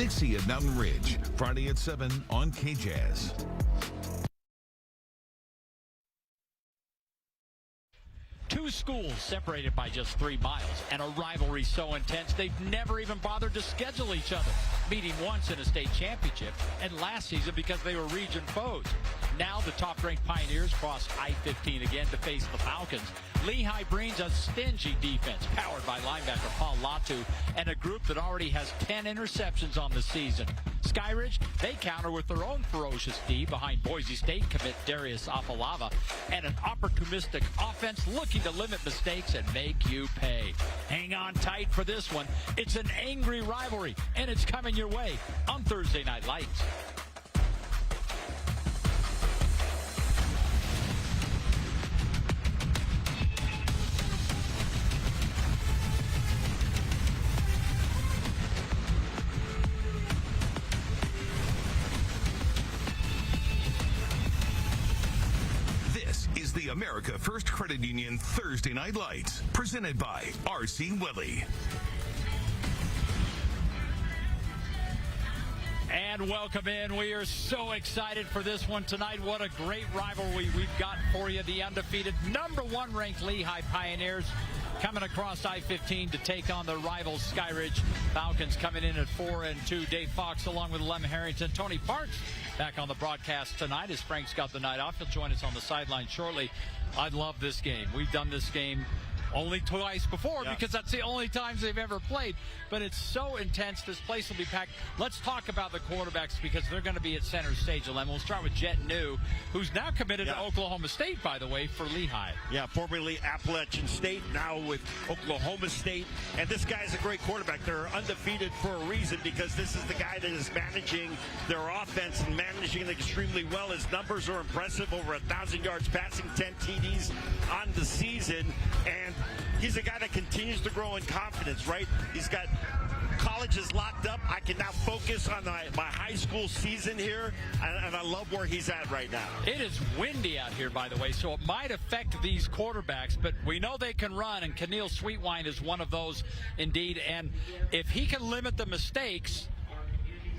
Dixie at Mountain Ridge, Friday at 7 on KJazz. Two schools separated by just 3 miles, and a rivalry so intense they've never even bothered to schedule each other, meeting once in a state championship and last season because they were region foes. Now the top-ranked Pioneers cross I-15 again to face the Falcons. Lehi brings a stingy defense powered by linebacker Paul Latu and a group that already has 10 interceptions on the season. Skyridge, they counter with their own ferocious D behind Boise State commit Darius Afalava and an opportunistic offense looking to limit mistakes and make you pay. Hang on tight for this one. It's an angry rivalry, and it's coming your way on Thursday Night Lights. The America First Credit Union Thursday Night Lights, presented by R.C. Willey. And welcome in. We are so excited for this one tonight. What a great rivalry we've got for you. The undefeated #1 ranked Lehi Pioneers coming across I-15 to take on the rival Skyridge Falcons, coming in at 4-2. Dave Fox along with Lem Harrington. Tony Parks back on the broadcast tonight as Frank's got the night off. He'll join us on the sideline shortly. I love this game. We've done this game only twice before because that's the only times they've ever played. But it's so intense. This place will be packed. Let's talk about the quarterbacks because they're going to be at center stage. And we'll start with Jet New, who's now committed to Oklahoma State, by the way, for Lehi. Yeah, formerly Appalachian State, now with Oklahoma State. And this guy's a great quarterback. They're undefeated for a reason because this is the guy that is managing their offense and managing it extremely well. His numbers are impressive, over 1,000 yards passing, 10 TDs on the season. And he's a guy that continues to grow in confidence, right? He's got colleges locked up. I can now focus on my high school season here, and I love where he's at right now. It is windy out here, by the way, so it might affect these quarterbacks, but we know they can run, and Keneal Sweetwine is one of those indeed. And if he can limit the mistakes,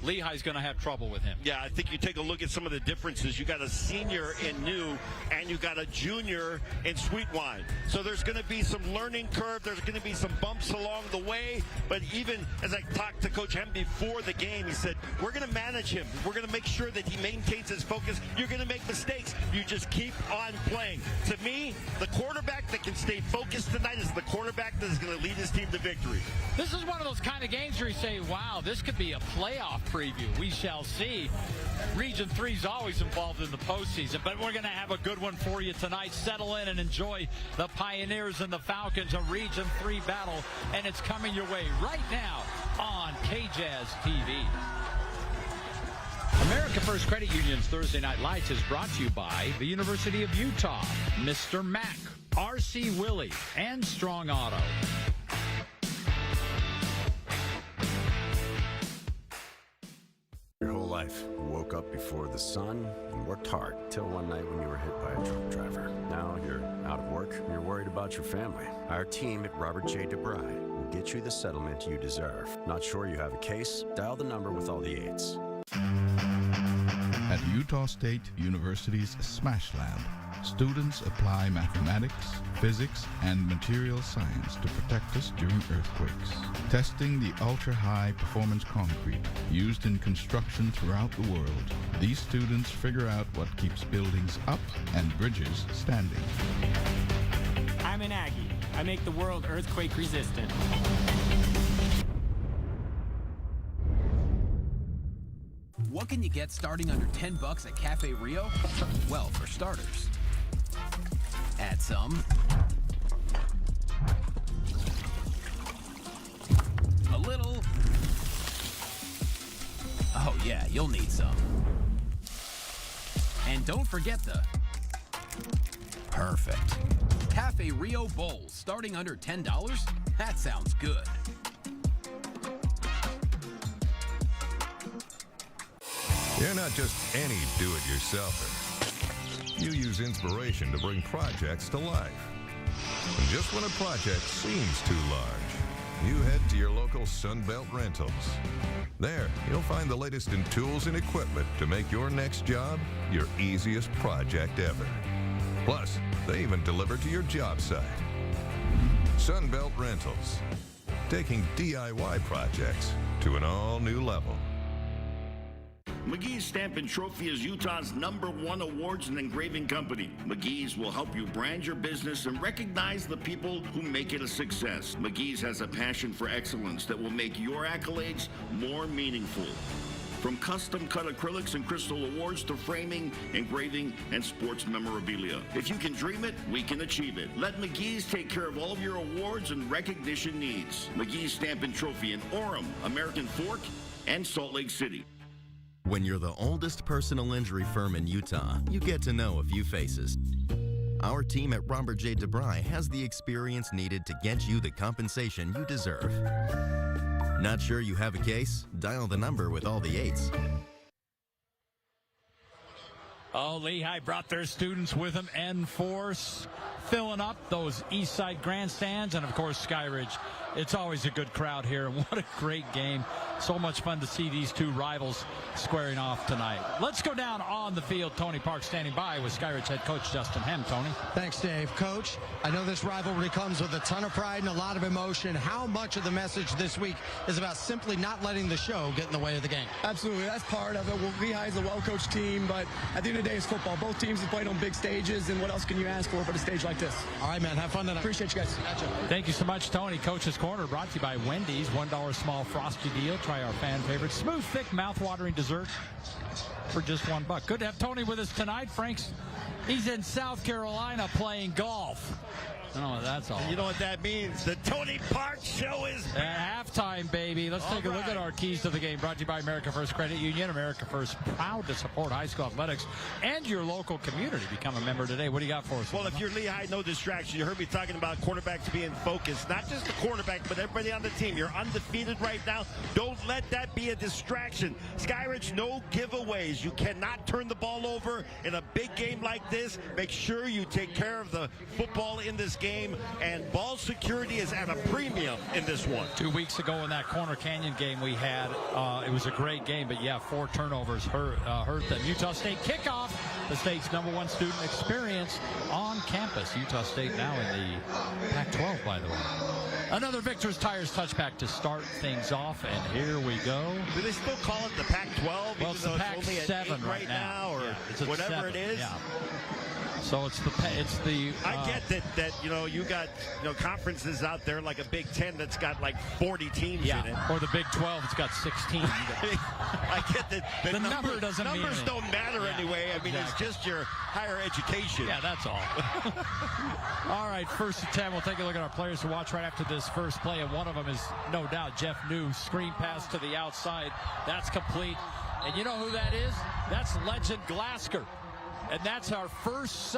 Lehi's going to have trouble with him. Yeah, I think you take a look at some of the differences. You got a senior in New, and you got a junior in Sweetwine. So there's going to be some learning curve. There's going to be some bumps along the way. But even as I talked to Coach Hem before the game, he said, we're going to manage him. We're going to make sure that he maintains his focus. You're going to make mistakes. You just keep on playing. To me, the quarterback that can stay focused tonight is the quarterback that is going to lead his team to victory. This is one of those kind of games where you say, wow, this could be a playoff preview. We shall see. Region 3 is always involved in the postseason, but we're going to have a good one for you tonight. Settle in and enjoy the Pioneers and the Falcons, a Region 3 battle, and it's coming your way right now on KJazz TV. America First Credit Union's Thursday Night Lights is brought to you by the University of Utah, Mr. Mack, R.C. Willey, and Strong Auto. Your whole life, you woke up before the sun and worked hard till one night when you were hit by a truck driver. Now you're out of work and you're worried about your family. Our team at Robert J. DeBry will get you the settlement you deserve. Not sure you have a case? Dial the number with all the 8s. At Utah State University's SMASH Lab, students apply mathematics, physics, and material science to protect us during earthquakes. Testing the ultra-high performance concrete used in construction throughout the world, these students figure out what keeps buildings up and bridges standing. I'm an Aggie. I make the world earthquake resistant. What can you get starting under $10 at Cafe Rio? Well, for starters, add some. A little. Oh yeah, you'll need some. And don't forget the perfect Cafe Rio bowls starting under $10. That sounds good. You're not just any do-it-yourselfer. You use inspiration to bring projects to life. And just when a project seems too large, you head to your local Sunbelt Rentals. There, you'll find the latest in tools and equipment to make your next job your easiest project ever. Plus, they even deliver to your job site. Sunbelt Rentals, taking DIY projects to an all-new level. McGee's Stamp and Trophy is Utah's #1 awards and engraving company. McGee's will help you brand your business and recognize the people who make it a success. McGee's has a passion for excellence that will make your accolades more meaningful. From custom-cut acrylics and crystal awards to framing, engraving, and sports memorabilia. If you can dream it, we can achieve it. Let McGee's take care of all of your awards and recognition needs. McGee's Stamp and Trophy in Orem, American Fork, and Salt Lake City. When you're the oldest personal injury firm in Utah, you get to know a few faces. Our team at Robert J. DeBry has the experience needed to get you the compensation you deserve. Not sure you have a case? Dial the number with all the 8s. Oh, Lehi brought their students with them en force, filling up those east side grandstands, and of course Skyridge. It's always a good crowd here, and what a great game. So much fun to see these two rivals squaring off tonight. Let's go down on the field. Tony Park standing by with Skyridge head coach Justin Hem. Tony. Thanks, Dave. Coach, I know this rivalry comes with a ton of pride and a lot of emotion. How much of the message this week is about simply not letting the show get in the way of the game? Absolutely. That's part of it. Well, Lehi is a well-coached team, but at the end of the day, it's football. Both teams have played on big stages, and what else can you ask for a stage like this? All right, man. Have fun tonight. Appreciate you guys. Gotcha. Thank you so much, Tony. Coach's Corner brought to you by Wendy's. $1 small frosty deal. Try our fan favorite smooth, thick, mouth-watering dessert for just $1. Good to have Tony with us tonight. He's in South Carolina playing golf. Oh, that's all. You know what that means? The Tony Park Show is at halftime, baby. Let's take a look at our keys to the game. Brought to you by America First Credit Union. America First, proud to support high school athletics and your local community. Become a member today. What do you got for us? Well, if you're Lehi, no distraction. You heard me talking about quarterbacks being focused. Not just the quarterback, but everybody on the team. You're undefeated right now. Don't let that be a distraction. Skyridge, no giveaways. You cannot turn the ball over in a big game like this. Make sure you take care of the football in this game, and ball security is at a premium in this one. 2 weeks ago in that Corner Canyon game we had, it was a great game, but yeah, 4 turnovers hurt them. Utah State kickoff, the state's #1 student experience on campus. Utah State now in the Pac-12, by the way. Another Victor's Tires touchback to start things off, and here we go. Do they still call it the Pac-12? Well, it's the Pac-7 right now, or yeah, whatever 7, it is. Yeah. So it's the. I get that you got conferences out there like a Big Ten that's got like 40 teams in it, or the Big 12 it's got 16. I get that the number doesn't mean numbers don't matter anyway. I mean, exactly. It's just your higher education. Yeah, that's all. All right, 1st and 10. We'll take a look at our players to watch right after this first play, and one of them is no doubt Jeff New. Screen pass to the outside. That's complete. And you know who that is? That's legend Glasker. And that's our first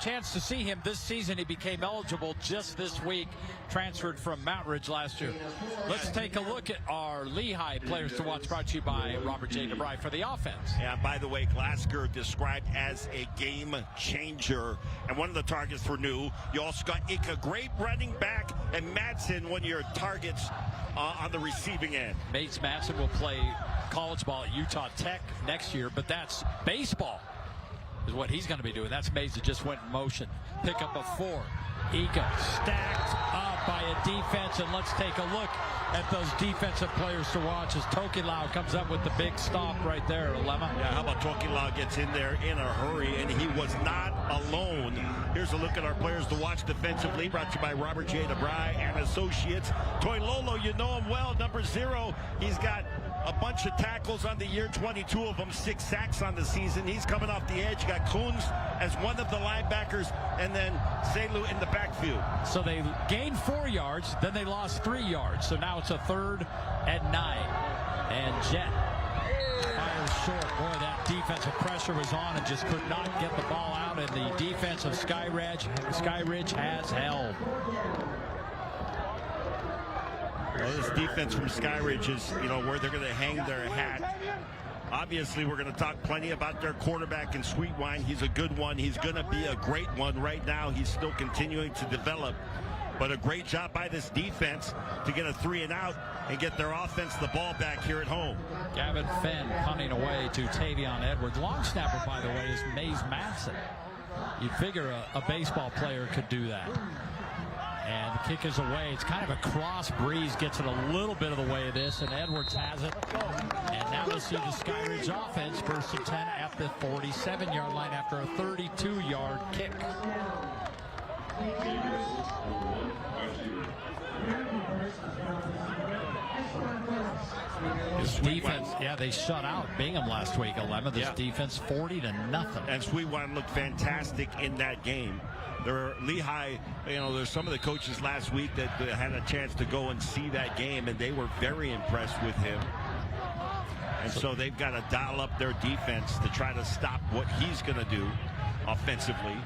chance to see him this season. He became eligible just this week, transferred from Mount Ridge last year. Let's take a look at our Lehi players to watch, brought to you by Robert J. DeBry for the offense. Yeah, by the way, Glasker described as a game changer and one of the targets for New. You also got Ika, great running back, and Madsen, one of your targets on the receiving end. Mates Madsen will play college ball at Utah Tech next year, but that's baseball is what he's going to be doing. That's Mays that just went in motion. Pick up a 4. Ika stacked up by a defense, and let's take a look at those defensive players to watch as Tokilau comes up with the big stop right there. 11. Yeah, how about Tokilau gets in there in a hurry, and he was not alone. Here's a look at our players to watch defensively, brought to you by Robert J. DeBry and Associates. Toy Lolo, you know him well, number 0. He's got a bunch of tackles on the year, 22 of them, 6 sacks on the season. He's coming off the edge. You got Coons as one of the linebackers, and then Selu in the backfield. So they gained 4 yards, then they lost 3 yards. So now it's a 3rd and 9. And Jet fires short. Boy, that defensive pressure was on and just could not get the ball out, and the defense of Skyridge has held. Well, this defense from Skyridge is, where they're going to hang their hat. Obviously, we're going to talk plenty about their quarterback in Sweetwine. He's a good one. He's going to be a great one right now. He's still continuing to develop. But a great job by this defense to get a 3 and out and get their offense the ball back here at home. Gavin Fenn punting away to Tavion Edwards. Long snapper, by the way, is Mays Madsen. You'd figure a baseball player could do that. And the kick is away. It's kind of a cross. Breeze gets it a little bit of the way of this, and Edwards has it. And now we'll see the Skyridge offense, 1st and 10 at the 47-yard line after a 32-yard kick. This defense, yeah, they shut out Bingham last week, 11. This defense 40-0. And Sweetwine looked fantastic in that game. Lehi, there's some of the coaches last week that had a chance to go and see that game, and they were very impressed with him. And so they've got to dial up their defense to try to stop what he's going to do offensively.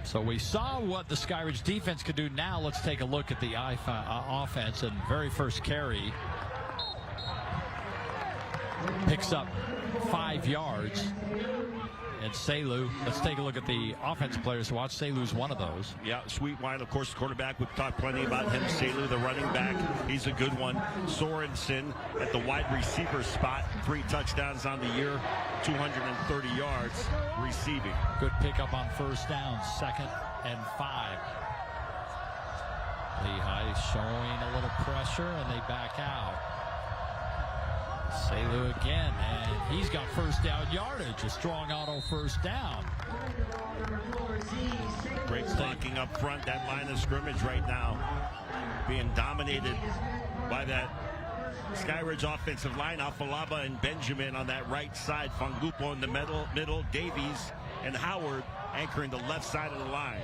So we saw what the Skyridge defense could do. Now let's take a look at the offense. And very first carry picks up 5 yards. And Selu, let's take a look at the offensive players to watch. Selu's one of those. Yeah, Sweetwine, of course, the quarterback. We've talked plenty about him. Selu, the running back, he's a good one. Sorensen at the wide receiver spot. 3 touchdowns on the year, 230 yards receiving. Good pickup on 1st down, 2nd and 5. Lehi showing a little pressure, and they back out. Selu again, and he's got 1st down yardage. A strong auto 1st down. Great blocking up front. That line of scrimmage right now being dominated by that Skyridge offensive line. Afalaba and Benjamin on that right side. Fangupo in the middle. Davies and Howard anchoring the left side of the line.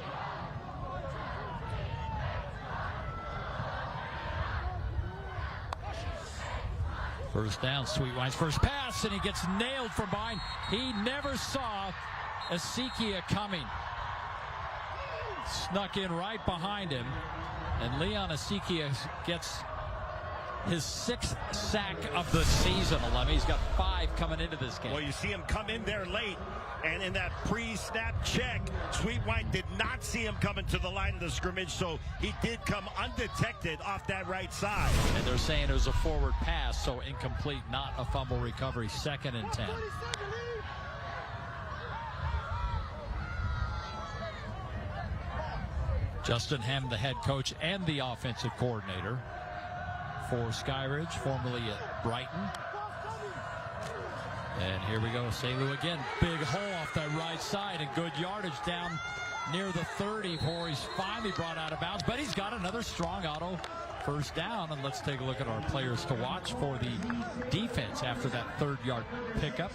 First down, Sweetwine's first pass, and he gets nailed from behind. He never saw Asikia coming. Snuck in right behind him, and Leon Asikia gets his 6th sack of the season. He's got 5 coming into this game. Well, you see him come in there late, and in that pre-snap check, Sweetwine did not see him coming to the line of the scrimmage, so he did come undetected off that right side. And they're saying it was a forward pass, so incomplete, not a fumble recovery. 2nd and 10. Justin Hem, the head coach and the offensive coordinator for Skyridge, formerly at Brighton. And here we go, Selu again. Big hole off that right side, and good yardage down near the 30 before he's finally brought out of bounds. But he's got another strong auto 1st down. And let's take a look at our players to watch for the defense after that 3rd yard pickup.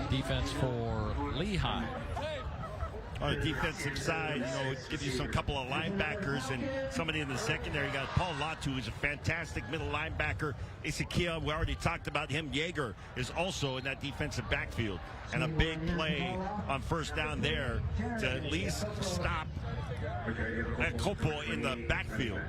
Defense for Lehi. On the defensive side, give you some couple of linebackers and somebody in the secondary. You got Paul Latu, who's a fantastic middle linebacker. Isakia, we already talked about him. Yeager is also in that defensive backfield. And a big play on 1st down there to at least stop that Kopo in the backfield.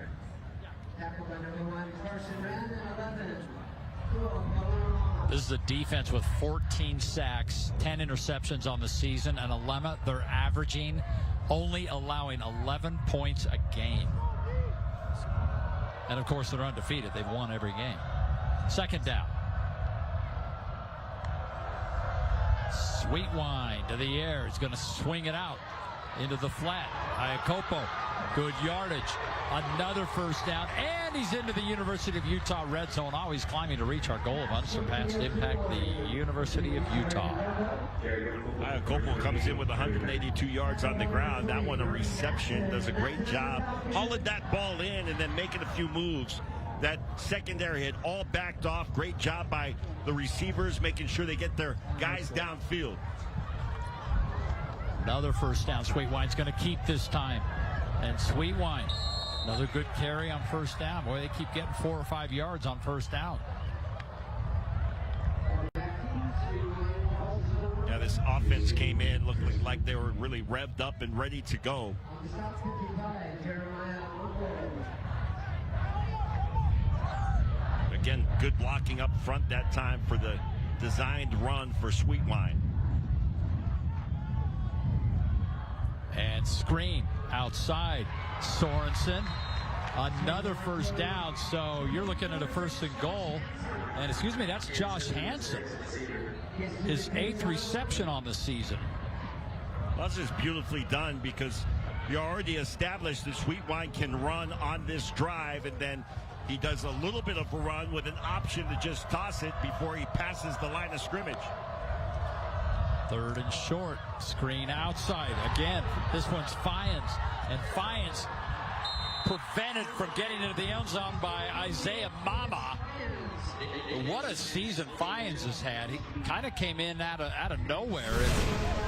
This is a defense with 14 sacks, 10 interceptions on the season, and Alema, they're averaging, only allowing 11 points a game. And of course, they're undefeated. They've won every game. 2nd down. Sweetwine to the air. He's going to swing it out into the flat. Iacopo, good yardage. Another 1st down, and he's into the University of Utah red zone, always climbing to reach our goal of unsurpassed impact, the University of Utah. Iacopo comes in with 182 yards on the ground. That one a reception, does a great job hauling that ball in and then making a few moves. That secondary had all backed off. Great job by the receivers, making sure they get their guys downfield. Another 1st down. Sweetwine's going to keep this time. And Sweetwine, another good carry on 1st down. Boy, they keep getting 4 or 5 yards on 1st down. Yeah, this offense came in looking like they were really revved up and ready to go. Again, good blocking up front that time for the designed run for Sweetwine. And And screen outside. Sorensen. Another first down, so you're looking at a 1st and goal. And excuse me, that's Josh Hansen. His 8th reception on the season. Well, that's just beautifully done because you already established that Sweetwine can run on this drive, and then he does a little bit of a run with an option to just toss it before he passes the line of scrimmage. 3rd and short. Screen outside. Again, this one's Fyans. And Fyans prevented from getting into the end zone by Isaiah Mama. What a season Fyans has had. He kind of came in out of nowhere and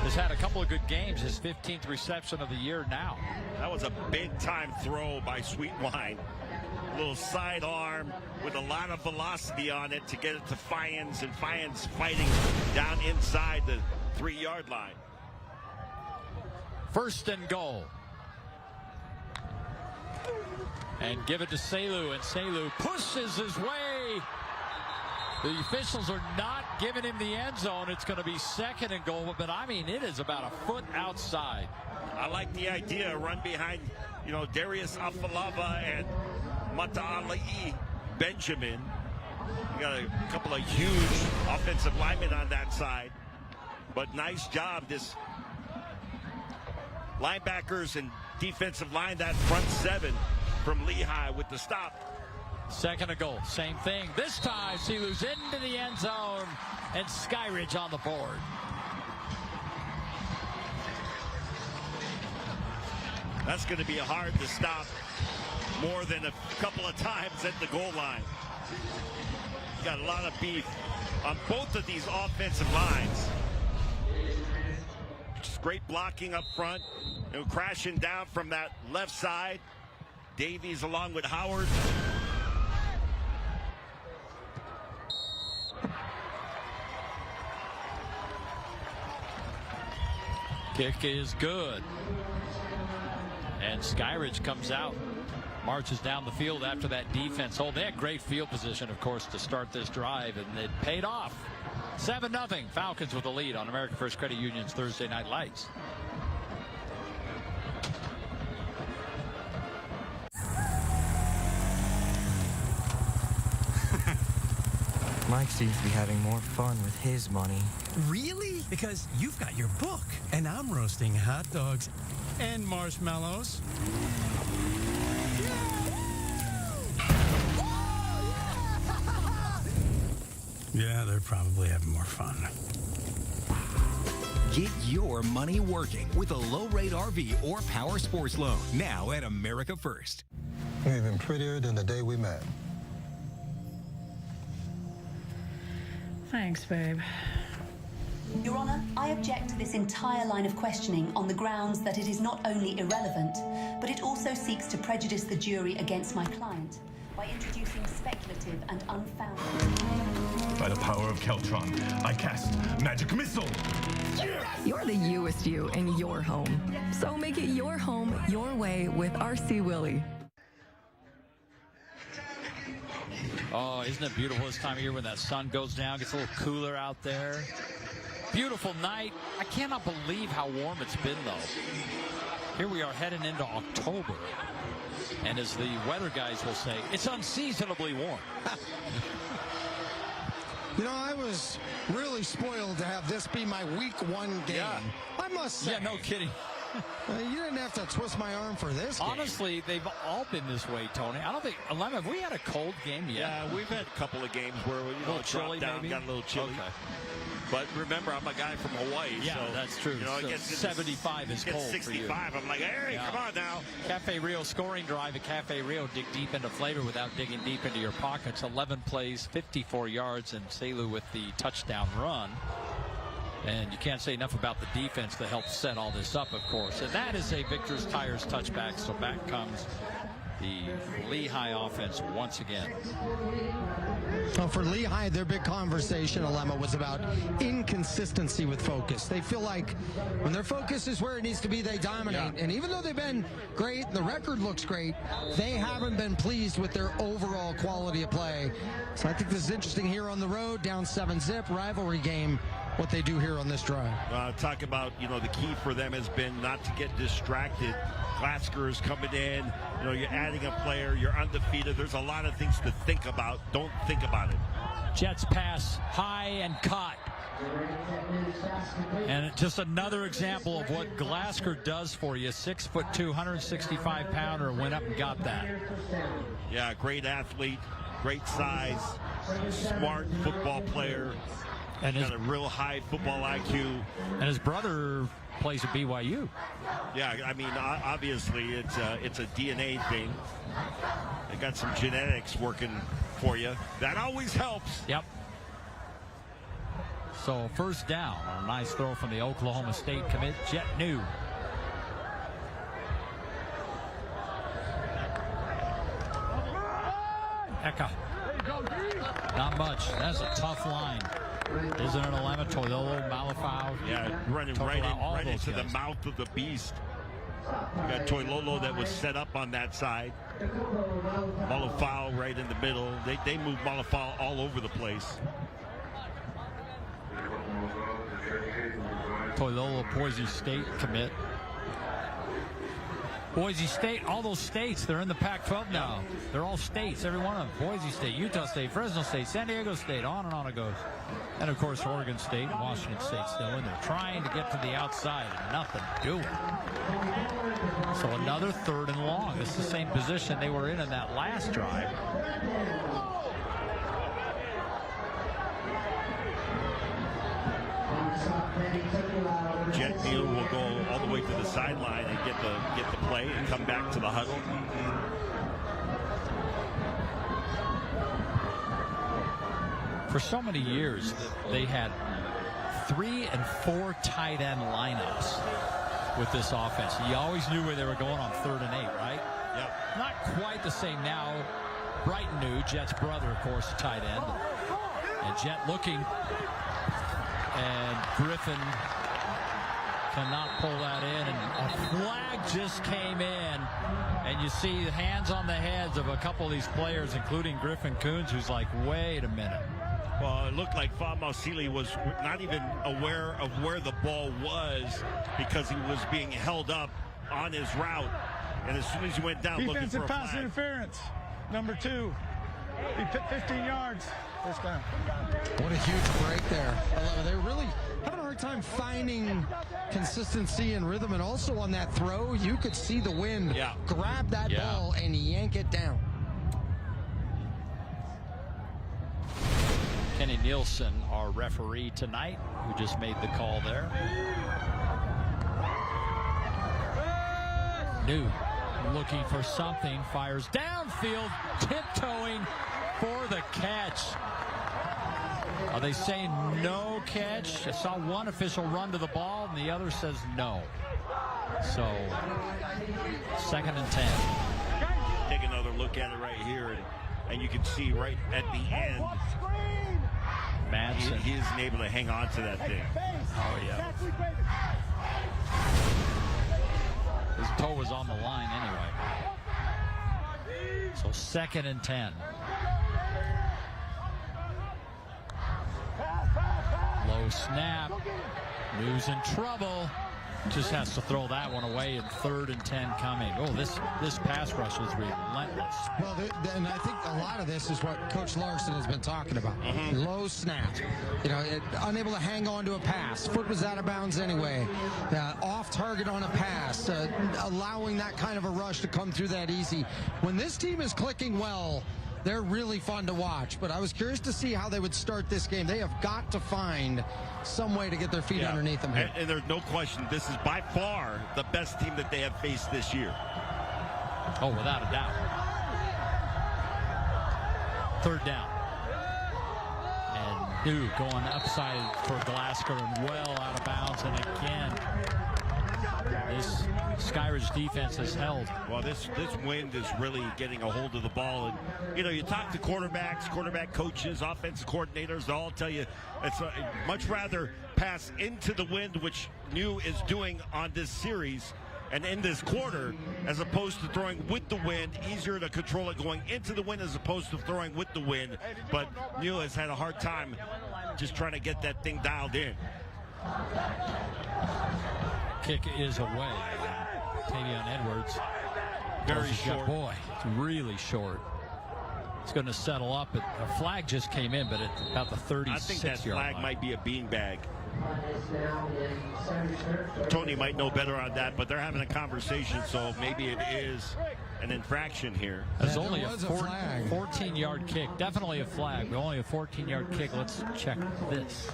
has had a couple of good games. His 15th reception of the year now. That was a big-time throw by Sweetwine. A little sidearm with a lot of velocity on it to get it to Fyans, and Fyans fighting down inside the 3-yard line. 1st and goal. And give it to Selu, and Selu pushes his way. The officials are not giving him the end zone. It's going to be 2nd and goal, but I mean, it is about a foot outside. I like the idea, run behind, Darius Afalava and Mata'alai Benjamin. You got a couple of huge offensive linemen on that side. But nice job, this linebackers and defensive line, that front 7 from Lehi with the stop. 2nd and goal, same thing. This time, Selu's into the end zone, and Skyridge on the board. That's going to be hard to stop more than a couple of times at the goal line. Got a lot of beef on both of these offensive lines. Just great blocking up front, and crashing down from that left side. Davies along with Howard. Kick is good. And Skyridge comes out, marches down the field after that defense hold. They had great field position, of course, to start this drive, and it paid off. 7-0, Falcons with the lead on American First Credit Union's Thursday Night Lights. Mike seems to be having more fun with his money. Really? Because you've got your book, and I'm roasting hot dogs and marshmallows. Yeah, they're probably having more fun. Get your money working with a low-rate RV or power sports loan now at America First. You're even prettier than the day we met. Thanks, babe. Your Honor, I object to this entire line of questioning on the grounds that it is not only irrelevant, but it also seeks to prejudice the jury against my client by introducing speculative and unfounded. By the power of Keltron, I cast Magic Missile! You're the youest you in your home. So make it your home, your way with RC Willey. Oh, isn't it beautiful this time of year when that sun goes down, gets a little cooler out there? Beautiful night. I cannot believe how warm it's been, though. Here we are heading into October. And as the weather guys will say, it's unseasonably warm. I was really spoiled to have this be my week 1 game. Yeah. I must say. Yeah, no kidding. You didn't have to twist my arm for this game. Honestly, they've all been this way, Tony. I don't think, Alema, have we had a cold game yet? Yeah, we've had a couple of games where a little chilly, down, maybe? got a little chilly. Okay. But remember, I'm a guy from Hawaii. Yeah, so, that's true. It gets 75 is cold 65. for you. I'm like, hey, come on now. Cafe Rio scoring drive at Cafe Rio. Dig deep into flavor without digging deep into your pockets. 11 plays, 54 yards, and Selu with the touchdown run. And you can't say enough about the defense that helped set all this up, of course. And that is a Victor's Tires touchback. So back comes the Lehi offense once again. Well, for Lehi, their big conversation, Alema, was about inconsistency with focus. They feel like when their focus is where it needs to be, they dominate. Yeah. And even though they've been great, the record looks great, they haven't been pleased with their overall quality of play. So I think this is interesting here on the road, down 7-0, rivalry game what they do here on this drive. Talk about, the key for them has been not to get distracted. Glasgow is coming in. You're adding a player. You're undefeated. There's a lot of things to think about. Don't think about it. Jets pass high and caught. And just another example of what Glasgow does for you. 6'2", 165-pounder went up and got that. Yeah, great athlete, great size, smart football player, and got a real high football IQ. And his brother plays at BYU. Yeah, I mean, obviously it's a DNA thing. They got some genetics working for you. That always helps. Yep. So first down on a nice throw from the Oklahoma State commit, Jet New. Eka. Not much. That's a tough line. Isn't it, Alema? Toilolo, Malafau. Yeah, running right into the mouth of the beast. You got Toilolo that was set up on that side. Malafau right in the middle. They move Malafau all over the place. Toilolo, Boise State commit. Boise State, all those states, they're in the Pac-12 now. They're all states, every one of them. Boise State, Utah State, Fresno State, San Diego State, on and on it goes. And, of course, Oregon State and Washington State still in there, trying to get to the outside and nothing doing. So another 3rd and long. It's the same position they were in that last drive. Jet Neal will go all the way to the sideline and get the play and come back to the huddle. For so many years, they had 3 and 4 tight end lineups with this offense. You always knew where they were going on 3rd and 8, right? Yep. Not quite the same now. Brighton knew, Jet's brother, of course, tight end. And Jet looking, and Griffin cannot pull that in, and a flag just came in, and you see the hands on the heads of a couple of these players, including Griffin Coons, who's like, wait a minute. Well, it looked like Famasili was not even aware of where the ball was because he was being held up on his route, and as soon as he went down looking for a flag. Defensive pass interference, number 2. He put 15 yards. First down. What a huge break there. They're really having a hard time finding consistency and rhythm, and also on that throw, you could see the wind grab that ball and yank it down. Kenny Nielsen, our referee tonight, who just made the call there. New looking for something, fires downfield, tiptoeing for the catch. Are they saying no catch? I saw one official run to the ball and the other says no. So 2nd and 10. Take another look at it right here, and you can see right at the end, Madsen. He isn't able to hang on to that thing. Oh, yeah. His toe was on the line anyway. So 2nd and 10. Low snap. New's in trouble. Just has to throw that one away, and 3rd and 10 coming. Oh, this pass rush is relentless. Well, and I think a lot of this is what Coach Larson has been talking about. Low snap. Unable to hang on to a pass. Foot was out of bounds anyway. Off target on a pass. Allowing that kind of a rush to come through that easy. When this team is clicking well, they're really fun to watch, but I was curious to see how they would start this game. They have got to find some way to get their feet underneath them here. And there's no question, this is by far the best team that they have faced this year. Oh, without a doubt. 3rd down. And New going upside for Glasgow and well out of bounds, and again, this Skyridge defense has held. Well, this wind is really getting a hold of the ball, and you talk to quarterbacks, quarterback coaches, offensive coordinators, they'll all tell you it's much rather pass into the wind, which New is doing on this series and in this quarter, as opposed to throwing with the wind. Easier to control it going into the wind as opposed to throwing with the wind, but New has had a hard time just trying to get that thing dialed in. Kick is away. Tavion Edwards. Very short. Boy, it's really short. It's going to settle up. A flag just came in, but at about the 36-yard line. I think that flag might be a beanbag. Tony might know better on that, but they're having a conversation, so maybe it is an infraction here. There's only a 14-yard kick. Definitely a flag, but only a 14-yard kick. Let's check this.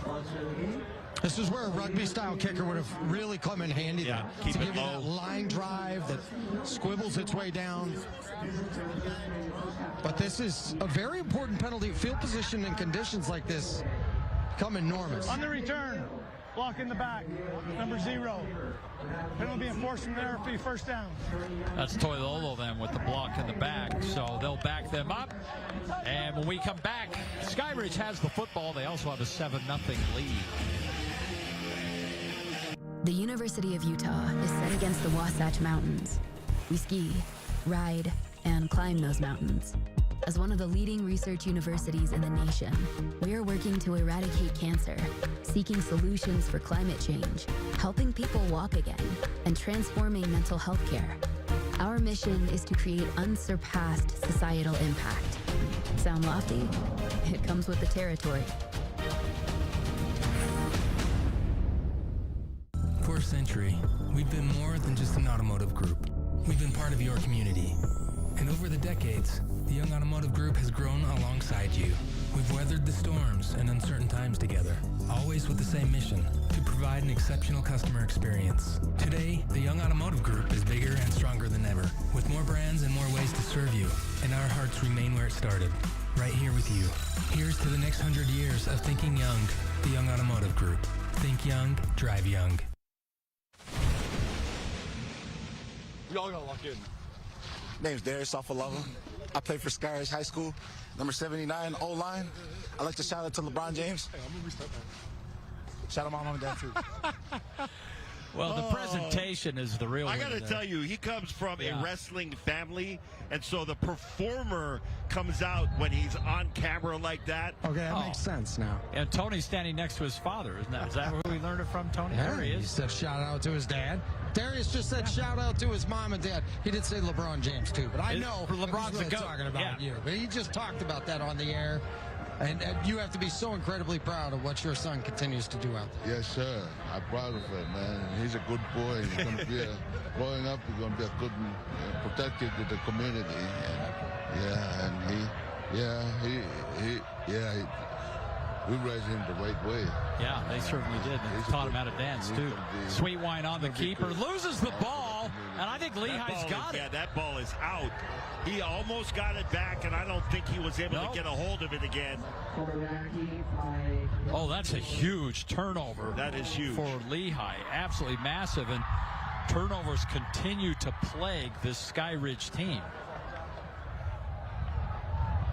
This is where a rugby-style kicker would have really come in handy. Yeah, to keep give it you low. that line drive that squibbles its way down. But this is a very important penalty. Field position in conditions like this become enormous. On the return, block in the back, number 0. Penalty enforced from there for first down. That's Toilolo then with the block in the back, so they'll back them up. And when we come back, Skyridge has the football. They also have a 7-0 lead. The University of Utah is set against the Wasatch Mountains. We ski, ride, and climb those mountains. As one of the leading research universities in the nation, we are working to eradicate cancer, seeking solutions for climate change, helping people walk again, and transforming mental health care. Our mission is to create unsurpassed societal impact. Sound lofty? It comes with the territory. For a century, we've been more than just an automotive group. We've been part of your community. And over the decades, the Young Automotive Group has grown alongside you. We've weathered the storms and uncertain times together, always with the same mission, to provide an exceptional customer experience. Today, the Young Automotive Group is bigger and stronger than ever, with more brands and more ways to serve you. And our hearts remain where it started, right here with you. Here's to the next 100 years of thinking young, the Young Automotive Group. Think young, drive young. We all gotta lock in. Name's Darius Safalova. I play for Skyridge High School, number 79, O-line. I'd like to shout out to LeBron James. Hey, I'm gonna restart that. Shout out my mom and dad too. Well, the presentation is the real I winner got to there. tell you, he comes from a wrestling family, and so the performer comes out when he's on camera like that. Okay, that makes sense now. And Tony's standing next to his father, isn't that? Is that where we learned it from, Tony? Yeah, There he he is. said shout out to his dad. Darius just said shout out to his mom and dad. He did say LeBron James too, but I know LeBron's he's really the GOAT. talking about Yeah. you. But he just talked about that on the air. And you have to be so incredibly proud of what your son continues to do out there. Yes, sir. I'm proud of it, man. He's a good boy. He's going to be growing up, he's going to be a good, protected to the community. We raised him the right way. Yeah, they certainly did. They taught him how to dance, too. Sweet wine on the keeper. Loses the ball, and I think Lehi's got it. Yeah, that ball is out. He almost got it back, and I don't think he was able to get a hold of it again. Oh, that's a huge turnover. That is huge. For Lehi. Absolutely massive, and turnovers continue to plague this Skyridge team.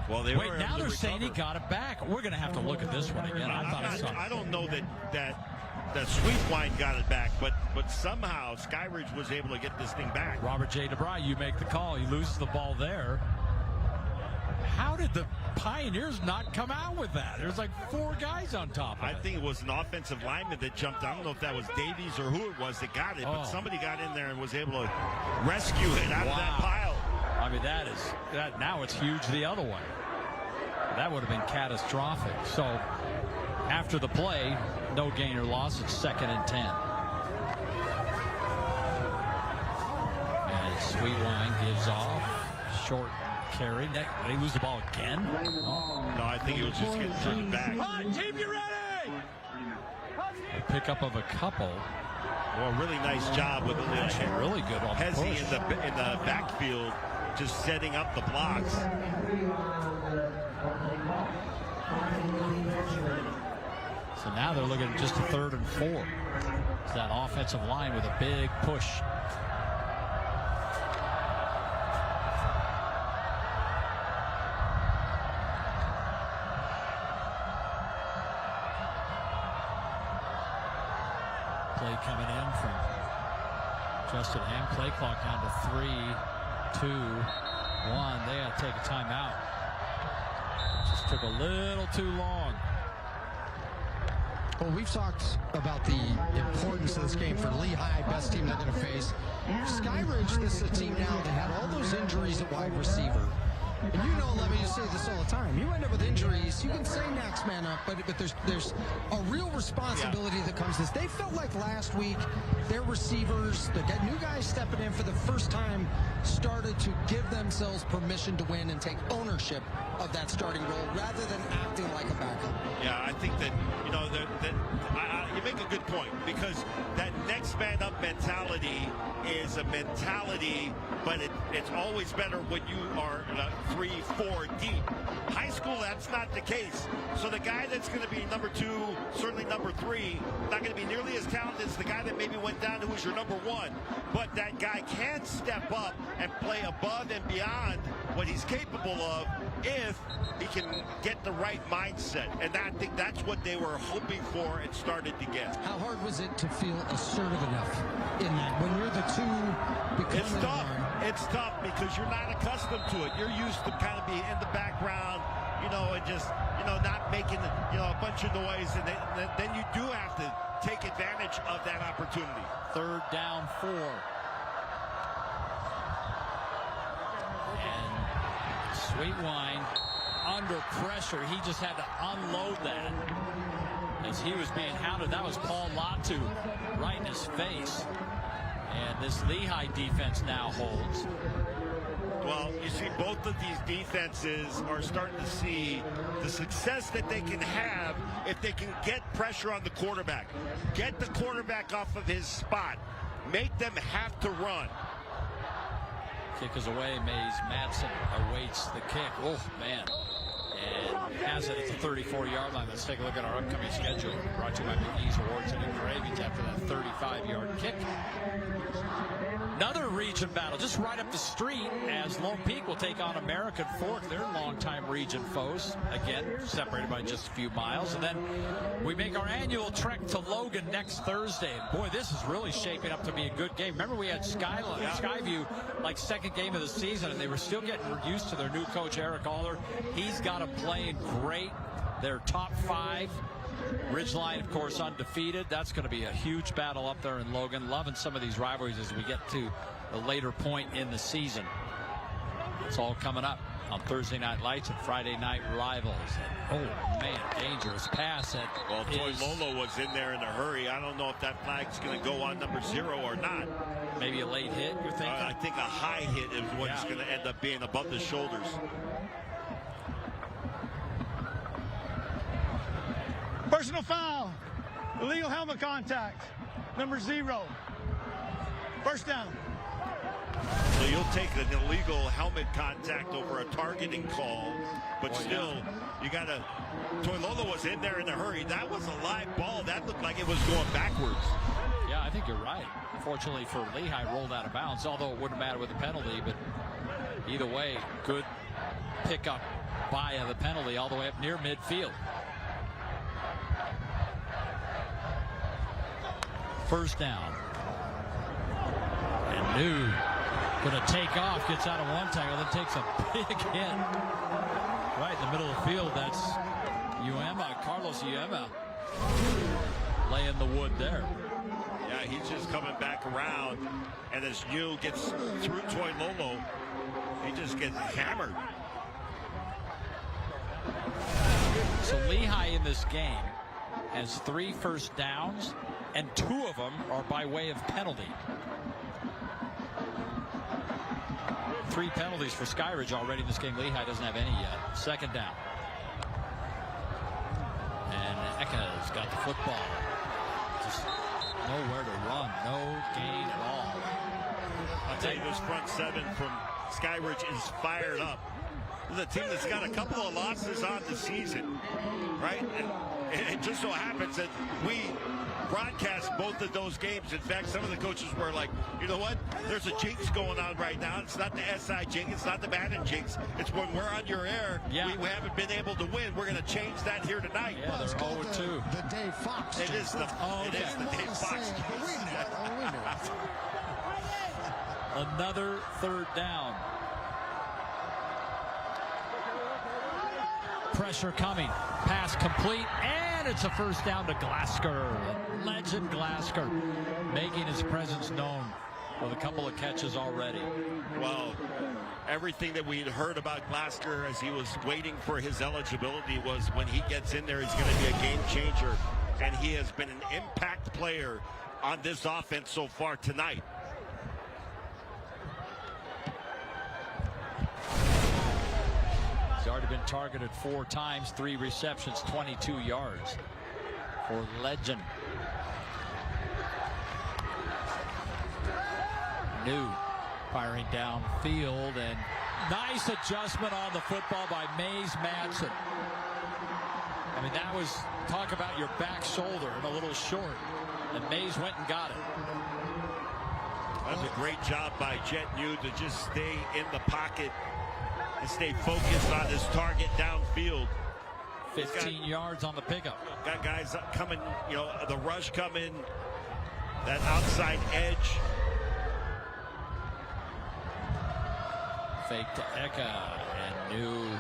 Well, they Wait, were now able to they're saying he recover. got it back. We're going to have to look at this one again. I don't know that Sweet Wine got it back, but somehow Skyridge was able to get this thing back. Robert J. DeBry, you make the call. He loses the ball there. How did the Pioneers not come out with that? There's like 4 guys on top of it. I think it was an offensive lineman that jumped. I don't know if that was Davies or who it was that got it, but somebody got in there and was able to rescue it out of that pile. I mean, that now it's huge the other way. That would have been catastrophic. So after the play, no gain or loss. It's 2nd and 10. And Sweet Wine gives off. Short carry. Did he lose the ball again? No, I think he was just getting turned back. Team, you ready? A pickup of a couple. Well, really nice job with really good on the Hezzy push. in the backfield, just setting up the blocks. So now they're looking at just a 3rd and 4. It's that offensive line with a big push. Play coming in from Justin Ham. Play clock down to 3, 2, 1. They got to take a timeout. Just took a little too long. Well, we've talked about the importance of this game for Lehigh, best team they're going to face. Skyridge, this is a team now that had all those injuries at wide receiver. And you know, Levy, you say this all the time. You end up with injuries. You can say next man up, but there's a real responsibility that comes to this. They felt like last week their receivers, the new guys stepping in for the first time, started to give themselves permission to win and take ownership of that starting role rather than acting like a backup. Yeah, I think that, you know, you make a good point, because that next man up mentality is a mentality, but it's always better when you are 3-4 deep. High school, that's not the case. So the guy that's going to be number 2, certainly number 3, not going to be nearly as talented as the guy that maybe went down, who was your number 1. But that guy can step up and play above and beyond what he's capable of if he can get the right mindset. And I think that's what they were hoping for and started to get. How hard was it to feel assertive enough in that when you're the two becoming? It's tough. It's tough because you're not accustomed to it. You're used to kind of being in the background, you know, and just, you know, not making, you know, a bunch of noise. And then you do have to take advantage of that opportunity. 3rd down 4. And Sweetwine under pressure. He just had to unload that as he was being hounded. That was Paul Latu right in his face. And this Lehigh defense now holds. Well, you see, both of these defenses are starting to see the success that they can have if they can get pressure on the quarterback. Get the quarterback off of his spot. Make them have to run. Kick is away. Mays Madsen awaits the kick. Oh, man. And has it at the 34-yard line. Let's take a look at our upcoming schedule. Brought to you by McGee's Awards and Engravings after that 35-yard kick. Another region battle just right up the street as Lone Peak will take on American Fork. They're longtime region foes. Again, separated by just a few miles. And then we make our annual trek to Logan next Thursday. And boy, this is really shaping up to be a good game. Remember, we had Skyview like second game of the season, and they were still getting used to their new coach, Eric Aller. He's got them playing great. They're top 5. Ridgeline, of course, undefeated. That's going to be a huge battle up there in Logan. Loving some of these rivalries as we get to the later point in the season. It's all coming up on Thursday Night Lights and Friday Night Rivals. And, oh, man, dangerous pass. Well, Toy Lolo was in there in a hurry. I don't know if that flag's going to go on number 0 or not. Maybe a late hit, you're thinking? I think a high hit is what's going to end up being above the shoulders. Personal foul. Illegal helmet contact. Number 0. First down. So you'll take an illegal helmet contact over a targeting call, but still, you got to. Toilolo was in there in a hurry. That was a live ball. That looked like it was going backwards. Yeah, I think you're right. Fortunately for Lehigh, rolled out of bounds, although it wouldn't matter with the penalty, but either way, good pickup by the penalty all the way up near midfield. First down. And New going to take off, gets out of one tackle, then takes a big hit right in the middle of the field. That's Carlos Uema, laying the wood there. Yeah, he's just coming back around, and as New gets through Toy Lolo, he just gets hammered. So Lehigh in this game has 3 first downs, and 2 of them are by way of penalty. 3 penalties for Skyridge already in this game. Lehigh doesn't have any yet. Second down. And Eka's got the football. Just nowhere to run. No gain at all. I'll tell you, this front 7 from Skyridge is fired up. This is a team that's got a couple of losses on the season, right? And it just so happens that we broadcast both of those games. In fact, some of the coaches were like, you know what? There's a jinx going on right now. It's not the SI jinx. It's not the Madden jinx. It's when we're on your air, we haven't been able to win. We're going to change that here tonight. Yeah, they're 0-2. The Dave Fox. It is the Dave Fox. Another third down. Pressure coming. Pass complete. And and it's a first down to Glasgow. Legend Glasgow making his presence known with a couple of catches already. Well, everything that we had heard about Glasgow as he was waiting for his eligibility was when he gets in there, he's going to be a game changer. And he has been an impact player on this offense so far tonight. He's already been targeted 4 times, 3 receptions, 22 yards for Legend. New firing downfield, and nice adjustment on the football by Mays Madsen. I mean, that was, talk about your back shoulder and a little short, and Mays went and got it. That's a great job by Jet New to just stay in the pocket and stay focused on his target downfield. 15 yards on the pickup. Got guys coming, you know, the rush coming, that outside edge. Fake to Eka, and New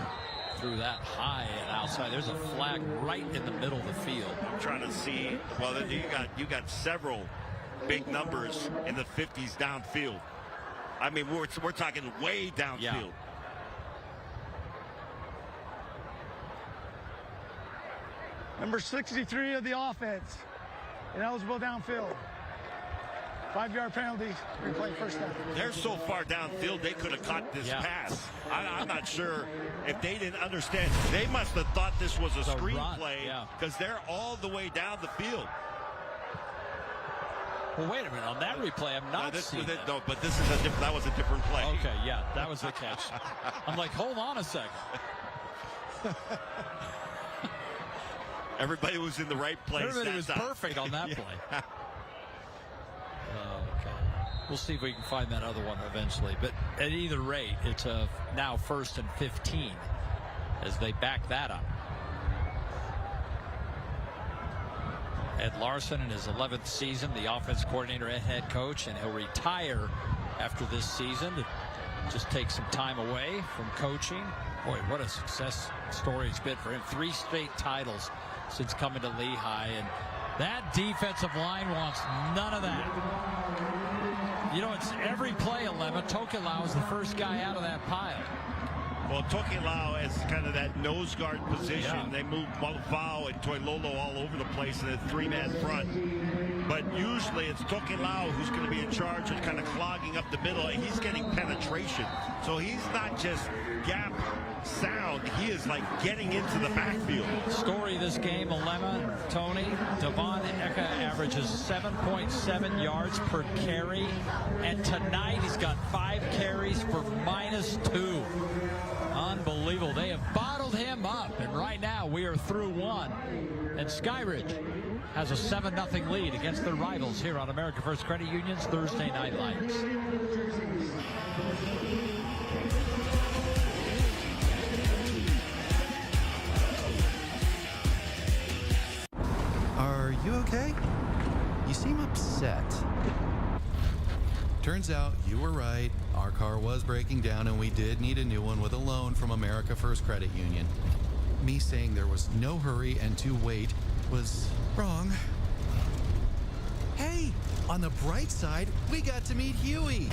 threw that high and outside. There's a flag right in the middle of the field. I'm trying to see. Well, then you got several big numbers in the 50s downfield. I mean, we're talking way downfield. Yeah. Number 63 of the offense, ineligible downfield. 5-yard penalty, replay first down. They're so far downfield, they could have caught this pass. I'm not sure if they didn't understand. They must have thought this was a screenplay because they're all the way down the field. Well, wait a minute. On that replay, I'm not seeing that. No, but this is a different. That was a different play. Okay, yeah, that was the catch. I'm like, hold on a second. Everybody was in the right place. Everybody was perfect on that play. Okay. We'll see if we can find that other one eventually. But at either rate, it's now 1st and 15 as they back that up. Ed Larson in his 11th season, the offense coordinator and head coach, and he'll retire after this season to just take some time away from coaching. Boy, what a success story it's been for him. 3 state titles since coming to Lehi, and that defensive line wants none of that. You know, it's every play, Alema. Tokelau is the first guy out of that pile. Well, Tokelau is kind of that nose guard position. Yeah. They move Malafao and Toilolo all over the place in a 3-man front. But usually it's Tokelau who's going to be in charge of kind of clogging up the middle, and he's getting penetration. So he's not just gap sound. He is like getting into the backfield. Story of this game, Alema, Tony, Devon Eka averages 7.7 yards per carry. And tonight he's got 5 carries for -2. Unbelievable. They have bottled him up, and right now we are through 1. And Skyridge has a 7-0 lead against their rivals here on America First Credit Union's Thursday Night Lights. Are you okay? You seem upset. Turns out you were right. Our car was breaking down and we did need a new one with a loan from America First Credit Union. Me saying there was no hurry and to wait was wrong. Hey, on the bright side, we got to meet Huey.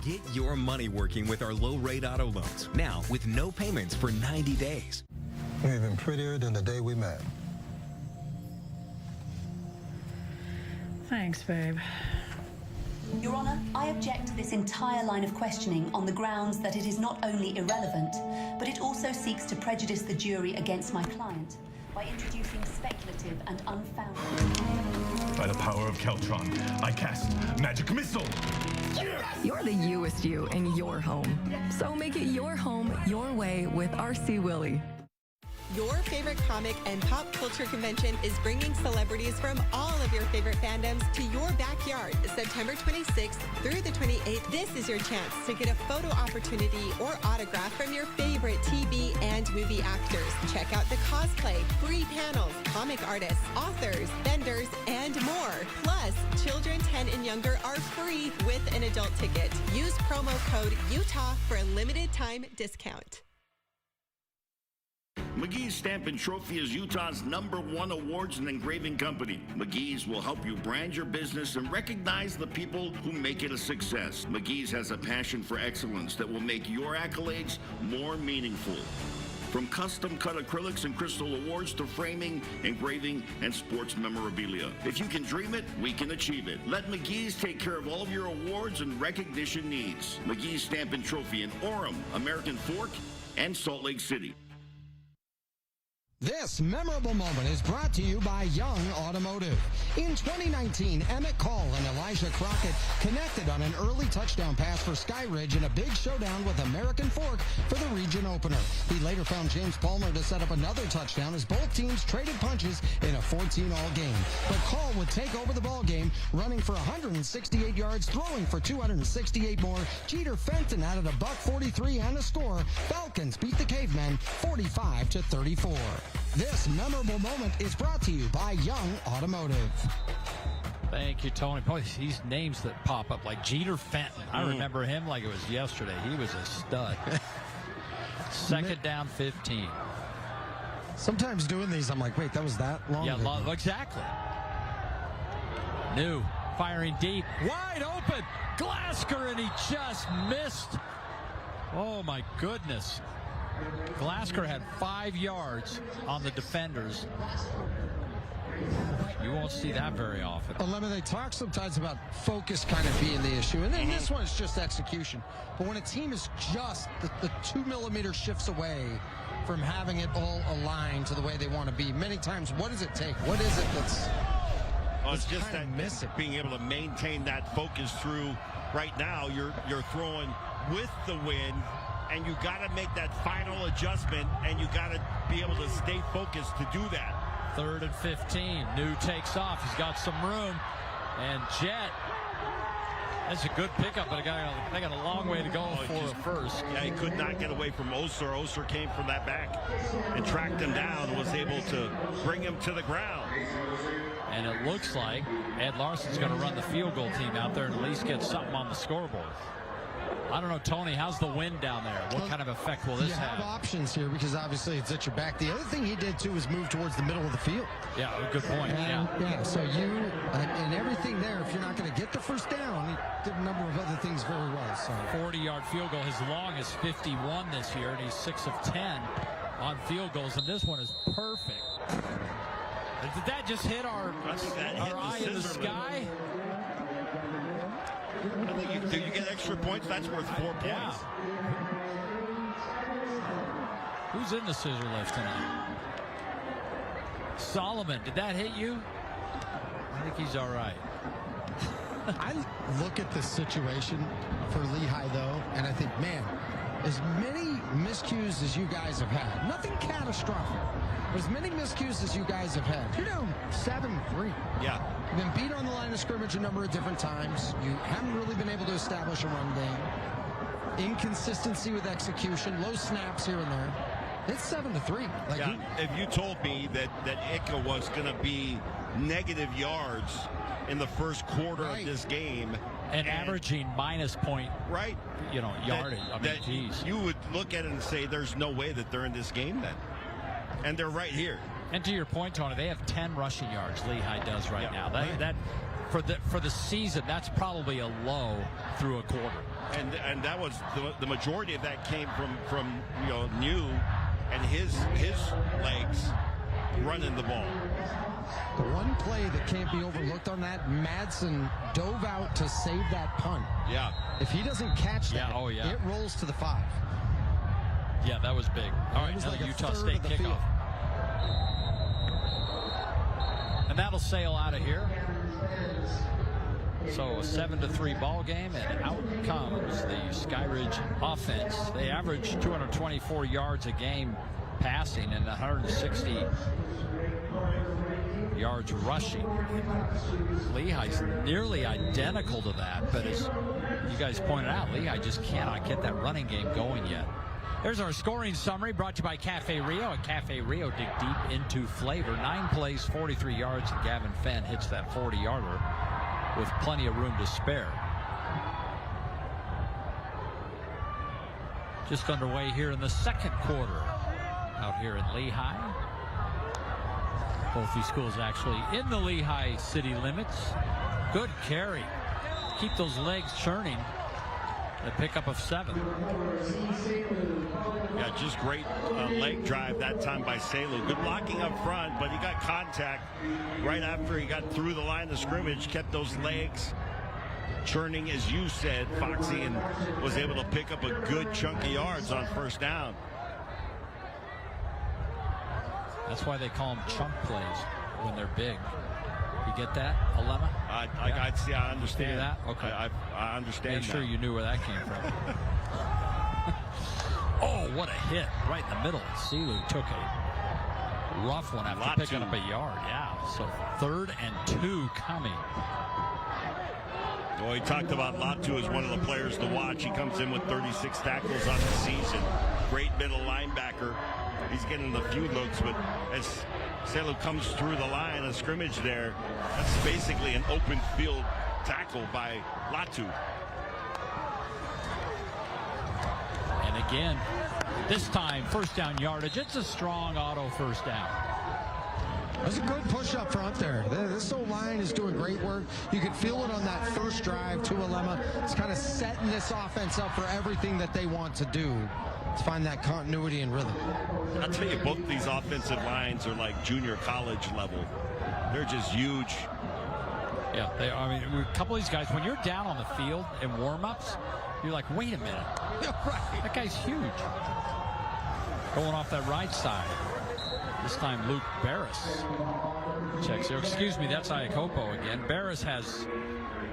Get your money working with our low-rate auto loans. Now, with no payments for 90 days. Even prettier than the day we met. Thanks, babe. Your Honor, I object to this entire line of questioning on the grounds that it is not only irrelevant, but it also seeks to prejudice the jury against my client by introducing speculative and unfounded. By the power of Keltron, I cast Magic Missile! You're the youest you in your home. So make it your home, your way with RC Willey. Your favorite comic and pop culture convention is bringing celebrities from all of your favorite fandoms to your backyard September 26th through the 28th. This is your chance to get a photo opportunity or autograph from your favorite TV and movie actors. Check out the cosplay, free panels, comic artists, authors, vendors, and more. Plus, children 10 and younger are free with an adult ticket. Use promo code UTAH for a limited time discount. McGee's Stamp and Trophy is Utah's #1 awards and engraving company. McGee's will help you brand your business and recognize the people who make it a success. McGee's has a passion for excellence that will make your accolades more meaningful. From custom-cut acrylics and crystal awards to framing, engraving, and sports memorabilia. If you can dream it, we can achieve it. Let McGee's take care of all of your awards and recognition needs. McGee's Stamp and Trophy in Orem, American Fork, and Salt Lake City. This memorable moment is brought to you by Young Automotive. In 2019, Emmett Call and Elijah Crockett connected on an early touchdown pass for Skyridge in a big showdown with American Fork for the region opener. He later found James Palmer to set up another touchdown as both teams traded punches in a 14-all game. But Call would take over the ball game, running for 168 yards, throwing for 268 more. Jeter Fenton added a $143 and a score. Falcons beat the Cavemen 45-34. This memorable moment is brought to you by Young Automotive. Thank you, Tony. Boy, these names that pop up, like Jeter Fenton. I remember him like it was yesterday. He was a stud. Second down, 15. Sometimes doing these, I'm like, wait, that was that long? Yeah, exactly. New, firing deep, wide open. Glasker, and he just missed. Oh, my goodness. Glasker had 5 yards on the defenders. You won't see that very often. Lemon, they talk sometimes about focus kind of being the issue, and then this one's just execution. But when a team is just the 2 mm shifts away from having it all aligned to the way they want to be, many times, what does it take? What is it that's it's just that missing, being able to maintain that focus through. Right now, you're throwing with the wind. And you got to make that final adjustment, and you got to be able to stay focused to do that. 3rd and 15. New takes off. He's got some room. And Jet, that's a good pickup, but they got a long way to go for a first. Yeah, he could not get away from Oser. Oser came from that back and tracked him down and was able to bring him to the ground. And it looks like Ed Larson's going to run the field goal team out there and at least get something on the scoreboard. I don't know, Tony, how's the wind down there? What kind of effect will this have? You have options here because obviously it's at your back. The other thing he did, too, was move towards the middle of the field. Yeah, good point. Yeah, so you, and everything there, if you're not going to get the first down, he did a number of other things very well. So 40-yard field goal, his longest 51 this year, and he's 6 of 10 on field goals, and this one is perfect. Did that just hit our eye in the sky? I think do you get extra points? That's worth 4 points. Yeah. Who's in the scissor lift tonight? Solomon, did that hit you? I think he's all right. I look at the situation for Lehi, though, and I think, man, as many miscues as you guys have had, nothing catastrophic, but as many miscues as you guys have had, you're down 7-3. Yeah. You've been beat on the line of scrimmage a number of different times. You haven't really been able to establish a run game. Inconsistency with execution, low snaps here and there. It's 7-3. Like if you told me that Ika was going to be negative yards in the first quarter of this game and averaging minus point, yardage. Geez. You would look at it and say, "There's no way that they're in this game then," and they're right here. And to your point, Tony, they have 10 rushing yards. Lehi does right now. That for the season, that's probably a low through a quarter. And that was the majority of that came from New and his legs running the ball. The one play that can't be overlooked on that, Madsen dove out to save that punt. Yeah. If he doesn't catch that, it rolls to the 5. Yeah, that was big. All right, now the Utah State kickoff. And that'll sail out of here. So a 7-3 ball game, and out comes the Skyridge offense. They average 224 yards a game passing and 160 yards rushing. Lehi's nearly identical to that, but as you guys pointed out, Lehi just cannot get that running game going yet. There's our scoring summary brought to you by Cafe Rio. At Cafe Rio, dig deep into flavor. 9 plays, 43 yards, and Gavin Fenn hits that 40-yarder with plenty of room to spare. Just underway here in the second quarter. out here in Lehi. Both these schools actually in the Lehi city limits. Good carry. Keep those legs churning. The pickup of 7. Yeah, just great leg drive that time by Selu. Good blocking up front, but he got contact right after he got through the line of scrimmage, kept those legs churning, as you said, Foxy, and was able to pick up a good chunk of yards on first down. That's why they call them chunk plays when they're big. You get that, Alema? I understand that. Okay, I understand. Make sure you knew where that came from. Oh, what a hit right in the middle. Selu took a rough one after picking up a yard. Yeah, so 3rd and 2 coming. Well, he talked about Latu as one of the players to watch. He comes in with 36 tackles on the season. Great middle linebacker. He's getting a few looks, but as Selu comes through the line of scrimmage there, that's basically an open field tackle by Latu. And again, this time, first down yardage. It's a strong auto first down. That's a good push up front there. This old line is doing great work. You could feel it on that first drive to Alema. It's kind of setting this offense up for everything that they want to do. To find that continuity and rhythm. I'll tell you, both these offensive lines are like junior college level. They're just huge. Yeah, they are. I mean, a couple of these guys, when you're down on the field in warm-ups, you're like, wait a minute. Right. That guy's huge. Going off that right side. This time, Luke Barris checks here. Excuse me, that's Iacopo again. Barris has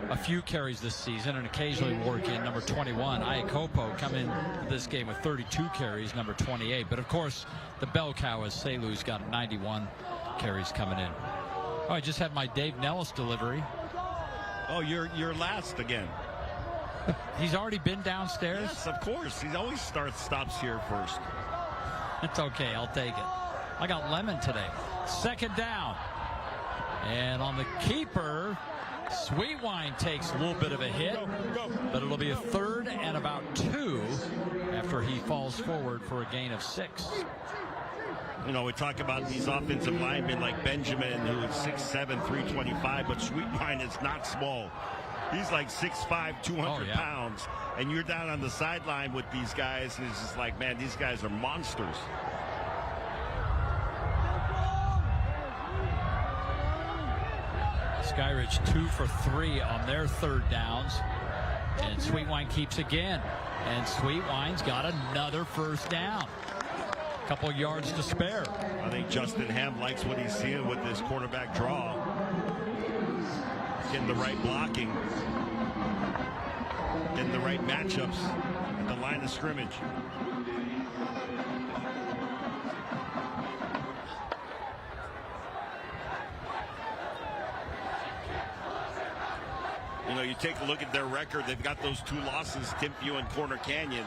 a few carries this season and occasionally work in number 21. Iacopo come in this game with 32 carries, number 28. But of course, the bell cow is Selu's got 91 carries coming in. Oh, I just had my Dave Nellis delivery. Oh, you're last again. He's already been downstairs? Yes, of course. He always stops here first. It's okay. I'll take it. I got Lemon today. 2nd down. And on the keeper, Sweetwine takes a little bit of a hit, but it'll be a 3rd and about 2 after he falls forward for a gain of 6. You know, we talk about these offensive linemen like Benjamin, who is 6'7", 325, but Sweetwine is not small. He's like 6'5", 200 pounds, and you're down on the sideline with these guys, and it's just like, man, these guys are monsters. Skyridge 2 for 3 on their 3rd downs. And Sweetwine keeps again. And Sweetwine's got another first down. A couple yards to spare. I think Justin Ham likes what he's seeing with this quarterback draw. Getting the right blocking. Getting the right matchups at the line of scrimmage. You know, you take a look at their record. They've got those 2 losses, Timpview and Corner Canyon,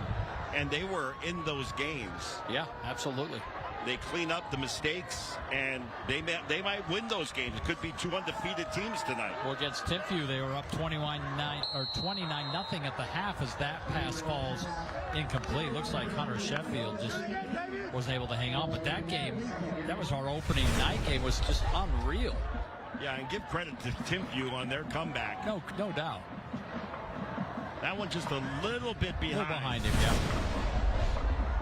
and they were in those games. Yeah, absolutely. They clean up the mistakes, and they might win those games. It could be 2 undefeated teams tonight. Well, against Timpview, they were up 29-0 at the half as that pass falls incomplete. Looks like Hunter Sheffield just wasn't able to hang on. But that game, that was our opening night game, was just unreal. Yeah, and give credit to Timpview on their comeback. No doubt. That one just a little bit behind. A little behind him, yeah.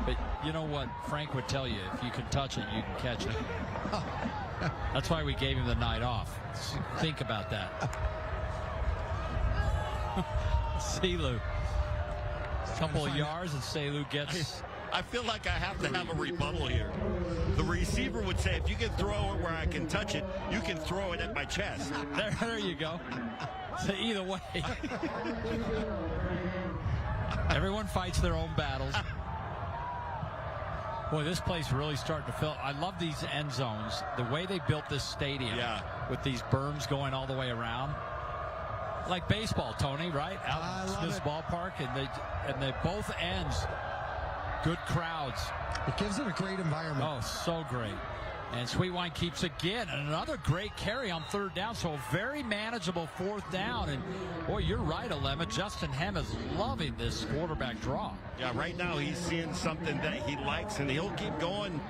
But you know what Frank would tell you, if you can touch it, you can catch it. That's why we gave him the night off. Think about that. Selu. A couple of yards and Selu gets... I feel like I have to have a rebuttal here. The receiver would say, if you can throw it where I can touch it, you can throw it at my chest. There you go. So either way. Everyone fights their own battles. Boy, this place really starting to fill. I love these end zones. The way they built this stadium with these berms going all the way around. Like baseball, Tony, right? Out in Smith's Ballpark, and they both ends. Good crowds. It gives it a great environment. Oh, so great. And Sweetwine keeps again. And another great carry on third down. So a very manageable fourth down. And, boy, you're right, Alema. Justin Hem is loving this quarterback draw. Yeah, right now he's seeing something that he likes, and he'll keep going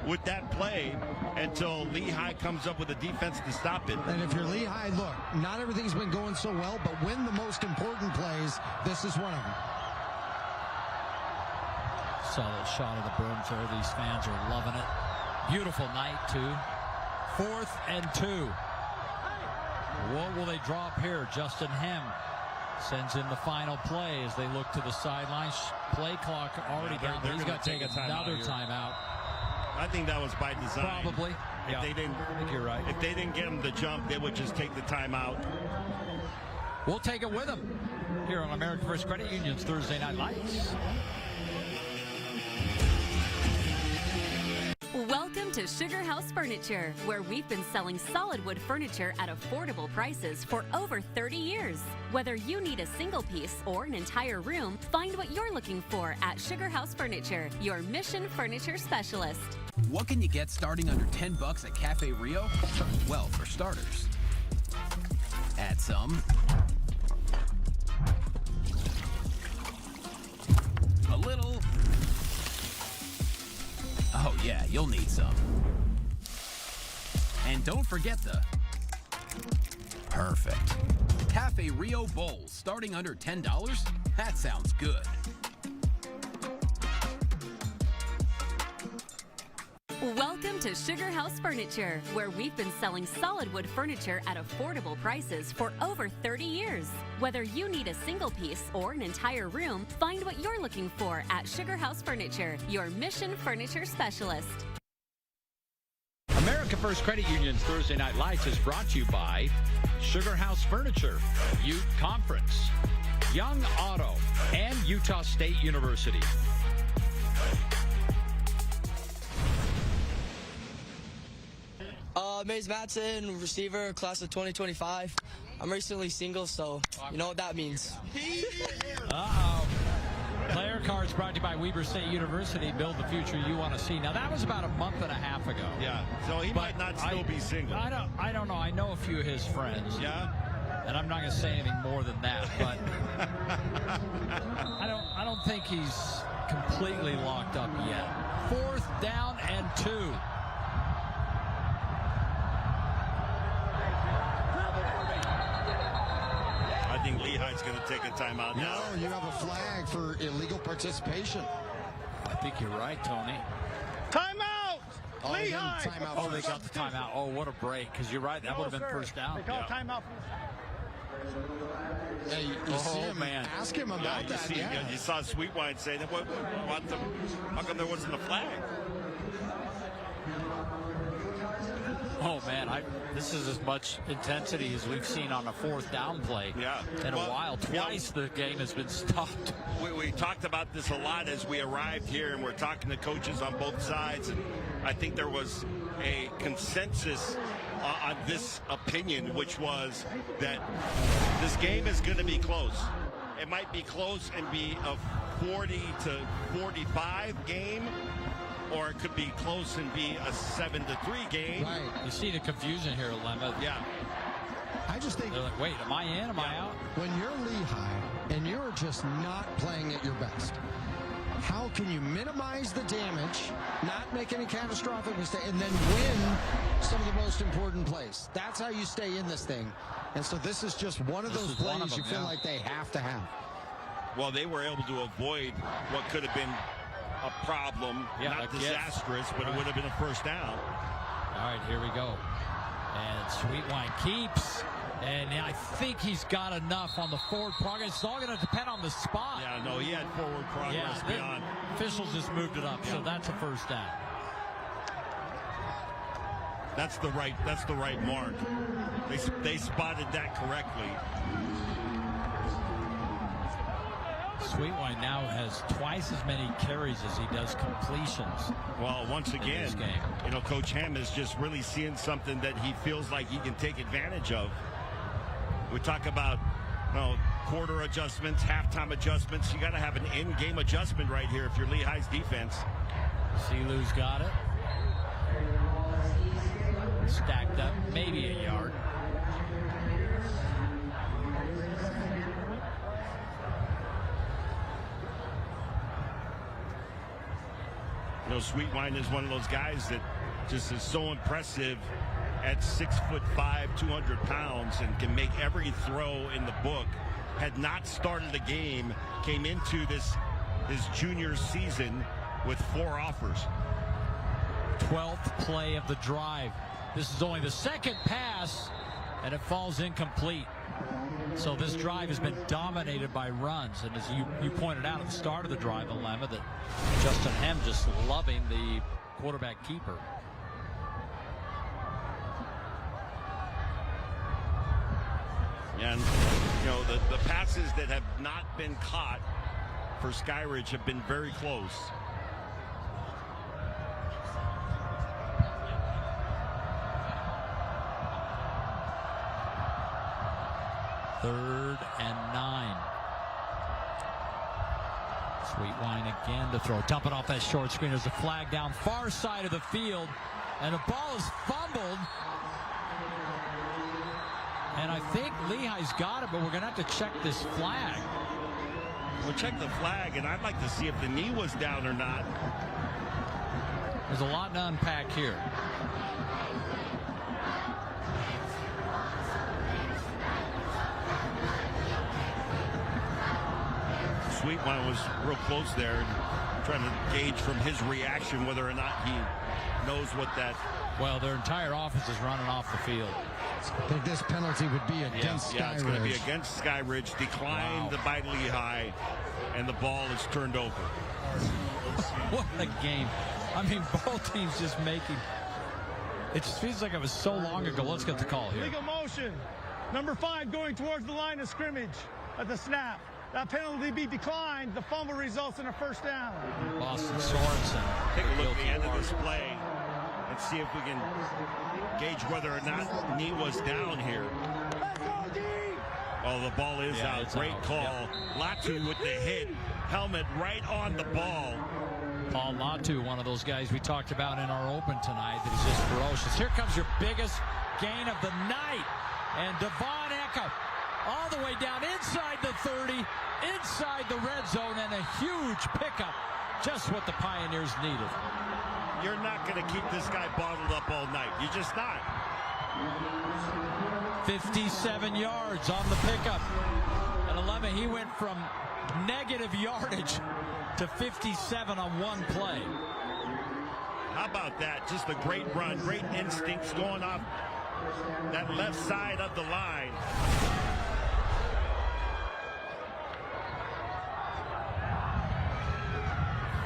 with that play until Lehi comes up with a defense to stop it. And if you're Lehi, look, not everything's been going so well, but when the most important plays, this is one of them. Solid shot of the brooms there. These fans are loving it. Beautiful night, too. 4th and 2. What will they draw up here? Justin Hem sends in the final play as they look to the sidelines. Play clock already down. He's got to take another timeout. I think that was by design. Probably. If they didn't, I think you're right. If they didn't get him to jump, they would just take the timeout. We'll take it with them here on American First Credit Union's Thursday Night Lights. Welcome to Sugar House Furniture, where we've been selling solid wood furniture at affordable prices for over 30 years. Whether you need a single piece or an entire room, find what you're looking for at Sugar House Furniture, your Mission Furniture specialist. What can you get starting under $10 at Cafe Rio? Well, for starters, add some. A little. Oh yeah, you'll need some. And don't forget the perfect Cafe Rio bowls starting under $10. That sounds good. Welcome to Sugar House Furniture, where we've been selling solid wood furniture at affordable prices for over 30 years. Whether you need a single piece or an entire room, find what you're looking for at Sugar House Furniture, your Mission Furniture specialist. America First Credit Union's Thursday Night Lights is brought to you by Sugar House Furniture, Ute Conference, Young Auto, and Utah State University. Mays Matson, receiver, class of 2025. I'm recently single, so you know what that means. Uh-oh. Player cards brought to you by Weber State University. Build the future you want to see. Now, that was about a month and a half ago. Yeah, so he might not still be single. I don't know. I know a few of his friends. Yeah? And I'm not going to say anything more than that, but I don't think he's completely locked up yet. 4th down and 2. I think Lehi's going to take a timeout now. No, you have a flag for illegal participation. I think you're right, Tony. Timeout! Lehi! Timeout. Oh, they got the timeout. Oh, what a break. Because you're right. That would have been first down. They call timeout. Hey, you see him, man. Ask him about that. You saw Sweetwine say that. How come there wasn't a flag? Oh, man, this is as much intensity as we've seen on a 4th down play in a while. Twice the game has been stopped. We talked about this a lot as we arrived here, and we're talking to coaches on both sides. And I think there was a consensus on this opinion, which was that this game is going to be close. It might be close and be a 40 to 45 game, or it could be close and be a 7-3 game. Right. You see the confusion here, Lemma. Yeah. I just think... They're like, wait, am I in? Am I out? When you're Lehi and you're just not playing at your best, how can you minimize the damage, not make any catastrophic mistake, and then win some of the most important plays? That's how you stay in this thing. And so this is just one of those plays you feel like they have to have. Well, they were able to avoid what could have been a problem, not disastrous, but it would have been a first down. All right, here we go. And Sweetwine keeps, and I think he's got enough on the forward progress. It's all going to depend on the spot. Yeah, no, he had forward progress beyond. Officials just moved it up, so that's a first down. That's the right mark. They spotted that correctly. Sweetwine now has twice as many carries as he does completions. Well, once again, Coach Hem is just really seeing something that he feels like he can take advantage of. We talk about quarter adjustments, halftime adjustments. You got to have an in-game adjustment right here if you're Lehi's defense. Silu's got it. stacked up, maybe a yard. You know, Sweetwine is one of those guys that just is so impressive at 6'5", 200 pounds, and can make every throw in the book. Had not started the game, came into his junior season with 4 offers. 12th play of the drive. This is only the second pass, and it falls incomplete. So this drive has been dominated by runs, and as you pointed out at the start of the drive, Alema, that Justin Hem just loving the quarterback keeper. And, you know, the passes that have not been caught for Skyridge have been very close. Third and 9. Sweetwine again to throw. Dump it off that short screen. There's a flag down far side of the field. And the ball is fumbled. And I think Lehi's got it, but we're going to have to check this flag. We'll check the flag, and I'd like to see if the knee was down or not. There's a lot to unpack here. Sweetwine was real close there, and trying to gauge from his reaction whether or not he knows what that. Well, their entire offense is running off the field. I think this penalty would be against Skyridge. Yeah, it's going to be against Skyridge, declined by Lehi, and the ball is turned over. What a game. I mean, both teams just making. It just feels like it was so long ago. Let's get the call here. Legal motion. Number 5 going towards the line of scrimmage at the snap. That penalty be declined. The fumble results in a first down. Boston Sorensen. Take a look at the end of this play and see if we can gauge whether or not knee was down here. Oh, the ball is out. Great out. call. Yep. Latu with the hit. Helmet right on the ball. Paul Latu, one of those guys we talked about in our open tonight that is just ferocious. Here comes your biggest gain of the night. And Devon Echo all the way down inside the 30, inside the red zone, and a huge pickup. Just what the Pioneers needed. You're not going to keep this guy bottled up all night. You're just not. 57 yards on the pickup. And Alema, he went from negative yardage to 57 on one play. How about that? Just a great run, great instincts going off that left side of the line.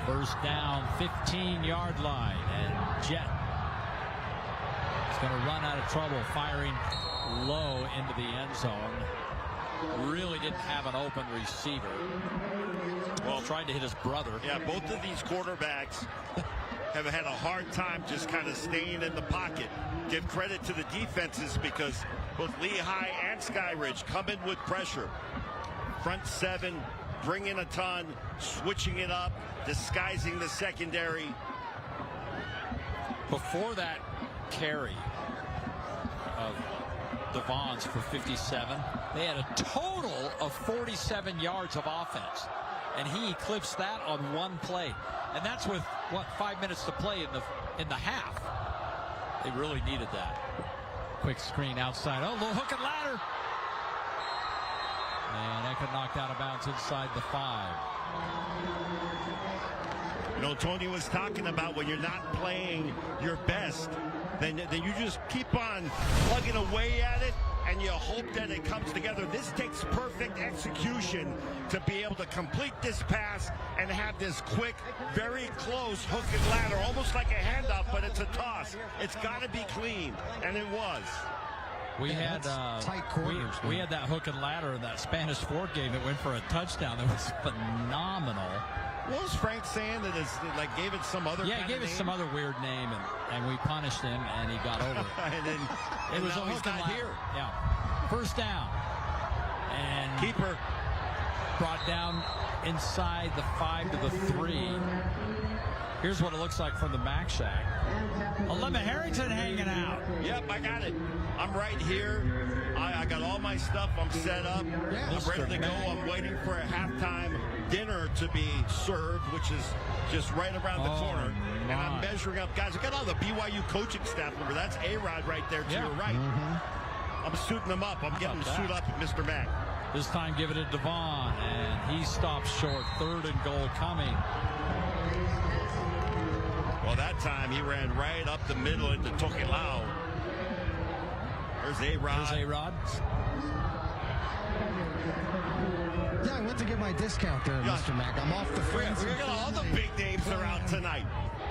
First down, 15-yard line, and Jet is going to run out of trouble, firing low into the end zone. Really didn't have an open receiver. Well, tried to hit his brother. Yeah, both of these quarterbacks have had a hard time just kind of staying in the pocket. Give credit to the defenses because both Lehi and Skyridge come in with pressure. Front 7, bringing a ton, switching it up, disguising the secondary. Before that carry of Devon's for 57, they had a total of 47 yards of offense, and he eclipsed that on one play, and that's with what, 5 minutes to play in the half. They really needed that. Quick screen outside. Oh, little hook and ladder. And that got knocked out of bounds inside the 5. You know, Tony was talking about when you're not playing your best, then you just keep on plugging away at it, and you hope that it comes together. This takes perfect execution to be able to complete this pass and have this quick, very close hook and ladder, almost like a handoff, but it's a toss. It's got to be clean, and it was. We had tight corners. We had that hook and ladder in that Spanish Fort game that went for a touchdown. That was phenomenal. What was Frank saying that is like gave it some other? Yeah, he gave it some other weird name, and we punished him, and he got over it. And then it was a hook and ladder. Here. Yeah, first down, and keeper brought down inside the 5 to the 3. Here's what it looks like from the Mac Shack. Lemma Harrington hanging out. Yep, I got it. I'm right here. I got all my stuff. I'm set up. I'm ready to go. I'm waiting for a halftime dinner to be served, which is just right around the corner. And I'm measuring up. Guys, I got all the BYU coaching staff member. That's A-Rod right there to your right. I'm suiting them up. I'm getting them suit up, Mr. Mack. This time give it to Devon, and he stops short. 3rd and goal coming. Well, that time he ran right up the middle into Tokelau. There's A-Rod. There's A-Rod. Yeah, I went to get my discount there, Mr. Mack. I'm off the friends. We got all the big names around tonight.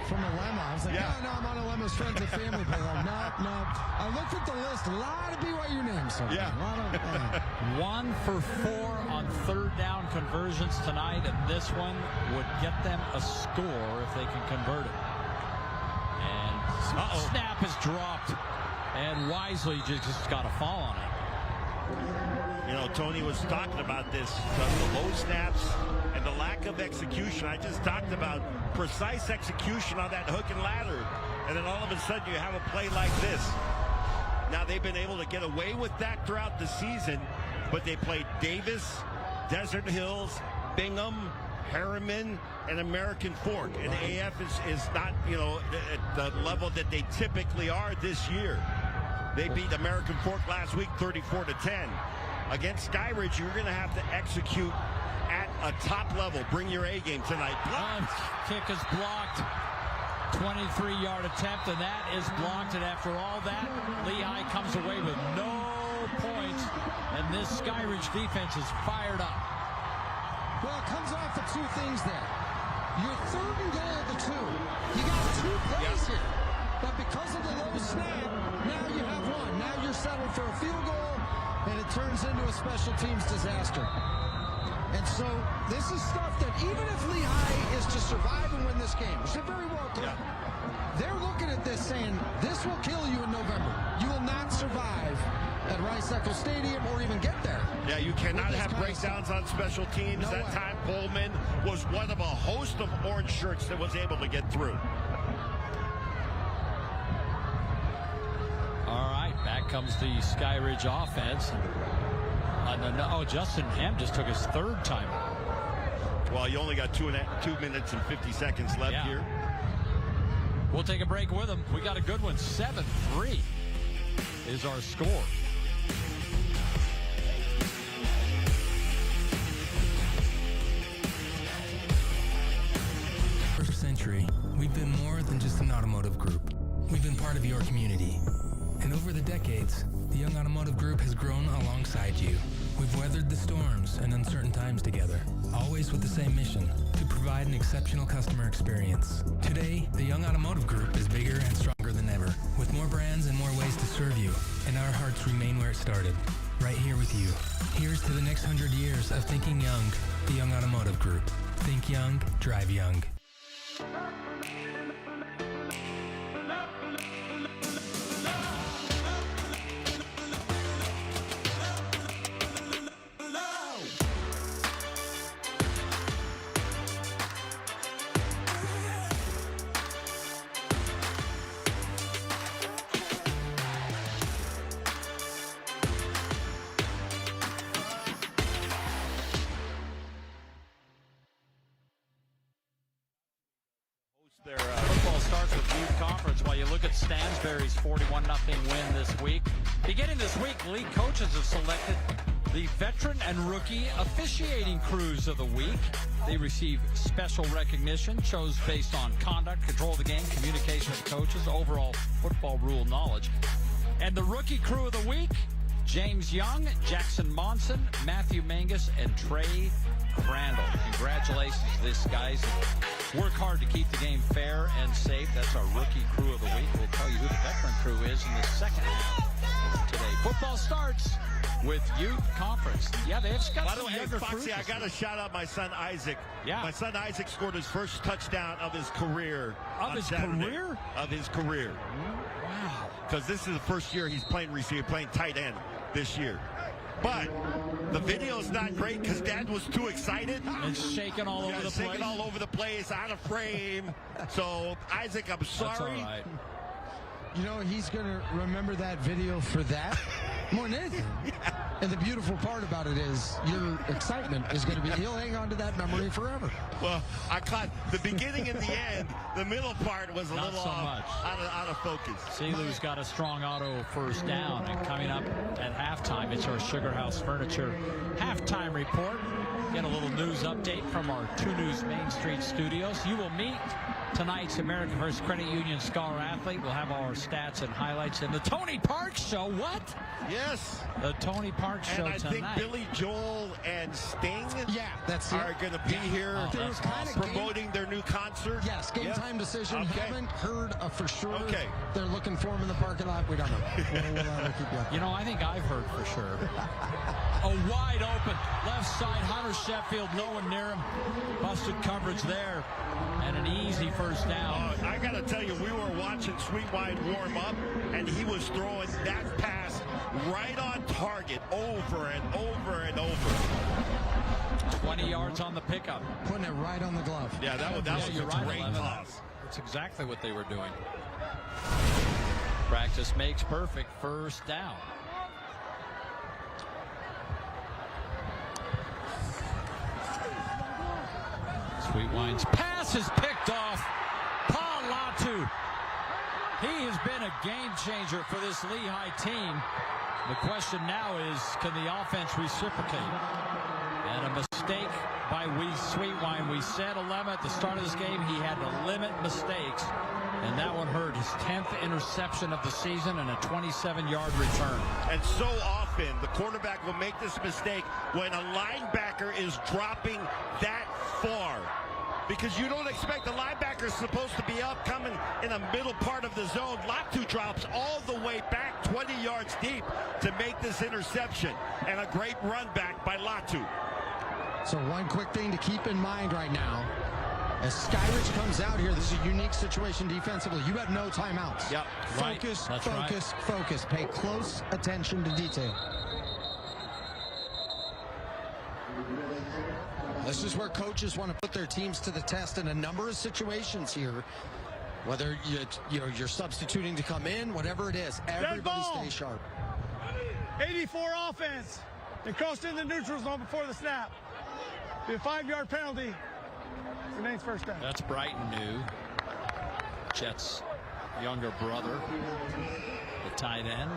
From a Lemma. I was like, no, I'm on a Lemma's friends and family page. No. I looked at the list. A lot of BYU names. So yeah. 1 for 4 on 3rd down conversions tonight, and this one would get them a score if they can convert it. And snap is dropped, and Wisely just got a fall on it. You know, Tony was talking about this, the low snaps and the lack of execution. I just talked about precise execution on that hook and ladder. And then all of a sudden you have a play like this. Now they've been able to get away with that throughout the season, but they played Davis, Desert Hills, Bingham, Harriman, and American Fork. And AF is not, you know, at the level that they typically are this year. They beat American Fork last week 34-10. Against Skyridge, you're going to have to execute at a top level. Bring your A game tonight. Kick is blocked. 23-yard attempt, and that is blocked. And after all that, Lehi comes away with no points. And this Skyridge defense is fired up. Well, it comes off of 2 things there. Your 3rd and goal of the 2. You got 2 plays here. But because of the low snap, now you have 1. Now you're settled for a field goal, and it turns into a special teams disaster. And so this is stuff that even if Lehi is to survive and win this game, which they very well could, they're looking at this saying, this will kill you in November. You will not survive at Rice-Eccles Stadium or even get there. Yeah, you cannot have breakdowns on special teams. No that way. time Coleman was one of a host of orange shirts that was able to get through. All right, back comes the Skyridge offense. Justin Ham just took his 3rd time. Well, you only got 2 minutes and 50 seconds left here. We'll take a break with him. We got a good one. 7-3 is our score. For a century, we've been more than just an automotive group. We've been part of your community. And over the decades, the Young Automotive Group has grown alongside you. We've weathered the storms and uncertain times together, always with the same mission, to provide an exceptional customer experience. Today, the Young Automotive Group is bigger and stronger than ever, with more brands and more ways to serve you, and our hearts remain where it started, right here with you. Here's to the next 100 years of thinking young, the Young Automotive Group. Think young, drive young. Football starts with youth conference while you look at Stansbury's 41-0 win this week. Beginning this week, league coaches have selected the veteran and rookie officiating crews of the week. They receive special recognition, chose based on conduct, control of the game, communication with coaches, overall football rule knowledge. And the rookie crew of the week, James Young, Jackson Monson, Matthew Mangus, and Trey Crandall. Congratulations to these guys. Work hard to keep the game fair and safe. That's our rookie crew of the week. We'll tell you who the veteran crew is in the second half today. Football starts with youth conference. Yeah, they've got By the way, Foxy, I got to shout out my son Isaac. Yeah. My son Isaac scored his first touchdown of his career. Of his career? Of his career. Wow. Because this is the first year he's playing receiver, playing tight end this year. But the video is not great because Dad was too excited. It's shaking all over the place. Shaking all over the place, out of frame. So, Isaac, I'm sorry. That's all right. You know, he's going to remember that video for that more than anything. Yeah. And the beautiful part about it is your excitement is going to be, he'll hang on to that memory forever. Well, I caught the beginning and the end. The middle part was a Not little so off, much. Out of focus. Silu's got a strong auto first down. And coming up at halftime, it's our Sugar House Furniture halftime report. Get a little news update from our 2 News Main Street studios. You will meet tonight's American First Credit Union Scholar Athlete. We'll have all our stats and highlights in the Tony Parks Show. What? Yes. The Tony Parks Show tonight. And I think Billy Joel and Sting are going to be here promoting their new concert. Yes, game time decision. Okay. Haven't heard for sure. Okay. They're looking for him in the parking lot. We don't know. We'll keep you up. You know, I think I've heard for sure. A wide open left side, Hunter Sheffield, no one near him. Busted coverage there, and an easy first down. I got to tell you, we were watching Sweetwine warm up, and he was throwing that pass right on target over and over and over. 20 yards on the pickup. Putting it right on the glove. Yeah, that was a great toss. That's exactly what they were doing. Practice makes perfect. First down. Sweetwine's pass is picked off. Paul Latu. He has been a game changer for this Lehi team. The question now is, can the offense reciprocate? And a mistake by Sweetwine. We said 11 at the start of this game. He had to limit mistakes. And that one hurt. His 10th interception of the season and a 27-yard return. And so often, the quarterback will make this mistake when a linebacker is dropping that far. Because you don't expect the linebacker is supposed to be up, coming in the middle part of the zone. Latu drops all the way back 20 yards deep to make this interception. And a great run back by Latu. So one quick thing to keep in mind right now. As Skyridge comes out here, this is a unique situation defensively. You have no timeouts. Yep. Focus, focus. Pay close attention to detail. This is where coaches want to put their teams to the test in a number of situations here. Whether you're substituting to come in, whatever it is, everybody stay sharp. 84 offense. They crossed in the neutral zone before the snap. Be a 5-yard penalty. Remains first down. That's Brighton new. Chet's younger brother, the tight end.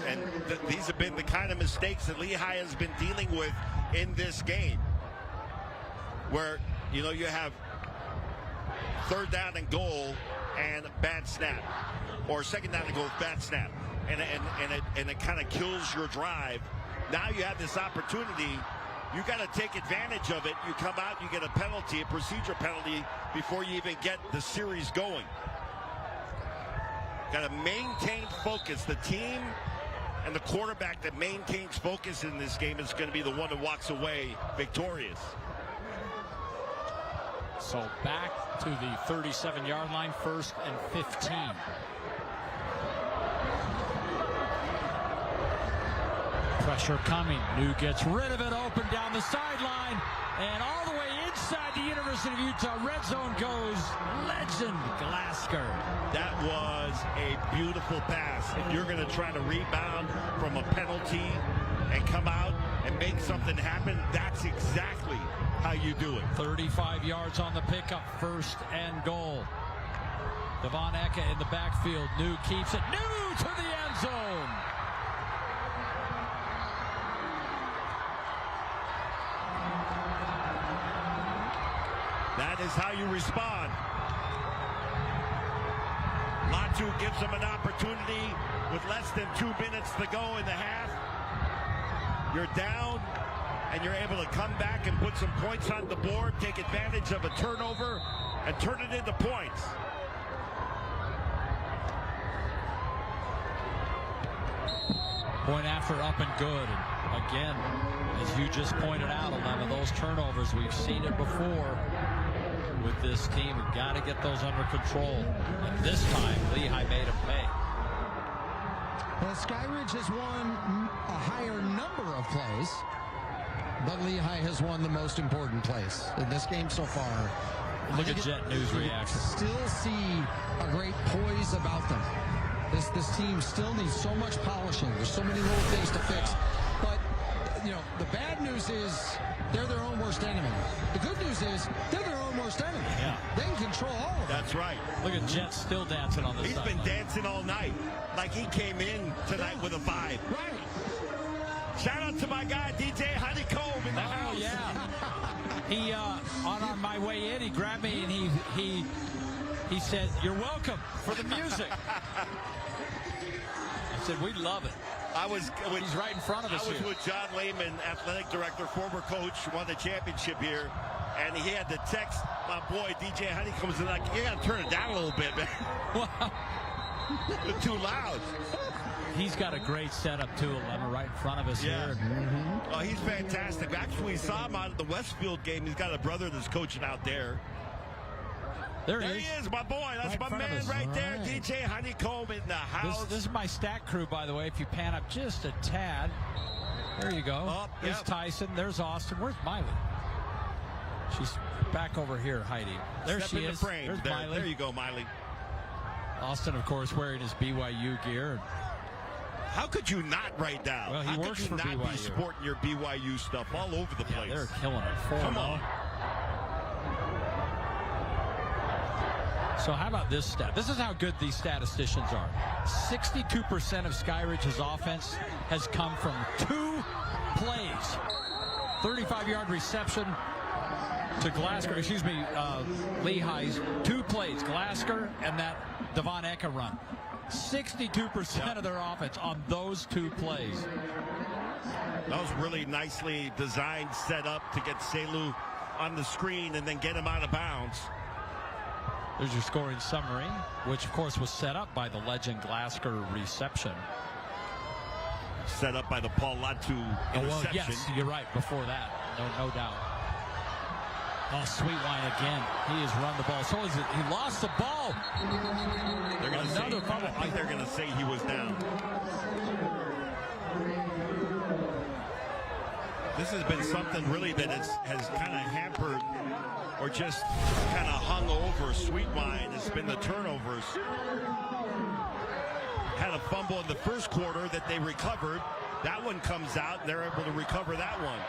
And these have been the kind of mistakes that Lehi has been dealing with in this game. Where, you have 3rd down and goal and bad snap. Or 2nd down and goal, bad snap. And it kind of kills your drive. Now you have this opportunity. You got to take advantage of it. You come out, you get a penalty, a procedure penalty, before you even get the series going. Got to maintain focus. The team and the quarterback that maintains focus in this game is going to be the one that walks away victorious. So back to the 37-yard line, 1st and 15. Pressure coming. New gets rid of it, open down the sideline, and all the way inside the University of Utah. Red zone goes legend Glasgow. That was a beautiful pass. If you're going to try to rebound from a penalty and come out and make something happen, that's exactly how you do it. 35 yards on the pickup, 1st and goal. Devon Eka in the backfield. New keeps it. New to the end zone. That is how you respond. Latu gives them an opportunity with less than 2 minutes to go in the half. You're down, and you're able to come back and put some points on the board, take advantage of a turnover, and turn it into points. Point after up and good. And again, as you just pointed out, 11 of those turnovers, we've seen it before with this team. We've got to get those under control. And this time, Lehi made them pay. Well, Skyridge has won a higher number of plays, but Lehi has won the most important plays in this game so far. Look at Jet News reaction. Still see a great poise about them. This team still needs so much polishing. There's so many little things to fix. But, you know, the bad news is they're their own worst enemy. The good news is they're their own worst enemy. Yeah. They can control all of it. That's right. Look at Jet still dancing on the He's been dancing all night. Like he came in tonight with a vibe. Right. Shout out to my guy, DJ Honeycomb in the house. Yeah. He, on my way in, he grabbed me and he said, "You're welcome for the music." I said, "We love it." He's right in front of us. I was with John Lehman, athletic director, former coach, won the championship here, and he had to text my boy DJ Honeycombs and like, "You got to turn it down a little bit, man." Wow. It's too loud. He's got a great setup too, Lemma, right in front of us here. Oh, he's fantastic. Actually, we saw him out at the Westfield game. He's got a brother that's coaching out there. There he is, my boy. That's my man right there, DJ Honeycomb in the house. This is my stat crew, by the way. If you pan up just a tad, there you go. There's Tyson. There's Austin. Where's Miley? She's back over here, Heidi. There Step she in is. the frame. There's Miley. There you go, Miley. Austin, of course, wearing his BYU gear. How could you not right now? Well, he works for BYU. How could you not be sporting your BYU stuff all over the place? They're killing it. Come on. So how about this stat? This is how good these statisticians are. 62% of Skyridge's offense has come from 2 plays. 35-yard reception to Glasgow. Lehi's 2 plays. Glasgow and that Devon Eka run. 62% of their offense on those 2 plays. That was really nicely designed, set up to get Selu on the screen and then get him out of bounds. There's your scoring summary, which of course was set up by the legend Glasgow reception. Set up by the Paul Latu interception. Well, yes, you're right. Before that, no doubt. Oh, Sweetwine again. He has run the ball. So is it? He lost the ball. They're going to say. I think they're going to say he was down. This has been something really that has kind of hampered or just kind of hung over Sweetwine. It's been the turnovers. Had a fumble in the first quarter that they recovered. That one comes out, and they're able to recover that one.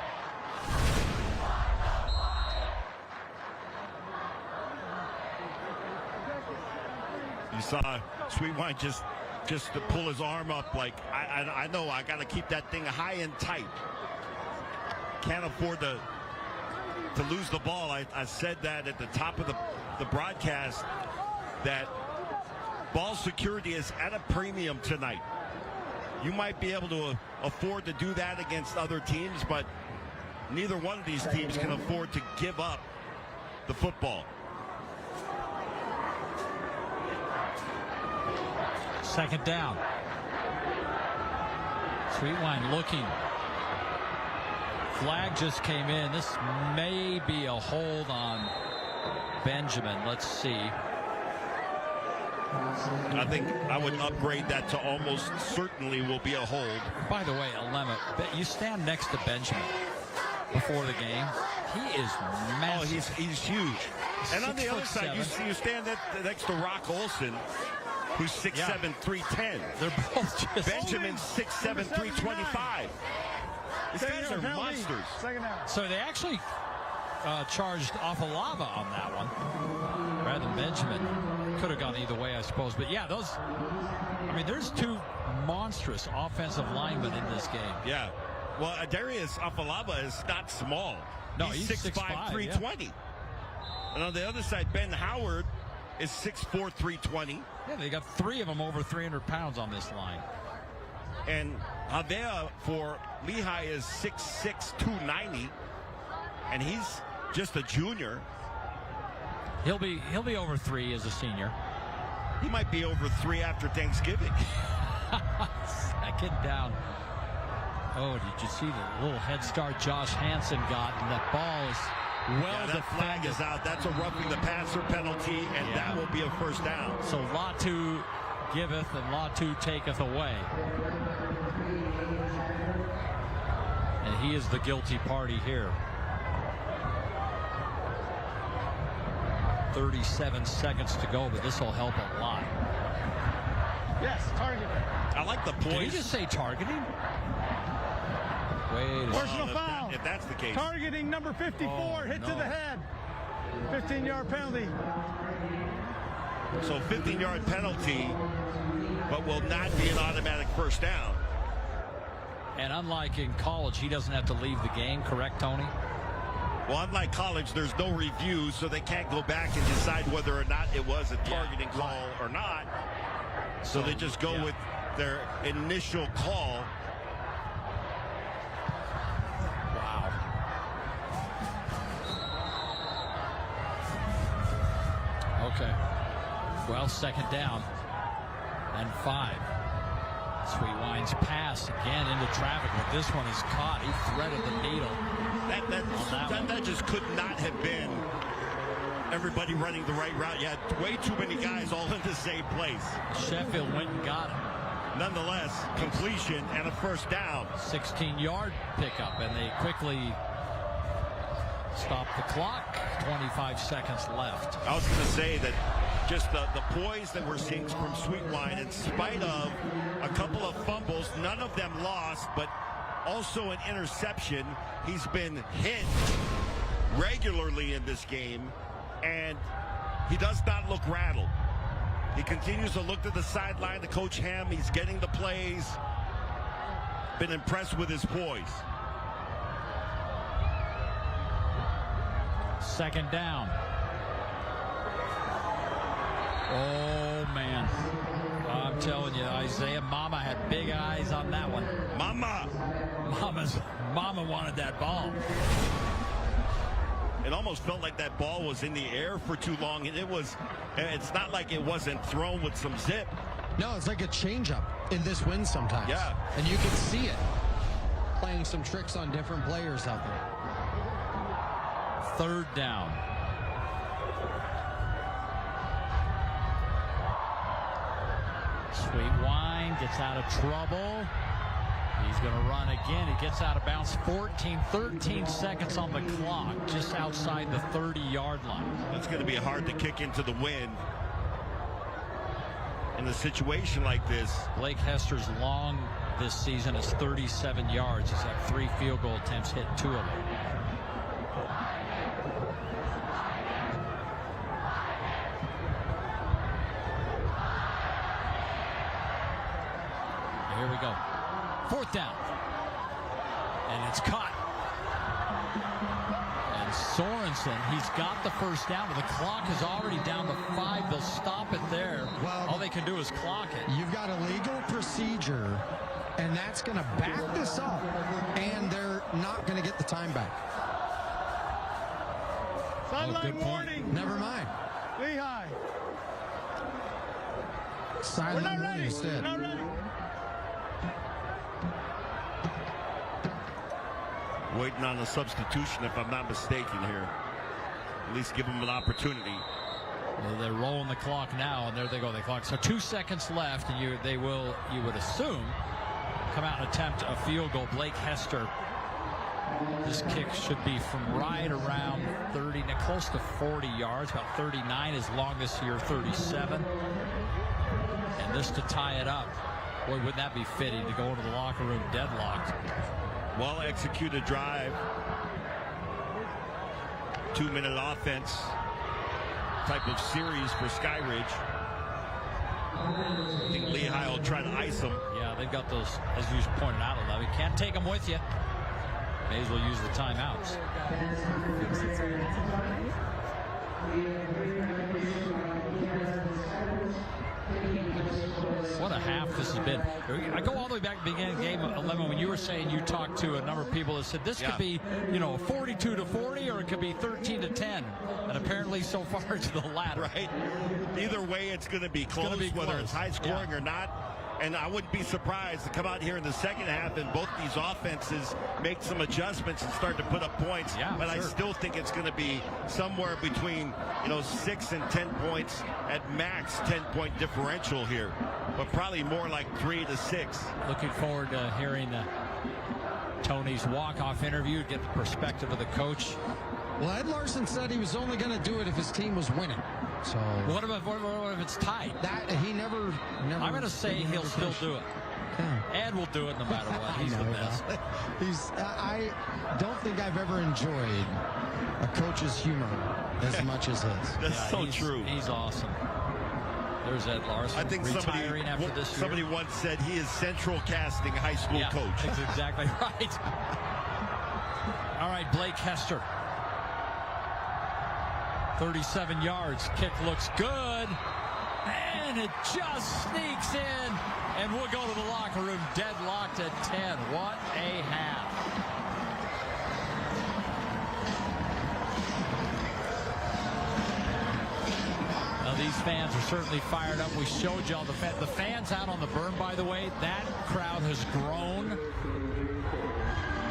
You saw Sweetwine just to pull his arm up like, I know I got to keep that thing high and tight. Can't afford to lose the ball. I said that at the top of the broadcast that ball security is at a premium tonight. You might be able to afford to do that against other teams, but neither one of these teams can afford to give up the football. Second down. Sweetwine looking. Flag just came in. This may be a hold on Benjamin. Let's see. I think I would upgrade that to almost certainly will be a hold. By the way, Alema, you stand next to Benjamin before the game. He is massive. Oh, he's huge. And on the other side, you stand next to Rock Olson, who's 6'7", 310. They're both just... Benjamin's 6'7", 325. These guys are monsters. So they actually charged Afalava on that one rather than Benjamin. Could have gone either way, I suppose. But yeah, there's 2 monstrous offensive linemen in this game. Yeah. Well, Darius Afalava is not small. No, he's 6'5", 320. Yeah. And on the other side, Ben Howard is 6'4", 320. Yeah, they got 3 of them over 300 pounds on this line. And Havea for Lehi is 6'6", 290. And he's just a junior. He'll be over 3 as a senior. He might be over 3 after Thanksgiving. Second down. Oh, did you see the little head start Josh Hansen got? And that ball is well that flag is out. That's a roughing the passer penalty, and that will be a first down. So Latu giveth and Latu taketh away. And he is the guilty party here. 37 seconds to go, but this will help a lot. Yes, targeting. I like the poise. Did he just say targeting? Wait a Personal foul. If that's the case. Targeting number 54, hit to the head. 15-yard penalty. So 15-yard penalty, but will not be an automatic first down. And unlike in college, he doesn't have to leave the game, correct, Tony? Well, unlike college, there's no review, so they can't go back and decide whether or not it was a targeting call or not. So they just go with their initial call. Wow. Okay. Well, second down and 5. Sweetwine's pass again into traffic, but this one is caught. He threaded the needle. That just could not have been everybody running the right route. You had way too many guys all in the same place. Sheffield went and got him. Nonetheless, completion and a first down. 16-yard pickup, and they quickly stop the clock. 25 seconds left. I was going to say that just the poise that we're seeing from Sweetwine, in spite of a couple of fumbles, none of them lost, but also an interception. He's been hit regularly in this game, and he does not look rattled. He continues to look to the sideline to Coach Ham. He's getting the plays. Been impressed with his poise. Second down. Oh, man. I'm telling you, Isaiah, Mama had big eyes on that one. Mama wanted that ball. It almost felt like that ball was in the air for too long, and it's not like it wasn't thrown with some zip. No, it's like a changeup in this wind sometimes. Yeah. And you can see it playing some tricks on different players out there. Third down. Sweetwine gets out of trouble. He's going to run again. He gets out of bounds. 13 seconds on the clock, just outside the 30-yard line. That's going to be hard to kick into the wind in a situation like this. Blake Hester's long this season is 37 yards. He's had 3 field goal attempts, hit 2 of them. Here we go. 4th down. And it's caught. And Sorensen, he's got the first down, but the clock is already down to 5. They'll stop it there. Well, all they can do is clock it. You've got a legal procedure, and that's going to back this up, and they're not going to get the time back. Sideline warning. Never mind. Lehi. Sideline warning instead. We're not ready. Waiting on a substitution, if I'm not mistaken here. At least give them an opportunity. Well, they're rolling the clock now, and there they go. They clock. So 2 seconds left, and you would assume, come out and attempt a field goal. Blake Hester. This kick should be from right around 30, close to 40 yards, about 39. His longest year, 37. And this to tie it up. Boy, wouldn't that be fitting to go into the locker room deadlocked. Well-executed drive. 2-minute offense type of series for Skyridge. I think Lehi will try to ice them. Yeah, they've got those, as you pointed out, 11. Can't take them with you. May as well use the timeouts. What a half this has been. I go all the way back to the beginning of game 11 when you were saying you talked to a number of people that said this could be, 42-40 or it could be 13-10. And apparently so far it's the latter. Right. Either way, it's going to be close, whether it's high scoring or not. And I wouldn't be surprised to come out here in the second half and both these offenses make some adjustments and start to put up points. Yeah, but sure. I still think it's going to be somewhere between 6 and 10 points at max, 10-point differential here, but probably more like 3 to 6. Looking forward to hearing Tony's walk-off interview, get the perspective of the coach. Well, Ed Larson said he was only going to do it if his team was winning. So what if it's tied? That he never. I'm going to say he'll still do it. Ed will do it no matter what. He's the best. I don't think I've ever enjoyed a coach's humor as much as his. That's so true. He's awesome. There's Ed Larson. I think retiring after this year. Somebody once said he is Central Casting high school coach. That's exactly right. All right, Blake Hester. 37 yards. Kick looks good. And it just sneaks in. And we'll go to the locker room deadlocked at 10. What a half. Now these fans are certainly fired up. We showed y'all the fans out on the berm, by the way. That crowd has grown.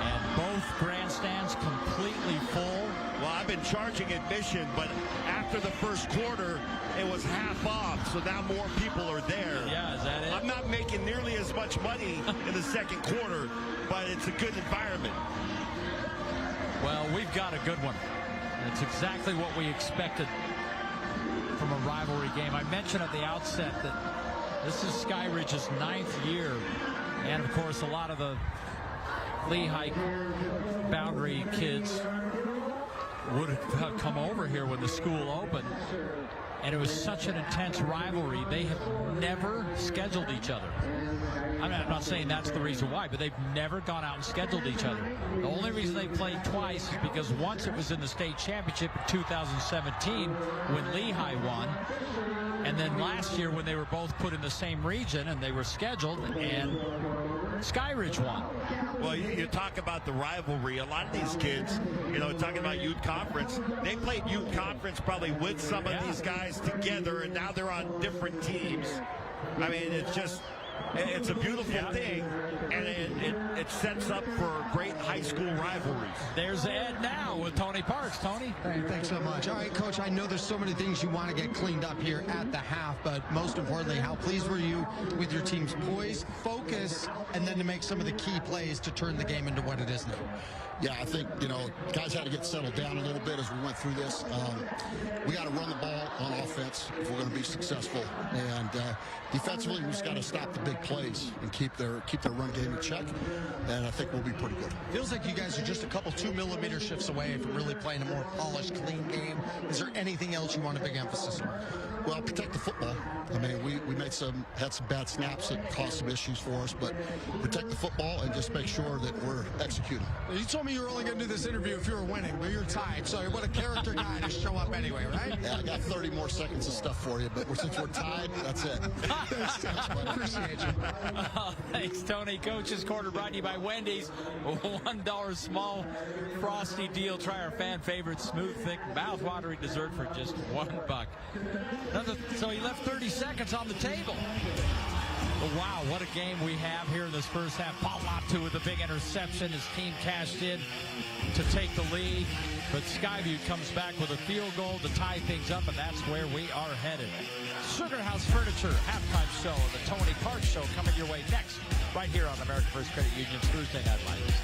And both grandstands completely full. Well, I've been charging admission, but after the first quarter, it was half off, so now more people are there. Yeah, is that it? I'm not making nearly as much money in the second quarter, but it's a good environment. Well, we've got a good one. It's exactly what we expected from a rivalry game. I mentioned at the outset that this is Skyridge's 9th year, and of course a lot of the Lehi boundary kids would have come over here when the school opened, and it was such an intense rivalry. They have never scheduled each other. I'm not saying that's the reason why, but they've never gone out and scheduled each other. The only reason they played twice is because once it was in the state championship in 2017 when Lehi won, and then last year when they were both put in the same region and they were scheduled, and Skyridge won. Well, you talk about the rivalry. A lot of these kids, talking about youth conference, they played youth conference probably with some of these guys together, and now they're on different teams. I mean, it's a beautiful thing, and it sets up for great high school rivalries. There's Ed now with Tony Parks. Tony? Hey, thanks so much. All right, Coach, I know there's so many things you want to get cleaned up here at the half, but most importantly, how pleased were you with your team's poise, focus, and then to make some of the key plays to turn the game into what it is now? Yeah, I think, guys had to get settled down a little bit as we went through this. We got to run the ball on offense if we're going to be successful. And defensively, we just got to stop the big plays and keep their run game in check. And I think we'll be pretty good. Feels like you guys are just a couple 2mm shifts away from really playing a more polished, clean game. Is there anything else you want a big emphasis on? Well, protect the football. I mean, we had some bad snaps that caused some issues for us, but protect the football and just make sure that we're executing. You told me you were only going to do this interview if you were winning, but you're tied, so what a character guy to show up anyway, right? Yeah, I got 30 more seconds of stuff for you, but since we're tied, that's it. Appreciate you. Thanks, Tony. Coach's Corner brought to you by Wendy's. $1 small frosty deal. Try our fan favorite smooth, thick, mouth-watering dessert for just $1. So he left 30 seconds on the table. But wow, what a game we have here in this first half. Paul Latu with a big interception. His team cashed in to take the lead. But Skyview comes back with a field goal to tie things up, and that's where we are headed. Sugar House Furniture halftime show, the Tony Parks Show, coming your way next, right here on American First Credit Union's Thursday Night Lights.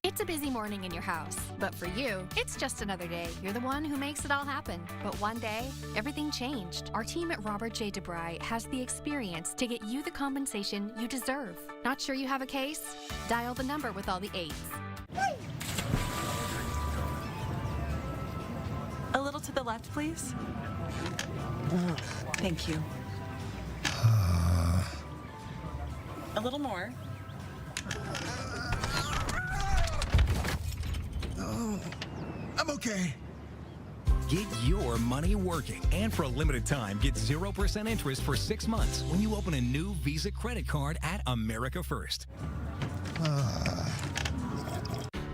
It's a busy morning in your house, but for you, it's just another day. You're the one who makes it all happen. But one day, everything changed. Our team at Robert J. DeBry has the experience to get you the compensation you deserve. Not sure you have a case? Dial the number with all the 8s. A little to the left, please. Thank you. A little more. I'm okay. Get your money working, and for a limited time, get 0% interest for 6 months when you open a new Visa credit card at America First.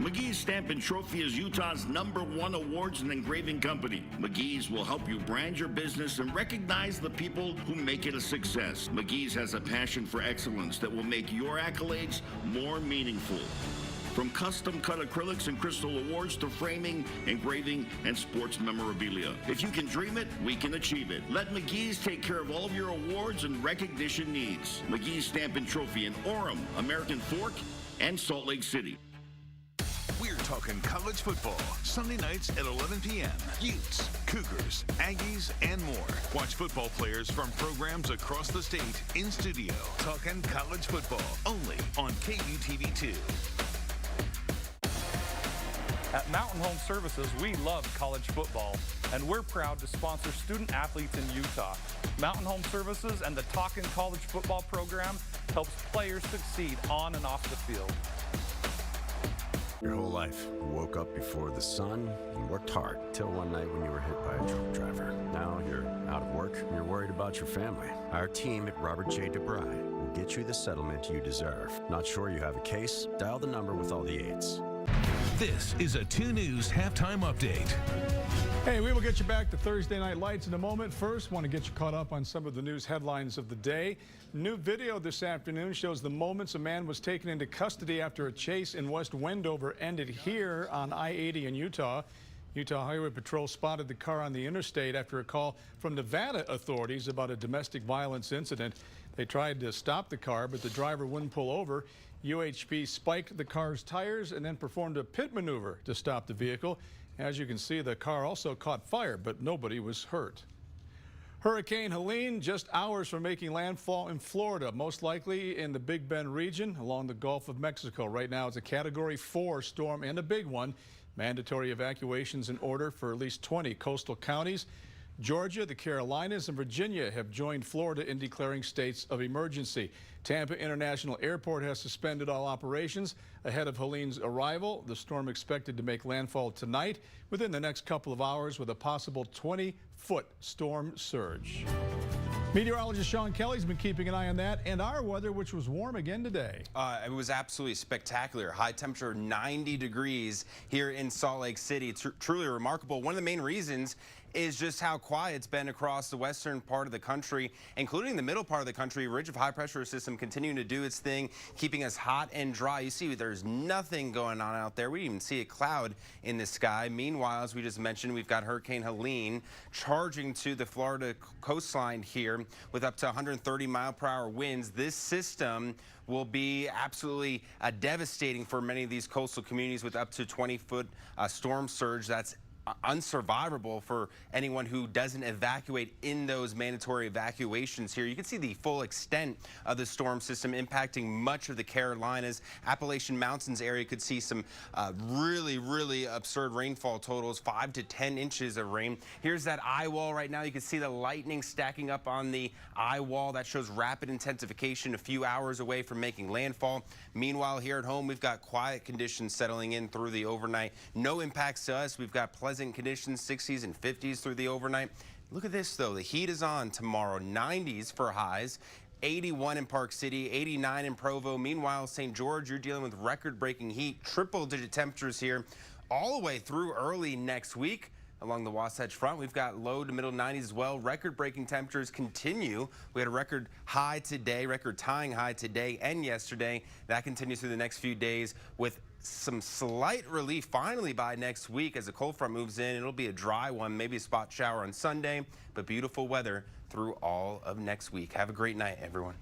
McGee's Stamp and Trophy is Utah's #1 awards and engraving company. McGee's will help you brand your business and recognize the people who make it a success. McGee's has a passion for excellence that will make your accolades more meaningful. From custom-cut acrylics and crystal awards to framing, engraving, and sports memorabilia. If you can dream it, we can achieve it. Let McGee's take care of all of your awards and recognition needs. McGee's Stamp and Trophy in Orem, American Fork, and Salt Lake City. We're talking college football, Sunday nights at 11 p.m. Utes, Cougars, Aggies, and more. Watch football players from programs across the state in studio. Talking college football, only on KUTV2. At Mountain Home Services, we love college football, and we're proud to sponsor student athletes in Utah. Mountain Home Services and the Talkin' College Football program helps players succeed on and off the field. Your whole life, you woke up before the sun and worked hard till one night when you were hit by a truck driver. Now you're out of work and you're worried about your family. Our team at Robert J. DeBry will get you the settlement you deserve. Not sure you have a case? Dial the number with all the 8s. This is a 2 News halftime update. Hey, we will get you back to Thursday Night Lights in a moment. First, want to get you caught up on some of the news headlines of the day. New video this afternoon shows the moments a man was taken into custody after a chase in West Wendover ended here on I-80 in Utah. Utah Highway Patrol spotted the car on the interstate after a call from Nevada authorities about a domestic violence incident. They tried to stop the car, but the driver wouldn't pull over. UHP spiked the car's tires and then performed a pit maneuver to stop the vehicle. As you can see, the car also caught fire, but nobody was hurt. Hurricane Helene just hours from making landfall in Florida, most likely in the Big Bend region along the Gulf of Mexico. Right now, it's a Category 4 storm and a big one. Mandatory evacuations in order for at least 20 coastal counties. Georgia, the Carolinas, and Virginia have joined Florida in declaring states of emergency. Tampa International Airport has suspended all operations ahead of Helene's arrival. The storm expected to make landfall tonight within the next couple of hours with a possible 20-foot storm surge. Meteorologist Sean Kelly's been keeping an eye on that and our weather, which was warm again today. It was absolutely spectacular. High temperature 90 degrees here in Salt Lake City. Truly remarkable. One of the main reasons is just how quiet it's been across the western part of the country, including the middle part of the country. Ridge of high pressure system continuing to do its thing, keeping us hot and dry. You see, there's nothing going on out there. We didn't even see a cloud in the sky. Meanwhile, as we just mentioned, we've got Hurricane Helene charging to the Florida coastline here with up to 130-mile-per-hour winds. This system will be absolutely devastating for many of these coastal communities with up to 20-foot storm surge. That's unsurvivable for anyone who doesn't evacuate in those mandatory evacuations here. You can see the full extent of the storm system impacting much of the Carolinas. Appalachian Mountains area could see some really absurd rainfall totals, 5 to 10 inches of rain. Here's that eye wall right now. You can see the lightning stacking up on the eye wall. That shows rapid intensification a few hours away from making landfall. Meanwhile, here at home, we've got quiet conditions settling in through the overnight. No impacts to us. We've got pleasant conditions, 60s and 50s through the overnight. Look at this, though. The heat is on tomorrow. 90s for highs. 81 in Park City, 89 in Provo. Meanwhile, St. George, you're dealing with record-breaking heat, triple-digit temperatures here all the way through early next week. Along the Wasatch Front, we've got low to middle 90s as well. Record-breaking temperatures continue. We had a record high today, record-tying high today and yesterday. That continues through the next few days with some slight relief finally by next week as the cold front moves in. It'll be a dry one, maybe a spot shower on Sunday, but beautiful weather through all of next week. Have a great night, everyone.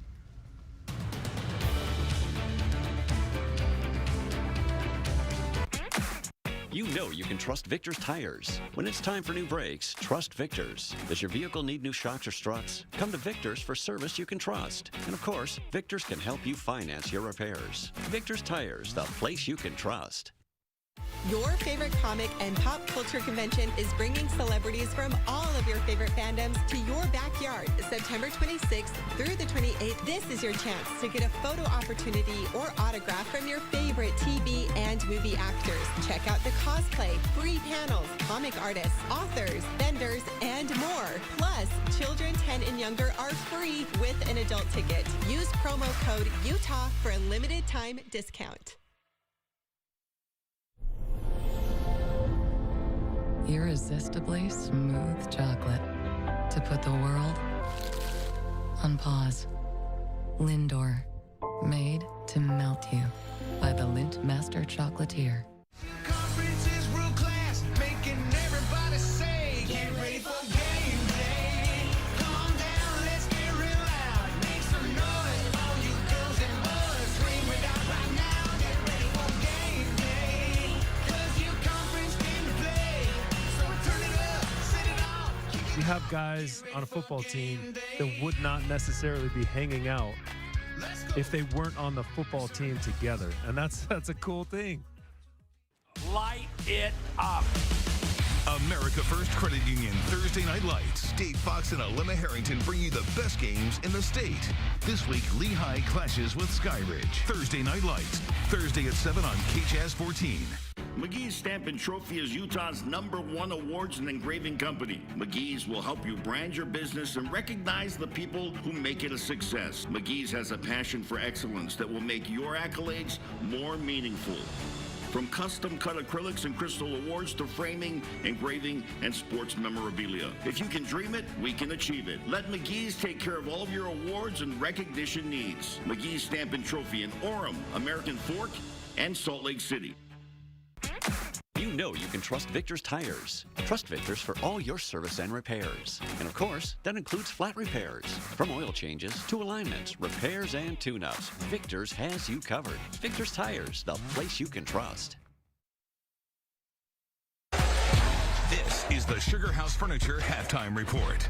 You know you can trust Victor's tires. When it's time for new brakes, trust Victor's. Does your vehicle need new shocks or struts? Come to Victor's for service you can trust. And of course, Victor's can help you finance your repairs. Victor's Tires, the place you can trust. Your favorite comic and pop culture convention is bringing celebrities from all of your favorite fandoms to your backyard September 26th through the 28th. This is your chance to get a photo opportunity or autograph from your favorite TV and movie actors. Check out the cosplay, free panels, comic artists, authors, vendors, and more. Plus, children 10 and younger are free with an adult ticket. Use promo code UTAH for a limited time discount. irresistibly smooth chocolate to put the world on pause. Lindor, made to melt you by the Lindt Master Chocolatier. Conferences world class, making everybody say, get ready for game day. Calm down, let's get real loud. Make some noise, all you girls and boys. Scream it out right now, get ready for game day. 'Cause your conference came to play. So turn it up, set it off. You have guys on a football team that would not necessarily be hanging out if they weren't on the football team together. And that's a cool thing. Light it up. America First Credit Union Thursday Night Lights. Dave Fox and Alema Harrington bring you the best games in the state. This week, Lehi clashes with Skyridge. Thursday Night Lights. Thursday at 7 on KJAS 14. McGee's Stamp and Trophy is Utah's #1 awards and engraving company. McGee's will help you brand your business and recognize the people who make it a success. McGee's has a passion for excellence that will make your accolades more meaningful. From custom-cut acrylics and crystal awards to framing, engraving, and sports memorabilia. If you can dream it, we can achieve it. Let McGee's take care of all of your awards and recognition needs. McGee's Stamp and Trophy in Orem, American Fork, and Salt Lake City. You know you can trust Victor's Tires. Trust Victor's for all your service and repairs. And of course, that includes flat repairs. From oil changes to alignments, repairs, and tune-ups, Victor's has you covered. Victor's Tires, the place you can trust. This is the Sugar House Furniture Halftime Report.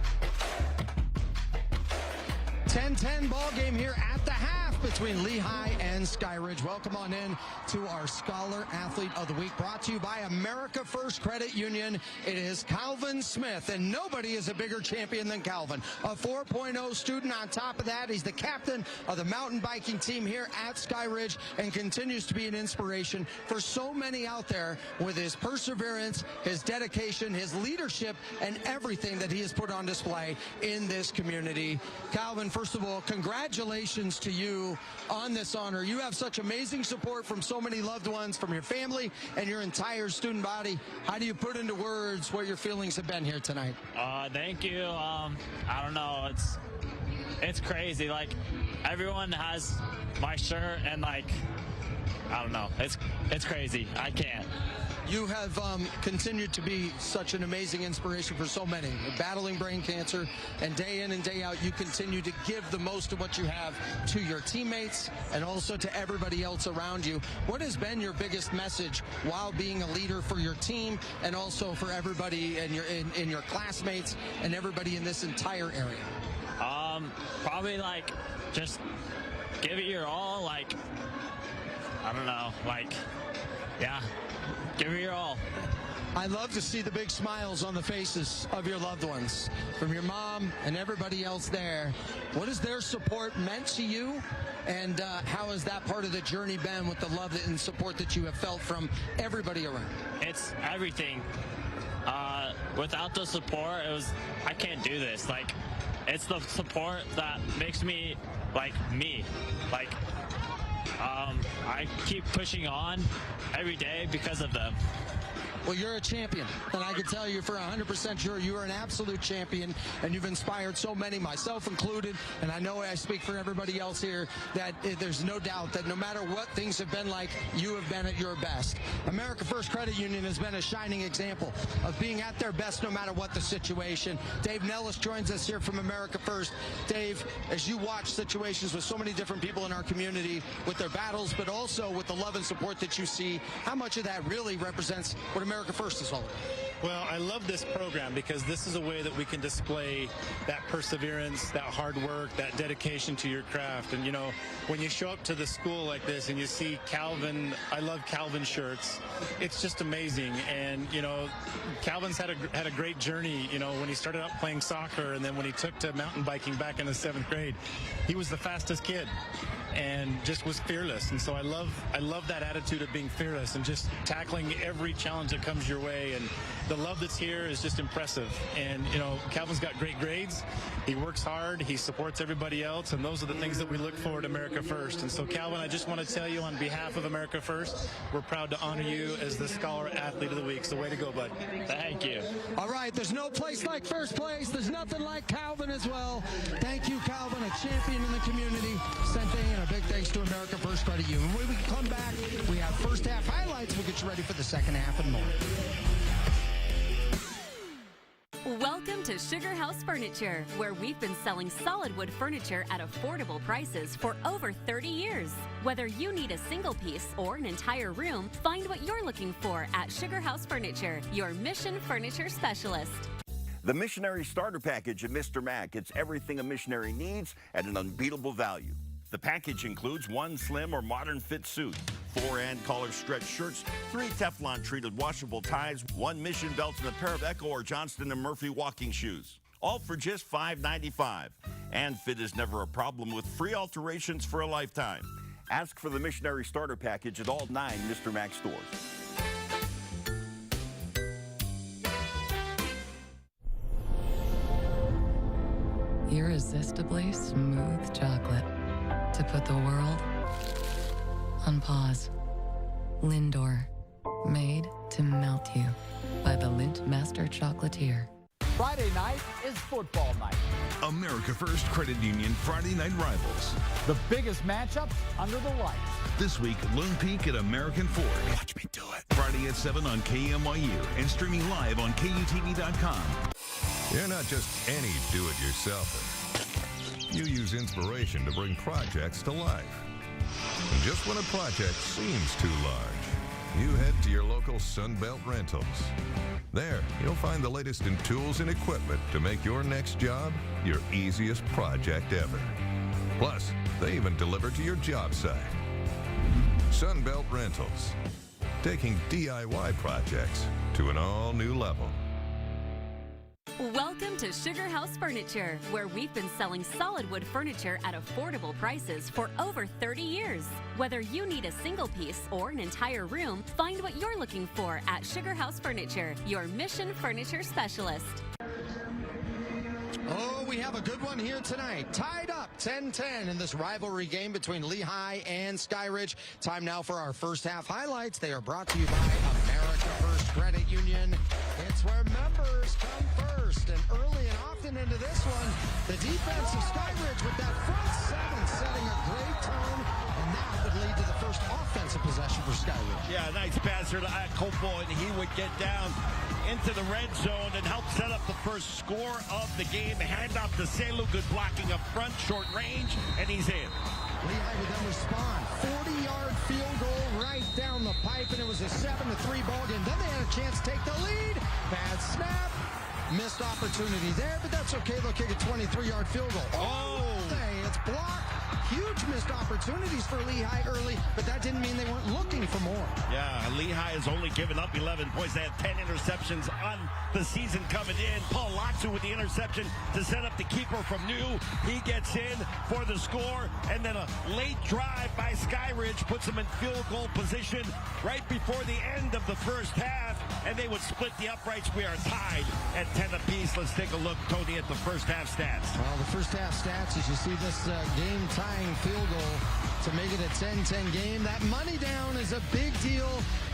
10-10 ball game here at the half between Lehi and Skyridge. Welcome on in to our Scholar Athlete of the Week, brought to you by America First Credit Union. It is Calvin Smith, and nobody is a bigger champion than Calvin. A 4.0 student on top of that. He's the captain of the mountain biking team here at Skyridge and continues to be an inspiration for so many out there with his perseverance, his dedication, his leadership, and everything that he has put on display in this community. Calvin, first of all, congratulations to you on this honor. You have such amazing support from so many loved ones, from your family and your entire student body. How do you put into words what your feelings have been here tonight? Thank you. I don't know. It's crazy. Like, everyone has my shirt, and like, I don't know. It's crazy. I can't. You have continued to be such an amazing inspiration for so many, battling brain cancer, and day in and day out, you continue to give the most of what you have to your teammates and also to everybody else around you. What has been your biggest message while being a leader for your team and also for everybody in your classmates and everybody in this entire area? Probably like just give it your all. Like, I don't know. Like, yeah. Give it your all. I love to see the big smiles on the faces of your loved ones, from your mom and everybody else there. What has their support meant to you, and how has that part of the journey been with the love and support that you have felt from everybody around? It's everything. Without the support, I can't do this. Like, it's the support that makes me, like, me. Like, I keep pushing on every day because of them. Well, you're a champion, and I can tell you for 100% sure you are an absolute champion, and you've inspired so many, myself included, and I know I speak for everybody else here, that there's no doubt that no matter what things have been like, you have been at your best. America First Credit Union has been a shining example of being at their best no matter what the situation. Dave Nellis joins us here from America First. Dave, as you watch situations with so many different people in our community with their battles, but also with the love and support that you see, how much of that really represents what America First is all about? Well, I love this program because this is a way that we can display that perseverance, that hard work, that dedication to your craft. And, you know, when you show up to the school like this and you see Calvin, I love Calvin shirts, it's just amazing. And, you know, Calvin's had a great journey, you know, when he started out playing soccer, and then when he took to mountain biking back in the 7th grade, he was the fastest kid and just was fearless. And so I love that attitude of being fearless and just tackling every challenge that comes your way. And the love that's here is just impressive. And, Calvin's got great grades. He works hard. He supports everybody else. And those are the things that we look for at America First. And so, Calvin, I just want to tell you on behalf of America First, we're proud to honor you as the Scholar Athlete of the Week. So way to go, bud. Thank you. All right, there's no place like first place. There's nothing like Calvin as well. Thank you, Calvin, a champion in the community. Sending and a big thanks to America First Credit Union. When we come back, we have first half highlights. We'll get you ready for the second half and more. Welcome to Sugar House Furniture, where we've been selling solid wood furniture at affordable prices for over 30 years. Whether you need a single piece or an entire room, find what you're looking for at Sugar House Furniture, your Mission Furniture specialist. The Missionary Starter Package at Mr. Mac. It's everything a missionary needs at an unbeatable value. The package includes 1 slim or modern fit suit, 4 and collar stretch shirts, 3 Teflon treated washable ties, 1 mission belt, and a pair of Echo or Johnston & Murphy walking shoes. All for just $5.95. And fit is never a problem with free alterations for a lifetime. Ask for the Missionary Starter Package at all 9 Mr. Mac stores. Irresistibly smooth chocolate to put the world on pause. Lindor, made to melt you by the Lindt Master Chocolatier. Friday night is football night. America First Credit Union Friday Night Rivals. The biggest matchup under the lights. This week, Lone Peak at American Ford. Watch me do it. Friday at 7 on KMYU and streaming live on KUTV.com. You're not just any do-it-yourselfer. You use inspiration to bring projects to life. And just when a project seems too large, you head to your local Sunbelt Rentals. There, you'll find the latest in tools and equipment to make your next job your easiest project ever. Plus, they even deliver to your job site. Sunbelt Rentals, taking DIY projects to an all-new level. Welcome to Sugar House Furniture, where we've been selling solid wood furniture at affordable prices for over 30 years. Whether you need a single piece or an entire room, find what you're looking for at Sugar House Furniture, your Mission Furniture specialist. Oh, we have a good one here tonight. Tied up 10-10 in this rivalry game between Lehi and Skyridge. Time now for our first half highlights. They are brought to you by America First Credit Union. It's where members come first. And early and often into this one, the defense of Skyridge with that front seven setting a great tone. And that would lead to the first offensive possession for Skyridge. Yeah, nice passer to Kopo, and he would get down into the red zone and help set up the first score of the game. Hand off to Selu, good blocking up front, short range, and he's in. Lehigh would then respond. 40-yard field goal right down the pipe, and it was a 7-3 ball game. Then they had a chance to take the lead. Bad snap. Missed opportunity there, but that's okay. They'll kick a 23-yard field goal. Oh! It's blocked. Huge missed opportunities for Lehigh early, but that didn't mean they weren't looking for more. Yeah, Lehigh has only given up 11 points. They had 10 interceptions on the season coming in. Paul Latsu with the interception to set up the keeper from New. He gets in for the score, and then a late drive by Skyridge puts them in field goal position right before the end of the first half, and they would split the uprights. We are tied at 10 apiece. Let's take a look, Tony, at the first half stats. Well, the first half stats, as you see this game-tying field goal to make it a 10-10 game. That money down is a big deal.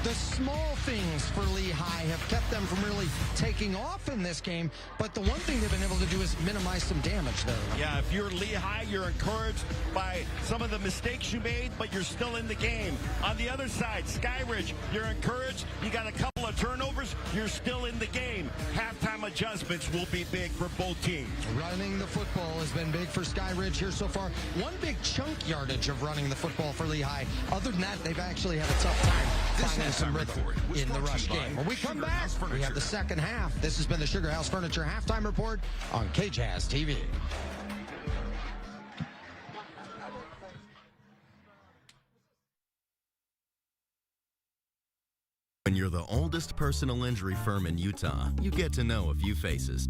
The small things for Lehigh have kept them from really taking off in this game, but the one thing they've been able to do is minimize some damage there. Yeah, if you're Lehigh, you're encouraged by some of the mistakes you made, but you're still in the game. On the other side, Skyridge, you're encouraged. You got a couple of turnovers. You're still in the game. Halftime adjustments will be big for both teams. Running the football has been big for Skyridge here so far. One big chunk yardage of running the football for Lehigh. Other than that, they've actually had a tough time finding some rhythm in the rush game. When we come back, we have the second half. This has been the Sugar House Furniture Halftime Report on KJazz TV. When you're the oldest personal injury firm in Utah, you get to know a few faces.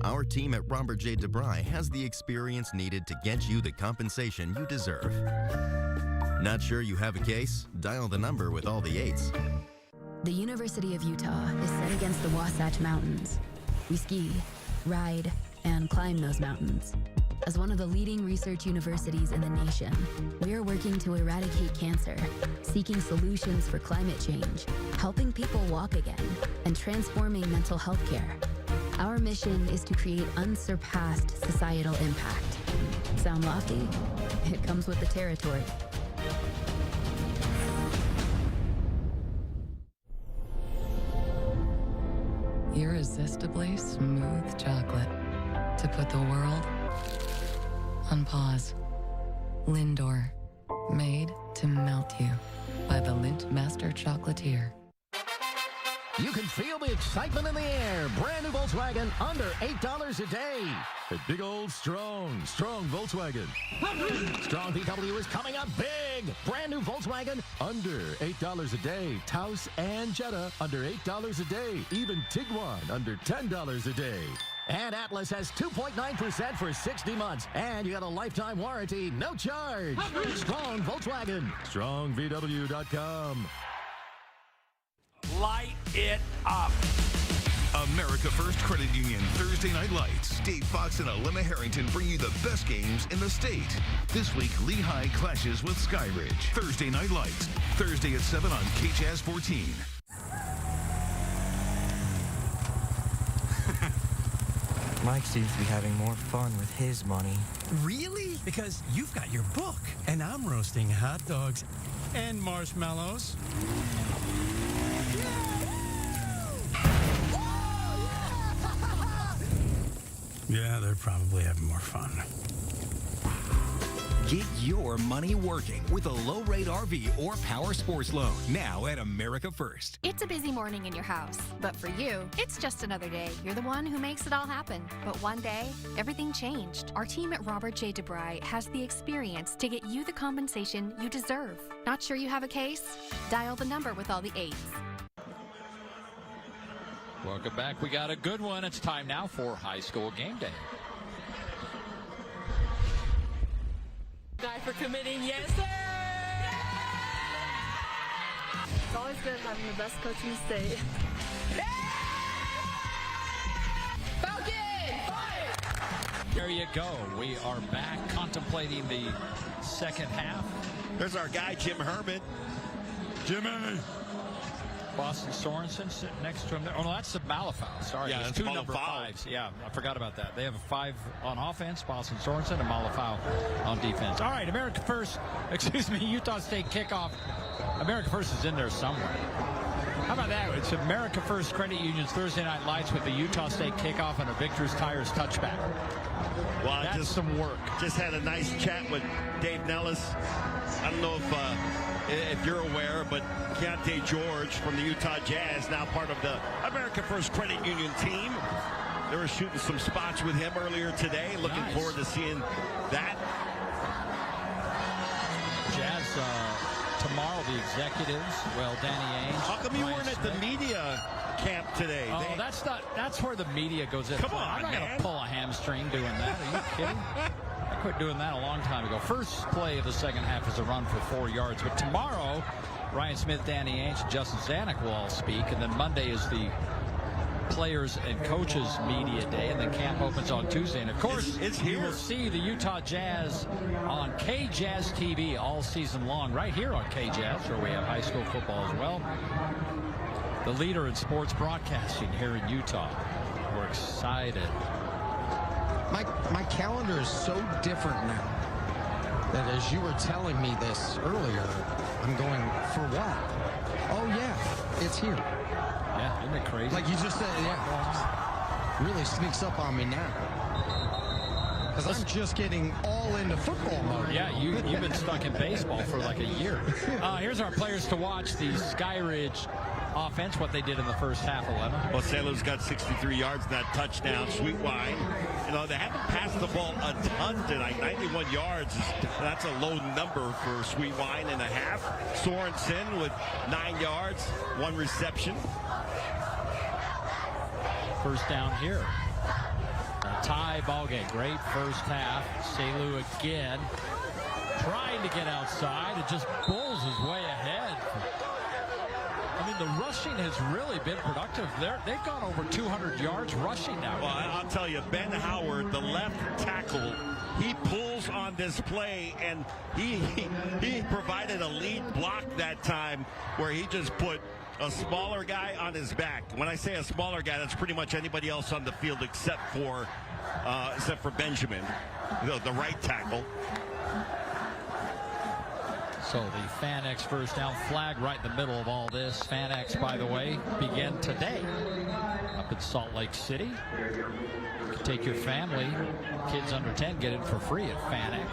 Our team at Robert J. DeBry has the experience needed to get you the compensation you deserve. Not sure you have a case? Dial the number with all the 8s. The University of Utah is set against the Wasatch Mountains. We ski, ride, and climb those mountains. As one of the leading research universities in the nation, we are working to eradicate cancer, seeking solutions for climate change, helping people walk again, and transforming mental health care. Our mission is to create unsurpassed societal impact. Sound lofty? It comes with the territory. Irresistibly smooth chocolate to put the world on pause. Lindor, made to melt you by the Lindt Master Chocolatier. You can feel the excitement in the air. Brand new Volkswagen under $8 a day. A big old strong Volkswagen. Strong VW is coming up big. Brand new Volkswagen Under $8 a day. Taos and Jetta under $8 a day. Even Tiguan under $10 a day. And Atlas has 2.9% for 60 months. And you got a lifetime warranty, no charge. Strong Volkswagen. StrongVW.com. Light it up. America First Credit Union Thursday Night Lights. Dave Fox and Alema Harrington bring you the best games in the state. This week, Lehi clashes with Skyridge. Thursday Night Lights. Thursday at 7 on KJazz 14. Mike seems to be having more fun with his money. Really? Because you've got your book, and I'm roasting hot dogs and marshmallows. Yeah, they're probably having more fun. Get your money working with a low-rate RV or power sports loan now at America First. It's a busy morning in your house, but for you, it's just another day. You're the one who makes it all happen. But one day, everything changed. Our team at Robert J. DeBry has the experience to get you the compensation you deserve. Not sure you have a case? Dial the number with all the 8s. Welcome back. We got a good one. It's time now for high school game day. Guy for committing, yes sir! It's always good having the best coach in the state. Falcon, fight! There you go. We are back contemplating the second half. There's our guy, Jim Herman. Jimmy! Boston Sorensen sitting next to him there. Oh, no, that's the Malafau. Sorry, Yeah, there's that's two Malafau. number 5s. Yeah, I forgot about that. They have a 5 on offense, Boston Sorensen, and Malafau on defense. All right, America First, Utah State kickoff. America First is in there somewhere. How about that? It's America First Credit Union's Thursday Night Lights with the Utah State kickoff and a Victor's Tires touchback. Well, that's some work. Just had a nice chat with Dave Nellis. I don't know if you're aware, but Keontae George from the Utah Jazz, now part of the America First Credit Union team. They were shooting some spots with him earlier today. Looking forward to seeing that. Jazz tomorrow, the executives. Well, Danny Ainge. How come you weren't at the media camp today? Oh, that's where the media goes in. Come on, I'm not going to pull a hamstring doing that. Are you kidding? I quit doing that a long time ago. First play of the second half is a run for 4 yards. But tomorrow, Ryan Smith, Danny Ainge, and Justin Zanuck will all speak. And then Monday is the players and coaches media day. And then camp opens on Tuesday. And, of course, you will see the Utah Jazz on KJazz TV all season long. Right here on KJazz, where we have high school football as well. The leader in sports broadcasting here in Utah. We're excited. My calendar is so different now that as you were telling me this earlier, I'm going, for what? Oh, yeah, it's here. Yeah, isn't it crazy? Like you just said, yeah. Really sneaks up on me now. Because I'm just getting all into football mode. Yeah, you've been stuck in baseball for like a year. Here's our players to watch. The Skyridge offense, what they did in the first half, 11. Well, St. Louis got 63 yards in that touchdown. Sweet Wine. You know, they haven't passed the ball a ton tonight. 91 yards. That's a low number for Sweet Wine and a half. Sorensen with 9 yards, 1 reception. First down here. A tie ball game. Great first half. St. Louis again trying to get outside. It just bulls his way ahead. I mean, the rushing has really been productive. They've gone over 200 yards rushing now. Well, I'll tell you, Ben Howard, the left tackle, he pulls on this play, and he provided a lead block that time where he just put a smaller guy on his back. When I say a smaller guy, that's pretty much anybody else on the field except for Benjamin, the right tackle. So the FanX first down flag right in the middle of all this. FanX, by the way, began today up in Salt Lake City. You can take your family, kids under 10, get in for free at FanX.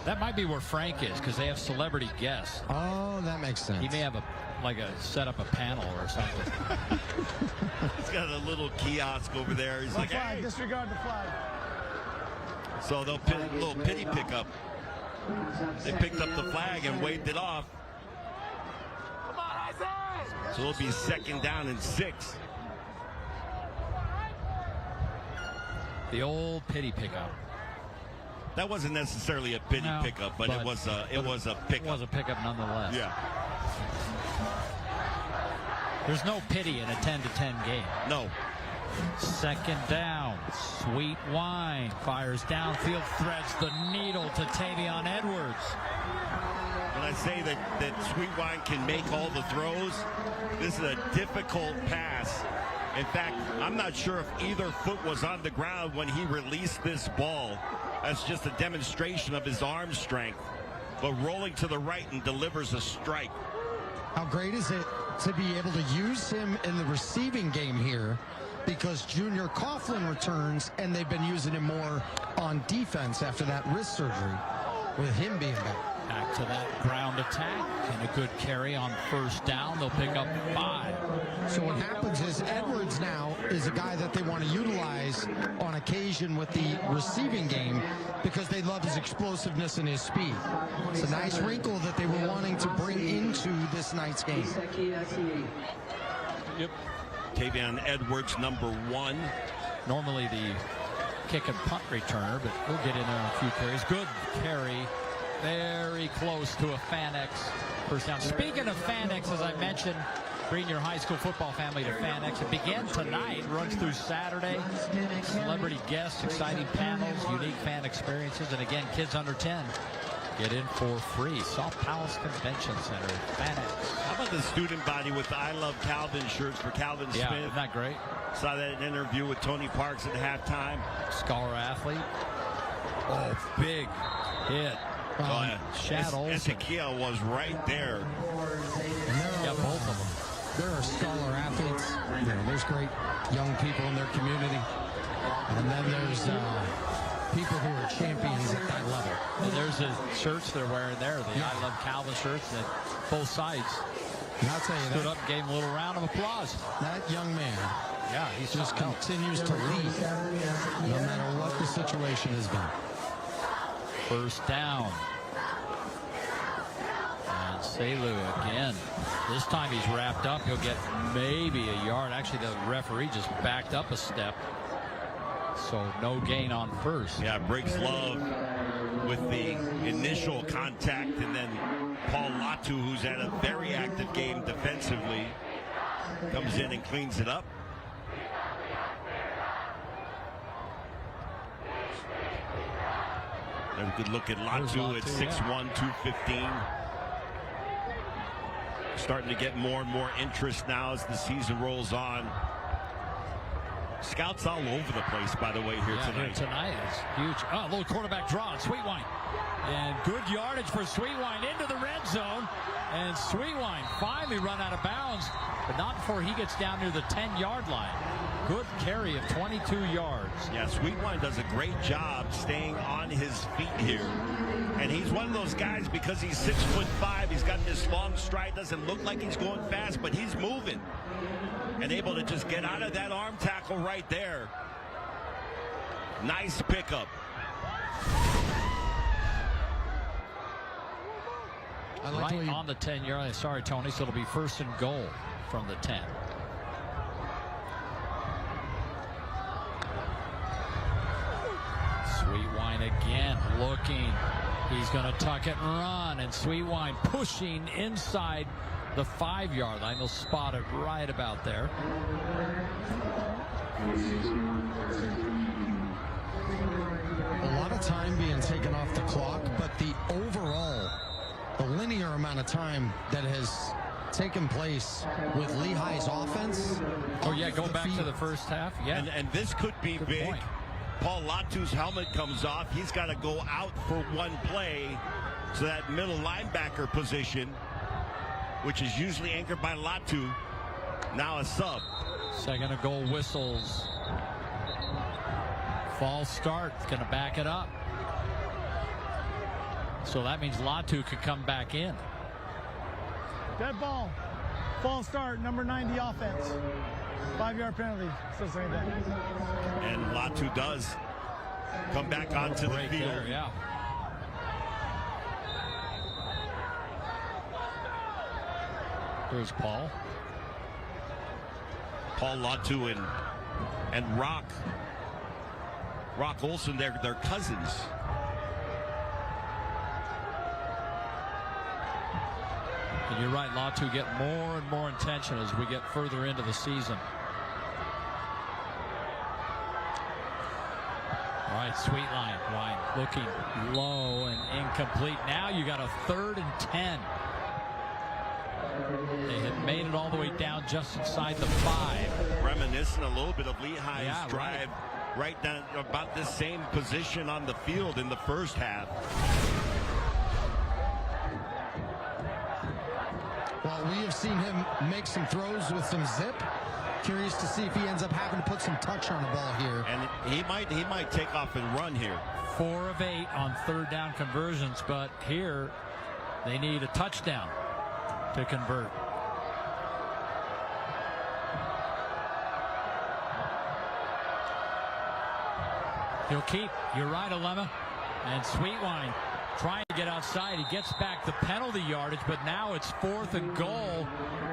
That might be where Frank is, because they have celebrity guests. Oh, that makes sense. He may have set up a panel or something. He's got a little kiosk over there. He's like, flag, hey. disregard the flag. So they'll pit a little pity pickup. They picked up the flag and waved it off. So it'll be 2nd down and 6. The old pity pickup. That wasn't necessarily a pity pickup, but it was a pickup. It was a pickup nonetheless. Yeah. There's no pity in a 10-10 game. No. 2nd down. Sweet Wine fires downfield, threads the needle to Tavion Edwards. When I say that Sweet Wine can make all the throws, this is a difficult pass. In fact, I'm not sure if either foot was on the ground when he released this ball. That's just a demonstration of his arm strength. But rolling to the right and delivers a strike. How great is it to be able to use him in the receiving game here, because Junior Coughlin returns and they've been using him more on defense after that wrist surgery with him being back. Back to that ground attack and a good carry on 1st down. They'll pick up 5. So what happens is Edwards now is a guy that they want to utilize on occasion with the receiving game because they love his explosiveness and his speed. It's a nice wrinkle that they were wanting to bring into this night's game. Yep. Tavion Edwards, number 1. Normally the kick and punt returner, but we'll get in there a few carries. Good carry. Very close to a FanX first down. Speaking of FanX, as I mentioned, bring your high school football family to FanX. It began tonight, runs through Saturday. Celebrity guests, exciting panels, unique fan experiences, and again, kids under 10 get in for free. South Palace Convention Center, FanX. How about the student body with the I Love Calvin shirts for Calvin Smith? Yeah, isn't that great? Saw that in an interview with Tony Parks at halftime. Scholar athlete. Oh, big hit. Shad Olsen. Ezekiel was right there. Yeah, both of them. There are scholar athletes. There's great young people in their community. And then there's people who are champions at that level. And there's the shirts they're wearing there, the I Love Calvin shirts that both sides. And I'll tell you stood up, gave him a little round of applause. That young man, he just continues to lead, no matter what the situation has been. 1st down. And Selu again. This time he's wrapped up. He'll get maybe a yard. Actually, the referee just backed up a step. So no gain on 1st. Yeah, breaks Love with the initial contact, and then Paul Latu, who's had a very active game defensively, comes in and cleans it up. A good look at Latu at 6'1", 215. Starting to get more and more interest now as the season rolls on. Scouts all over the place, by the way, here tonight. Tonight is huge. Oh, a little quarterback draw on Sweet Wine. And good yardage for Sweet Wine into the red zone. And Sweet Wine finally run out of bounds, but not before he gets down near the 10-yard line. Good carry of 22 yards. Yeah, Sweet Wine does a great job staying on his feet here. And he's one of those guys, because he's 6'5", he's got this long stride, doesn't look like he's going fast, but he's moving. And able to just get out of that arm tackle right there. Nice pickup. Right on the 10-yard line. Sorry, Tony. So it'll be 1st and goal from the 10. Sweet Wine again looking. He's going to tuck it and run. And Sweet Wine pushing inside the 5-yard line. They'll spot it right about there. A lot of time being taken off the clock, but the linear amount of time that has taken place with Lehi's offense. Oh yeah, go back to the first half. Yeah, and this could be Good big. point. Paul Latu's helmet comes off. He's got to go out for one play to that middle linebacker position, which is usually anchored by Latu. Now a sub. Second and goal whistles. False start. It's going to back it up. So that means Latu could come back in. Dead ball. False start. Number 90 offense. 5-yard penalty. Still saying that. And Latu does come back onto the field. There, yeah. Here's Paul. Paul Latu and Rock Olson, they're cousins. And you're right, Latu get more and more intention as we get further into the season. All right, Sweetline looking low and incomplete. Now you got a 3rd and 10. They had made it all the way down just inside the 5. Reminiscent a little bit of Lehi's drive right down about this same position on the field in the first half. Well, we have seen him make some throws with some zip. Curious to see if he ends up having to put some touch on the ball here. And he might take off and run here. 4 of 8 on 3rd down conversions, but here they need a touchdown to convert. He'll keep. You're right, Alema. And Sweetwine trying to get outside. He gets back the penalty yardage, but now it's 4th and goal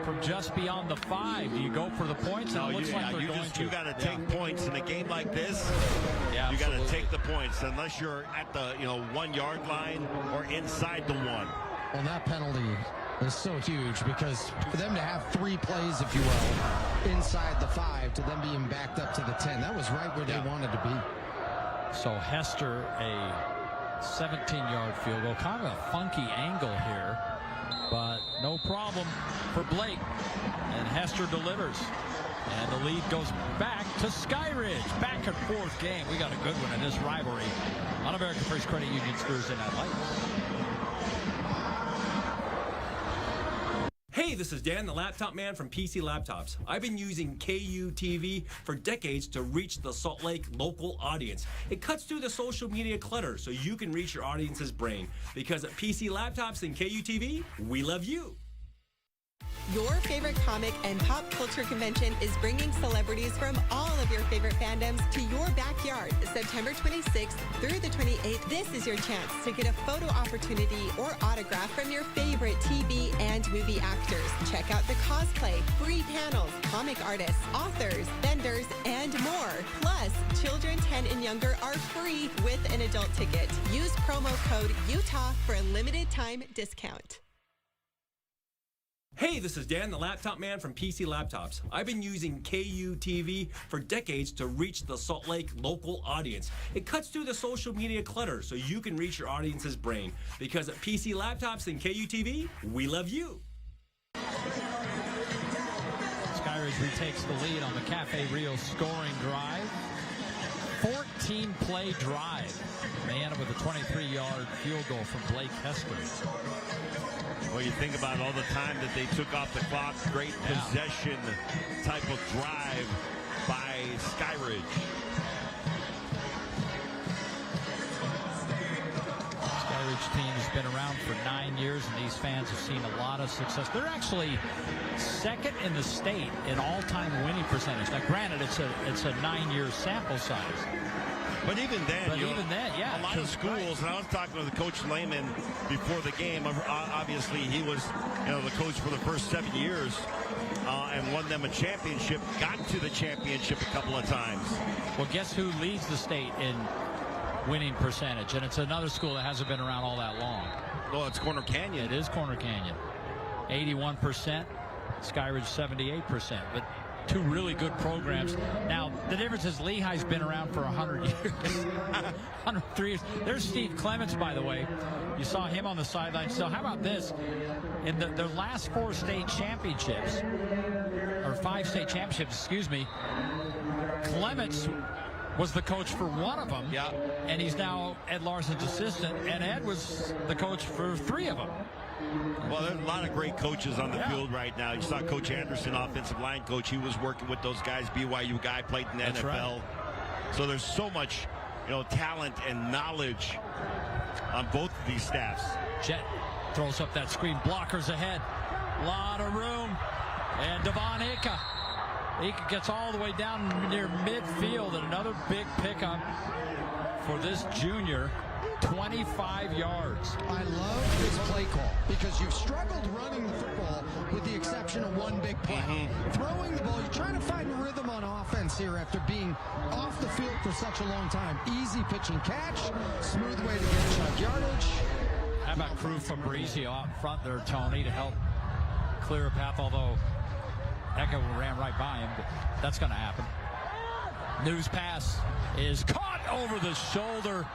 from just beyond the 5. Do you go for the points? No, it looks like they're going to. You got to take points in a game like this. Yeah, you got to take the points unless you're at the 1-yard line or inside the 1. Well, that penalty is so huge because for them to have 3 plays, if you will, inside the 5 to them being backed up to the 10, that was right where they wanted to be. So Hester, a 17-yard field goal. Kind of a funky angle here, but no problem for Blake. And Hester delivers. And the lead goes back to Skyridge. Back and forth game. We got a good one in this rivalry on American First Credit Union's Thursday Night Lights. Hey, this is Dan, the laptop man from PC Laptops. I've been using KU TV for decades to reach the Salt Lake local audience. It cuts through the social media clutter so you can reach your audience's brain. Because at PC Laptops and KU TV, we love you. Your favorite comic and pop culture convention is bringing celebrities from all of your favorite fandoms to your backyard September 26th through the 28th. This is your chance to get a photo opportunity or autograph from your favorite TV and movie actors. Check out the cosplay, free panels, comic artists, authors, vendors, and more. Plus, children 10 and younger are free with an adult ticket. Use promo code UTAH for a limited time discount. Hey, this is Dan, the laptop man from PC Laptops. I've been using KU TV for decades to reach the Salt Lake local audience. It cuts through the social media clutter so you can reach your audience's brain. Because at PC Laptops and KU TV, we love you. Skyridge retakes the lead on the Cafe Rio scoring drive. 14-play drive. They end up with a 23-yard field goal from Blake Hester. Well, you think about all the time that they took off the clock. Great possession type of drive by Skyridge. Skyridge team has been around for 9 years, and these fans have seen a lot of success. They're actually second in the state in all-time winning percentage. Now, granted, it's a 9-year sample size. But even then, yeah. A lot of schools, and I was talking with Coach Lehman before the game. Obviously, he was, the coach for the first 7 years and won them a championship, got to the championship a couple of times. Well, guess who leads the state in winning percentage? And it's another school that hasn't been around all that long. Well, it's Corner Canyon. It is Corner Canyon. 81%. Skyridge 78%. But two really good programs. Now, the difference is Lehi's been around for 100 years. 103 years. There's Steve Clements, by the way. You saw him on the sideline. So how about this? In their last 4 state championships, or 5 state championships, excuse me, Clements was the coach for one of them. Yeah. And he's now Ed Larson's assistant. And Ed was the coach for 3 of them. Well, there's a lot of great coaches on the field right now. You saw Coach Anderson, offensive line coach. He was working with those guys. BYU guy, played in the NFL. Right. So there's so much, talent and knowledge on both of these staffs. Jet throws up that screen. Blockers ahead. Lot of room. And Devon Ika. Ika gets all the way down near midfield. And another big pickup for this junior. 25 yards. I love this play call because you've struggled running the football with the exception of one big play. Throwing the ball, you're trying to find rhythm on offense here after being off the field for such a long time. Easy pitch and catch, smooth way to get shot yardage. How about Crew Fabrizio out front there, Tony, to help clear a path, although Echo ran right by him, but that's going to happen. News pass is caught over the shoulder.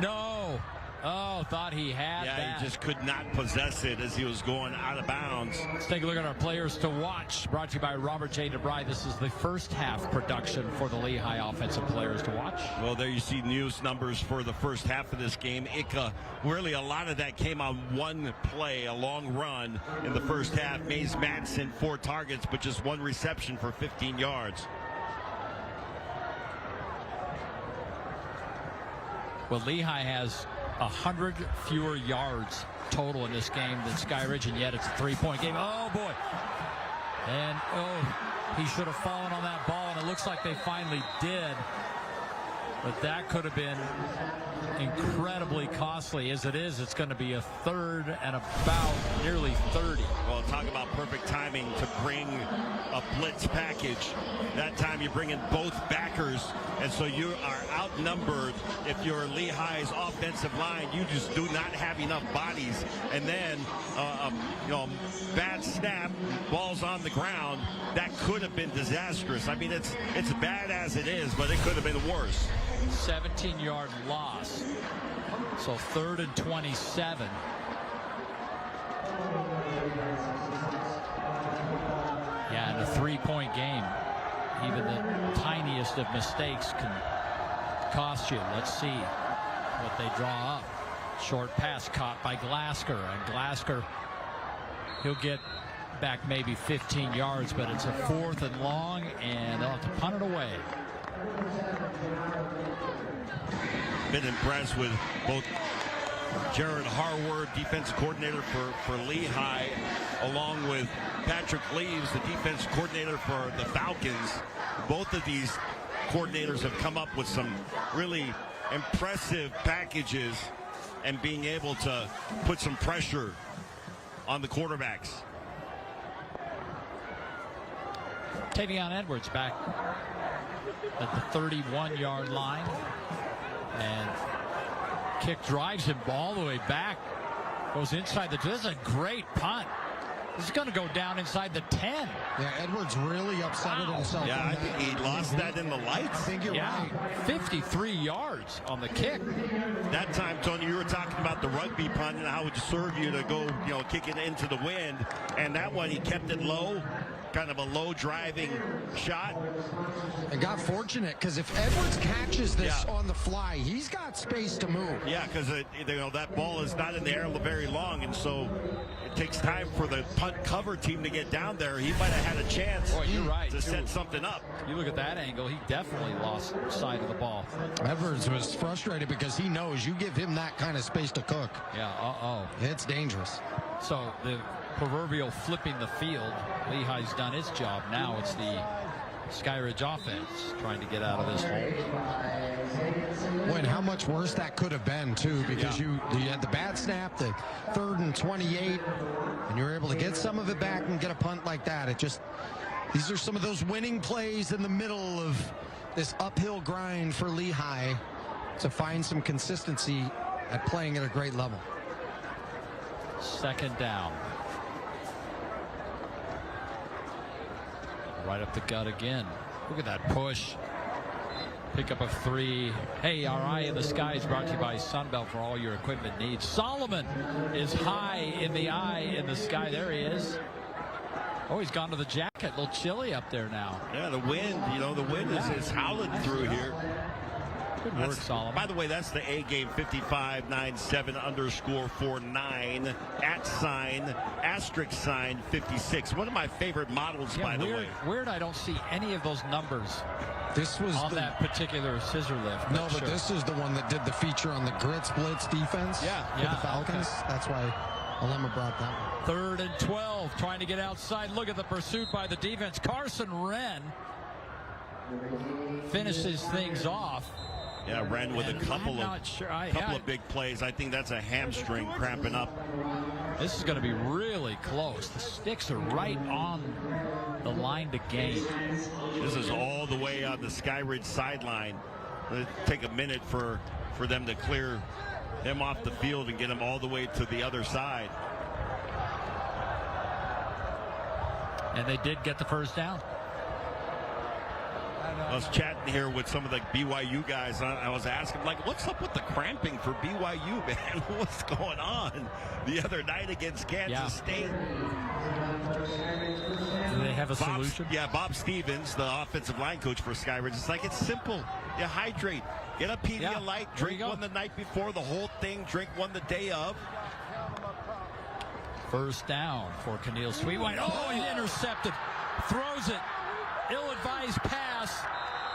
No. Oh, thought he had that. Yeah, he just could not possess it as he was going out of bounds. Let's take a look at our players to watch. Brought to you by Robert J. DeBry. This is the first half production for the Lehi offensive players to watch. Well, there you see news numbers for the first half of this game. Ika, really a lot of that came on one play, a long run in the first half. Mays Madsen, 4 targets, but just 1 reception for 15 yards. Well, Lehi has 100 fewer yards total in this game than Skyridge, and yet it's a 3-point game. Oh, boy. And, he should have fallen on that ball, and it looks like they finally did. But that could have been incredibly costly. As it is, it's going to be a 3rd and about nearly 30. Well, talk about perfect timing to bring a blitz package. That time you bring in both backers, and so you are outnumbered. If you're Lehi's offensive line, you just do not have enough bodies. And then, bad snap, ball's on the ground. That could have been disastrous. I mean, it's bad as it is, but it could have been worse. 17-yard loss. So 3rd and 27. Yeah, in a 3-point game, even the tiniest of mistakes can cost you. Let's see what they draw up. Short pass caught by Glasker, and Glasker, he'll get back maybe 15 yards, but it's a 4th and long, and they'll have to punt it away. Been impressed with both Jared Harward, defensive coordinator for Lehi, along with Patrick Leaves, the defensive coordinator for the Falcons. Both of these coordinators have come up with some really impressive packages and being able to put some pressure on the quarterbacks. Tavion Edwards back at the 31-yard line, and kick drives him all the way back, goes inside the. This is a great punt. This is going to go down inside the 10. Yeah, Edwards really upset himself. Yeah, I think he lost that in the lights. I think you're right. 53 yards on the kick. That time, Tony, you were talking about the rugby punt and how it would serve you to go, kick it into the wind. And that one, he kept it low, kind of a low driving shot. And got fortunate, because if Edwards catches this on the fly, he's got space to move. Yeah, because that ball is not in the air very long, and so it takes time for the punt cover team to get down there. He might have had a chance to set something up. You look at that angle, he definitely lost sight of the ball. Edwards was frustrated because he knows you give him that kind of space to cook. Yeah, it's dangerous. So the proverbial flipping the field, Lehi's done its job. Now it's the Skyridge offense trying to get out of this hole. And how much worse that could have been, too, because you had the bad snap, the 3rd and 28, and you were able to get some of it back and get a punt like that. These are some of those winning plays in the middle of this uphill grind for Lehi to find some consistency at playing at a great level. 2nd down. Right up the gut again. Look at that push. Pick up a 3. Hey, our eye in the sky is brought to you by Sunbelt for all your equipment needs. Solomon is high in the eye in the sky. There he is. Oh, he's gone to the jacket. A little chilly up there now. Yeah, the wind, the wind is howling through here. Good work, Solomon. By the way, that's the A game, 5597_49 @ 56. One of my favorite models, by the way. Weird, I don't see any of those numbers. This was on that particular scissor lift. No, but this is the one that did the feature on the grits blitz defense. Yeah, for the Falcons. Okay. That's why Alema brought that one. 3rd and 12, trying to get outside. Look at the pursuit by the defense. Carson Wren finishes things off. Yeah, Wren with a couple of big plays. I think that's a hamstring cramping up. This is going to be really close. The sticks are right on the line to gain. This is all the way on the Skyridge sideline. It'll take a minute for them to clear him off the field and get him all the way to the other side. And they did get the first down. I was chatting here with some of the BYU guys. I was asking, like, what's up with the cramping for BYU, man? What's going on the other night against Kansas State? Do they have a solution? Yeah, Bob Stevens, the offensive line coach for Skyridge. It's like, it's simple. You hydrate. Get a Pedialyte, drink one the night before, the whole thing, drink one the day of. First down for Keneal Sweetwhite. Oh, he's intercepted. Throws it. Ill-advised pass.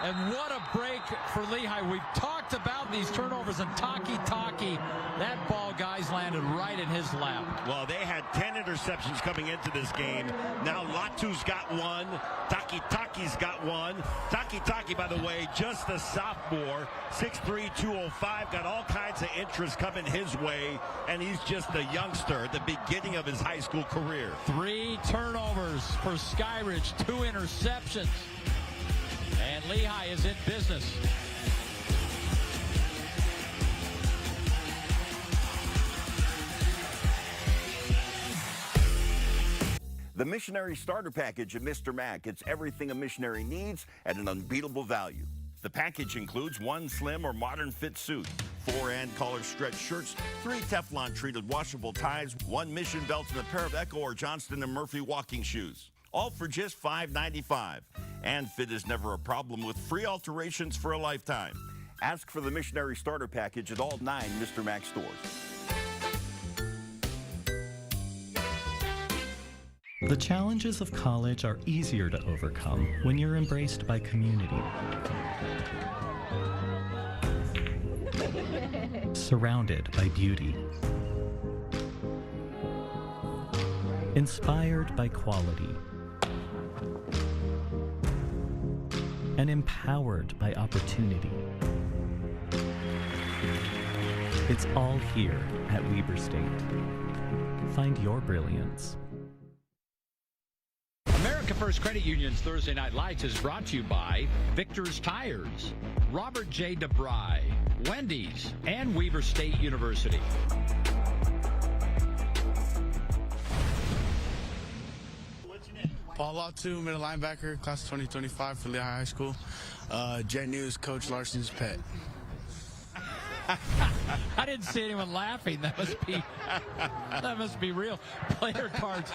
And what a break for Lehi. We've talked about these turnovers, and Taki, that ball, guys, landed right in his lap. Well, they had 10 interceptions coming into this game. Now Latu's got one. Taki's got one. Taki, by the way, just a sophomore, 6'3", 205, got all kinds of interest coming his way, and he's just a youngster at the beginning of his high school career. 3 turnovers for Skyridge, 2 interceptions. And Lehi is in business. The Missionary Starter Package of Mr. Mac. It's everything a missionary needs at an unbeatable value. The package includes 1 slim or modern fit suit, 4 and collar stretch shirts, 3 Teflon treated washable ties, 1 mission belt, and a pair of Echo or Johnston & Murphy walking shoes. All for just $5.95. And fit is never a problem with free alterations for a lifetime. Ask for the Missionary Starter Package at all 9 Mr. Mac stores. The challenges of college are easier to overcome when you're embraced by community. Surrounded by beauty. Inspired by quality. And empowered by opportunity. It's all here at Weber State. Find your brilliance. America First Credit Union's Thursday Night Lights is brought to you by Victor's Tires, Robert J. DeBry, Wendy's, and Weber State University. Paul Latu, middle linebacker, class of 2025 for Lehigh High School. Jet News, Coach Larson's pet. I didn't see anyone laughing. That must be real. Player cards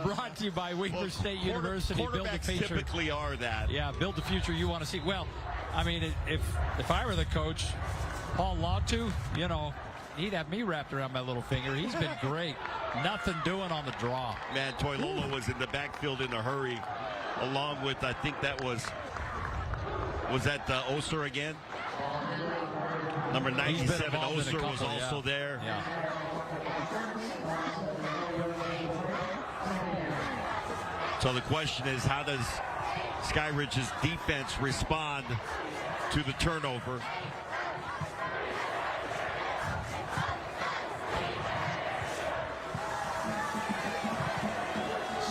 brought to you by Weber State University. Build the future. Typically are that. Yeah, build the future you want to see. Well, I mean, if I were the coach, Paul Latu, he'd have me wrapped around my little finger. He's been great. Nothing doing on the draw. Man, Toilolo was in the backfield in a hurry, along with, I think that was that Oser again? Number 97, Oser was also there. Yeah. So the question is, how does Skyridge's defense respond to the turnover?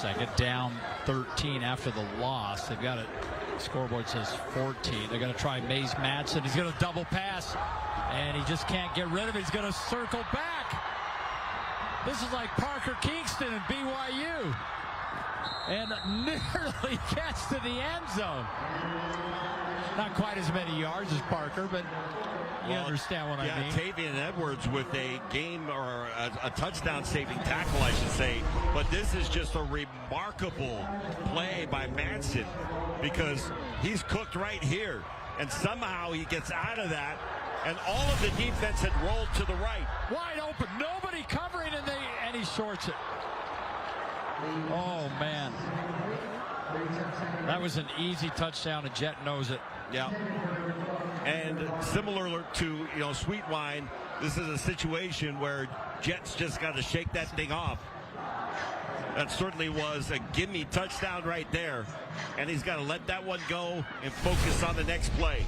Second down, 13 after the loss. They've got it. Scoreboard says 14. They're going to try Mays Madsen. He's going to double pass, and he just can't get rid of it. He's going to circle back. This is like Parker Kingston and BYU. and nearly gets to the end zone. Not quite as many yards as Parker, but you understand what I mean. Tavian Edwards with a game or a touchdown-saving tackle, I should say. But this is just a remarkable play by Manson because he's cooked right here. And somehow he gets out of that, and all of the defense had rolled to the right. Wide open, nobody covering, and he shorts it. Oh, man. That was an easy touchdown, and Jet knows it. Yeah. And similar to, Sweet Wine, this is a situation where Jet's just got to shake that thing off. That certainly was a gimme touchdown right there. And he's got to let that one go and focus on the next play.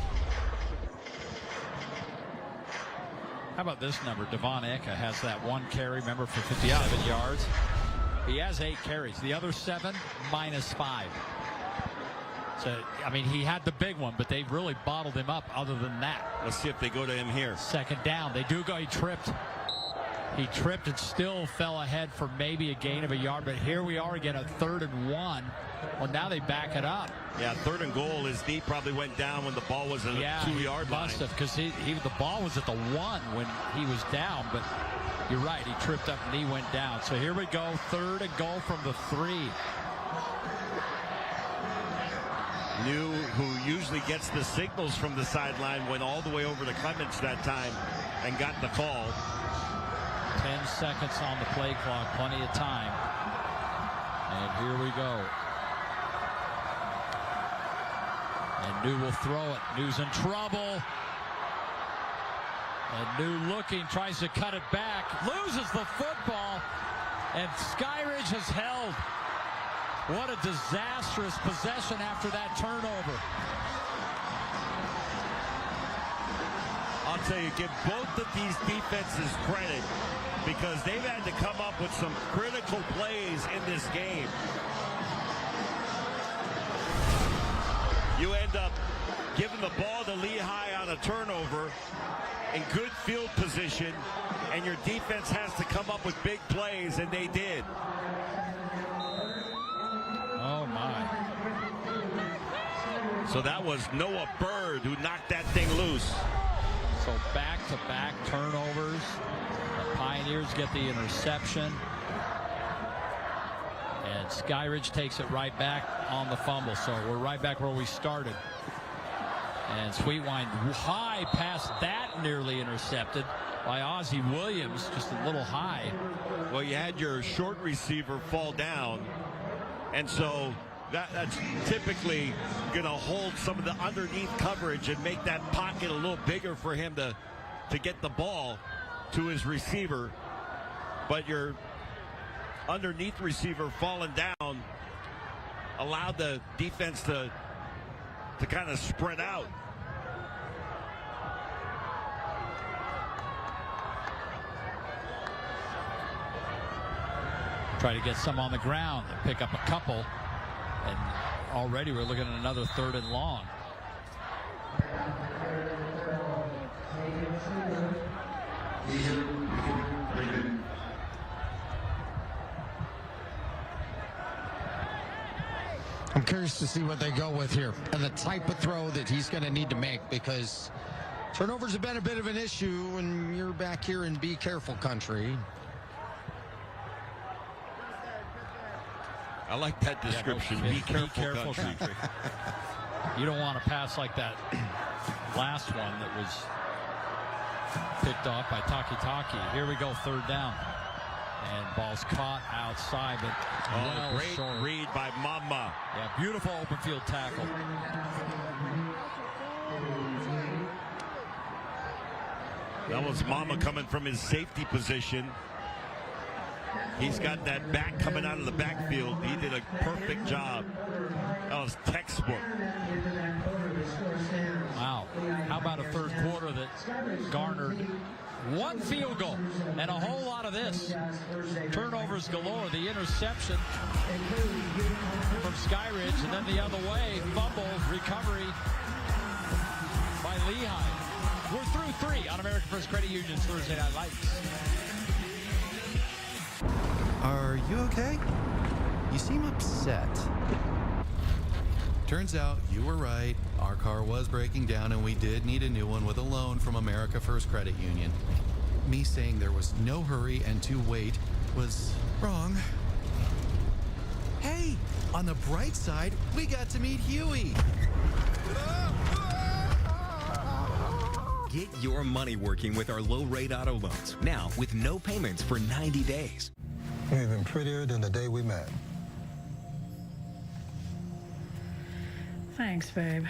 How about this number? Devon Eka has that one carry, remember, for 57 yards. He has 8 carries. The other 7, -5. So, I mean, he had the big one, but they really bottled him up other than that. Let's see if they go to him here. Second down. They do go. He tripped. He tripped and still fell ahead for maybe a gain of a yard. But here we are again, a 3rd and 1. Well, now they back it up. Yeah, 3rd and goal. His knee probably went down when the ball was at a 2-yard line. Must have, because the ball was at the 1 when he was down. But you're right. He tripped up and knee went down. So here we go. 3rd and goal from the 3. New, who usually gets the signals from the sideline, went all the way over to Clements that time and got the call. 10 seconds on the play clock, plenty of time. And here we go. And New will throw it. New's in trouble. And New looking, tries to cut it back, loses the football, and Skyridge has held. What a disastrous possession after that turnover. I'll tell you, give both of these defenses credit because they've had to come up with some critical plays in this game. You end up giving the ball to Lehi on a turnover in good field position, and your defense has to come up with big plays, and they did. Oh, my. So that was Noah Bird who knocked that thing loose. So back-to-back turnovers. The Pioneers get the interception. And Skyridge takes it right back on the fumble. So we're right back where we started. And Sweetwine high past that, nearly intercepted by Ozzie Williams, just a little high. Well, you had your short receiver fall down. And so that's typically going to hold some of the underneath coverage and make that pocket a little bigger for him to get the ball to his receiver. But your underneath receiver falling down allowed the defense to kind of spread out. Try to get some on the ground and pick up a couple, and already we're looking at another 3rd and long. I'm curious to see what they go with here and the type of throw that he's going to need to make, because turnovers have been a bit of an issue when you're back here in be careful country. I like that description. Yeah, be careful country. You don't want to pass like that last one that was picked off by Taki. Here we go, 3rd down. And ball's caught outside, but great short. Read by Mama. Yeah, beautiful open field tackle. That was Mama coming from his safety position. He's got that back coming out of the backfield. He did a perfect job. That was textbook. Wow. How about a 3rd quarter that garnered 1 field goal and a whole lot of this? Turnovers galore. The interception from Skyridge, and then the other way, fumble, recovery by Lehi. We're through 3 on American First Credit Union's Thursday Night Lights. Are you okay? you seem upset. Turns out you were right. Our car was breaking down and we did need a new one with a loan from America First Credit Union. Me saying there was no hurry and to wait was wrong. Hey, on the bright side, we got to meet Huey. Get your money working with our low-rate auto loans. Now, with no payments for 90 days. You're even prettier than the day we met. Thanks, babe.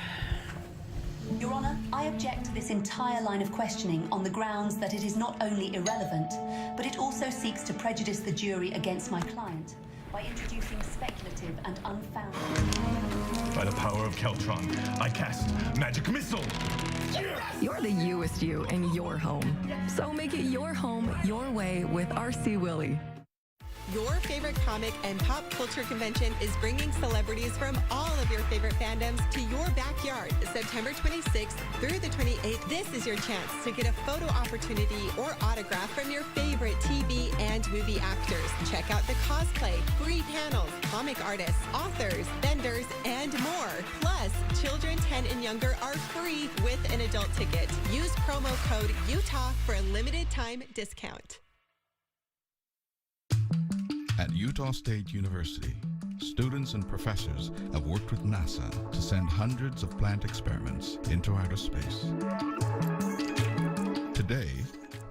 Your Honor, I object to this entire line of questioning on the grounds that it is not only irrelevant, but it also seeks to prejudice the jury against my client by introducing speculative and unfounded... By the power of Keltron, I cast Magic Missile! You're the youest you in your home. So make it your home, your way with RC Willey. Your favorite comic and pop culture convention is bringing celebrities from all of your favorite fandoms to your backyard, September 26th through the 28th. This is your chance to get a photo opportunity or autograph from your favorite TV and movie actors. Check out the cosplay, free panels, comic artists, authors, vendors, and more. Plus, children 10 and younger are free with an adult ticket. Use promo code UTAH for a limited time discount. At Utah State University, students and professors have worked with NASA to send hundreds of plant experiments into outer space. Today,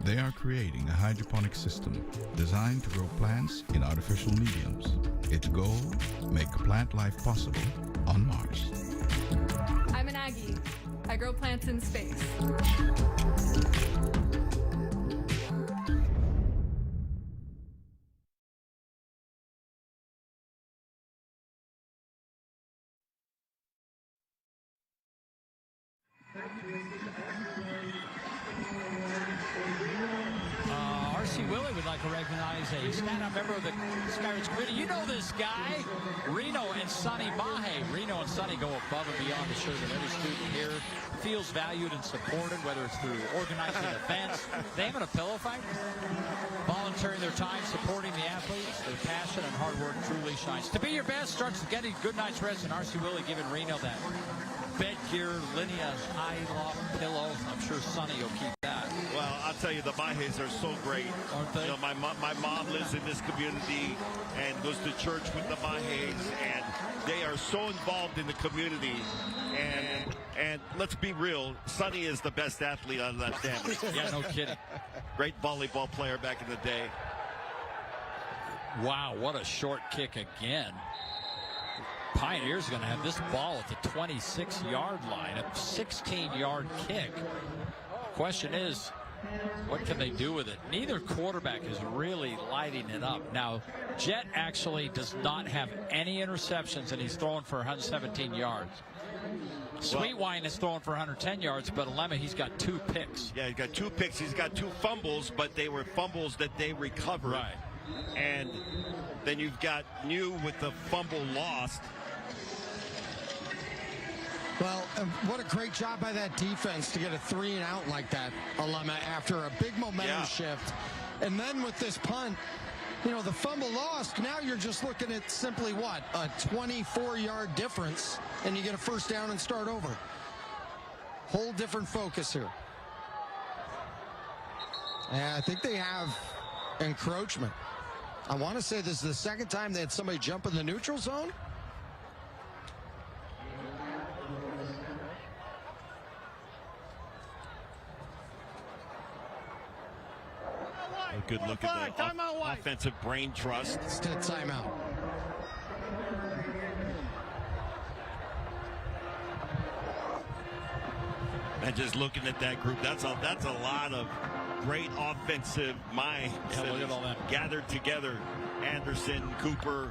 they are creating a hydroponic system designed to grow plants in artificial mediums. Its goal, make plant life possible on Mars. I'm an Aggie. I grow plants in space. RC Willey would like to recognize a stand-up member of the Skyridge community. You know this guy, Reno and Sonny Mahe. Reno and Sonny go above and beyond to show that every student here feels valued and supported, whether it's through organizing events, they having a pillow fight, volunteering their time, supporting the athletes. Their passion and hard work truly shines. To be your best starts with getting good night's rest, and RC Willey giving Reno that bed gear, Linea high loft pillow. I'm sure Sonny will keep that. Well, I'll tell you, the Mahes are so great. Aren't they? You know, my mom lives in this community and goes to church with the Mahes, and they are so involved in the community. And let's be real, Sonny is the best athlete out of that family. Yeah, no kidding. Great volleyball player back in the day. Wow, what a short kick again. Pioneers are going to have this ball at the 26-yard line, a 16-yard kick. Question is, what can they do with it? Neither quarterback is really lighting it up. Now, Jet actually does not have any interceptions, and he's throwing for 117 yards. Sweetwine is throwing for 110 yards, but Alema, he's got 2 picks. Yeah, he's got 2 picks. He's got 2 fumbles, but they were fumbles that they recovered. Right. And then you've got New with the fumble lost. Well, what a great job by that defense to get a 3-and-out like that, Alema, after a big momentum shift. And then with this punt, you know, the fumble lost, now you're just looking at simply what? A 24-yard difference, and you get a first down and start over. Whole different focus here. And I think they have encroachment. I want to say this is the second time they had somebody jump in the neutral zone. A good look at the offensive brain trust. Instead timeout. And just looking at that group, that's a lot of great offensive minds look at all that. Gathered together. Anderson, Cooper,